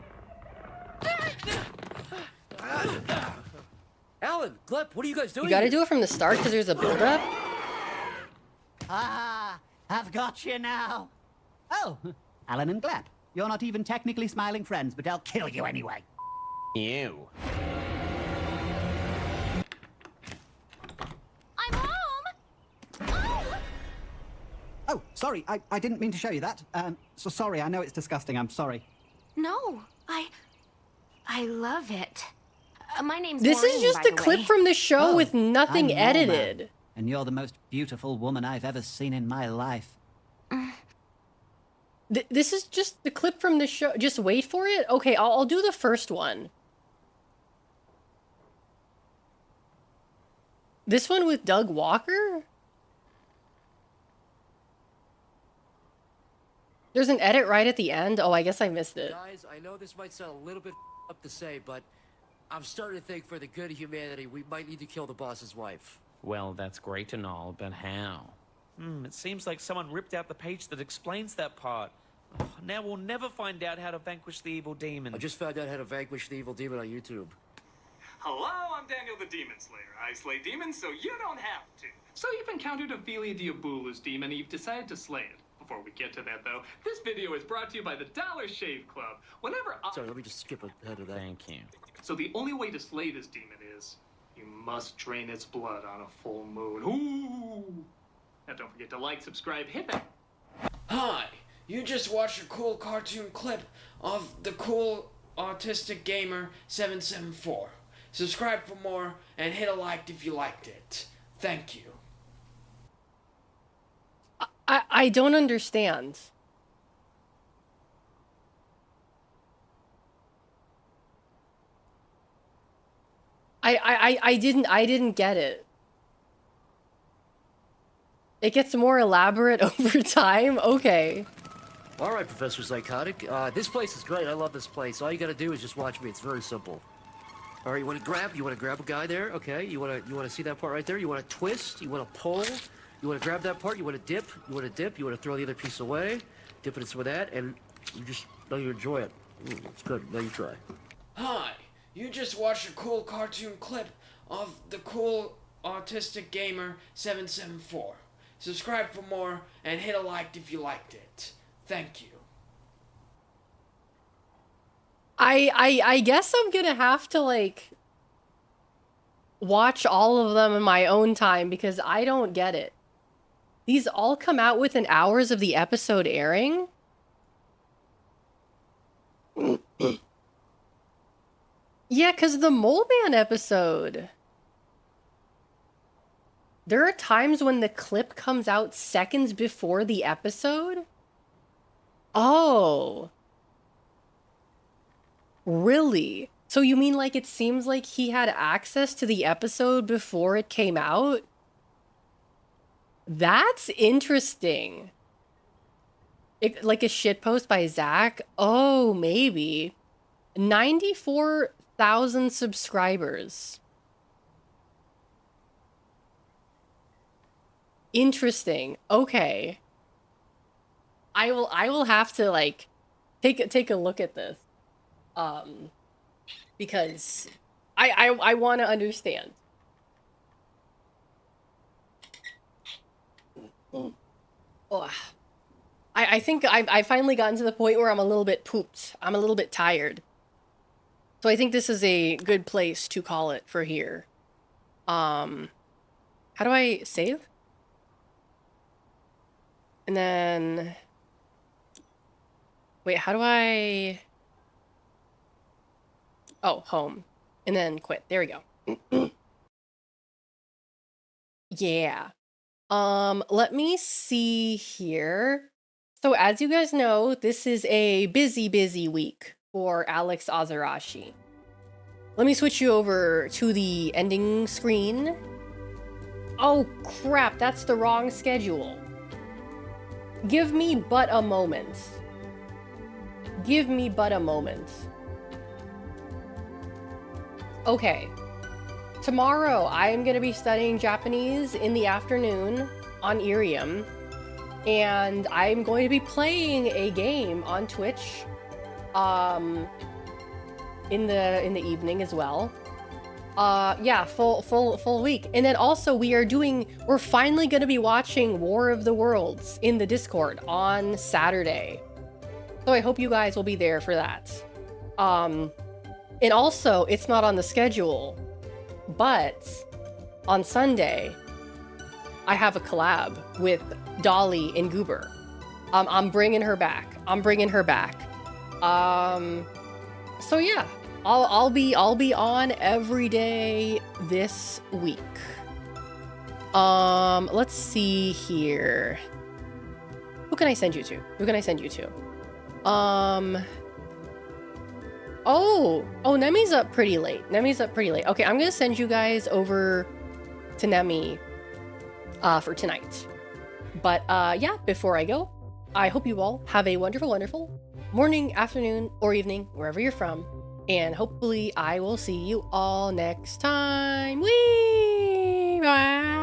Alan, Gleb, what are you guys doing? You gotta here? do it from the start because there's a build-up. Ah, I've got you now. Oh, Alan and Gleb, you're not even technically smiling friends, but I'll kill you anyway. You. I'm home! Oh! Oh, sorry, I didn't mean to show you that. So sorry, I know it's disgusting, I'm sorry. No, I love it. My name's This Maureen, is just by a the clip way. from the show Oh, with nothing I'm Norma, edited. and you're the most beautiful woman I've ever seen in my life. This is just the clip from the show. Just wait for it. Okay, I'll do the first one. This one with Doug Walker? There's an edit right at the end. Oh, I guess I missed it. Guys, I know this might sound a little bit up to say, but I'm starting to think for the good of humanity, we might need to kill the boss's wife. Well, that's great and all, but how? It seems like someone ripped out the page that explains that part. Oh, now we'll never find out how to vanquish the evil demon. I just found out how to vanquish the evil demon on YouTube. Hello, I'm Daniel the Demon Slayer. I slay demons so you don't have to. So you've encountered Ophelia Diabulu's demon and you've decided to slay it. Before we get to that though, this video is brought to you by the Dollar Shave Club. Whenever I... Sorry, let me just skip ahead of that. Thank you. So the only way to slay this demon is you must drain its blood on a full moon. Ooh! Now don't forget to like, subscribe, hit that. Hi, you just watched a cool cartoon clip of the Cool Autistic Gamer 774. Subscribe for more and hit a like if you liked it. Thank you. I don't understand. I didn't get it. It gets more elaborate over time? Okay. All right, Professor Psychotic. This place is great. I love this place. All you gotta do is just watch me. It's very simple. All right, you wanna grab a guy there, okay? You wanna see that part right there? You wanna twist, you wanna pull, you wanna grab that part, you wanna dip, you wanna throw the other piece away, dip it in some of that, and you just, now you enjoy it. It's good, now you try. Hi, you just watched a cool cartoon clip of the cool autistic gamer 774. Subscribe for more and hit a like if you liked it. Thank you. I guess I'm gonna have to, like, watch all of them in my own time because I don't get it. These all come out within hours of the episode airing? Yeah, because the Mole Man episode. There are times when the clip comes out seconds before the episode? Oh. Really? So you mean like it seems like he had access to the episode before it came out? That's interesting. Like a shitpost by Zach? Oh, maybe. 94,000 subscribers. Interesting. Okay. I will have to, like, take a look at this. Because I want to understand. Oh, I think I finally gotten to the point where I'm a little bit pooped. I'm a little bit tired. So I think this is a good place to call it for here. How do I save? And then... Wait, how do I... Oh, home. And then quit. There we go. Yeah. Let me see here. So as you guys know, this is a busy week for Alex Azarashi. Let me switch you over to the ending screen. Oh crap, that's the wrong schedule. Give me but a moment. Give me but a moment. Okay. Tomorrow, I am going to be studying Japanese in the afternoon on Irium. And I'm going to be playing a game on Twitch in the evening as well. Yeah, full week. And then also we're finally going to be watching War of the Worlds in the Discord on Saturday. So I hope you guys will be there for that. And also, it's not on the schedule, but on Sunday, I have a collab with Dolly and Goober. I'm bringing her back. So yeah, I'll be on every day this week. Let's see here. Who can I send you to? Oh, Nemi's up pretty late. Okay, I'm gonna send you guys over to Nemi for tonight. But yeah, before I go, I hope you all have a wonderful morning, afternoon, or evening, wherever you're from. And hopefully I will see you all next time. Whee! Bye!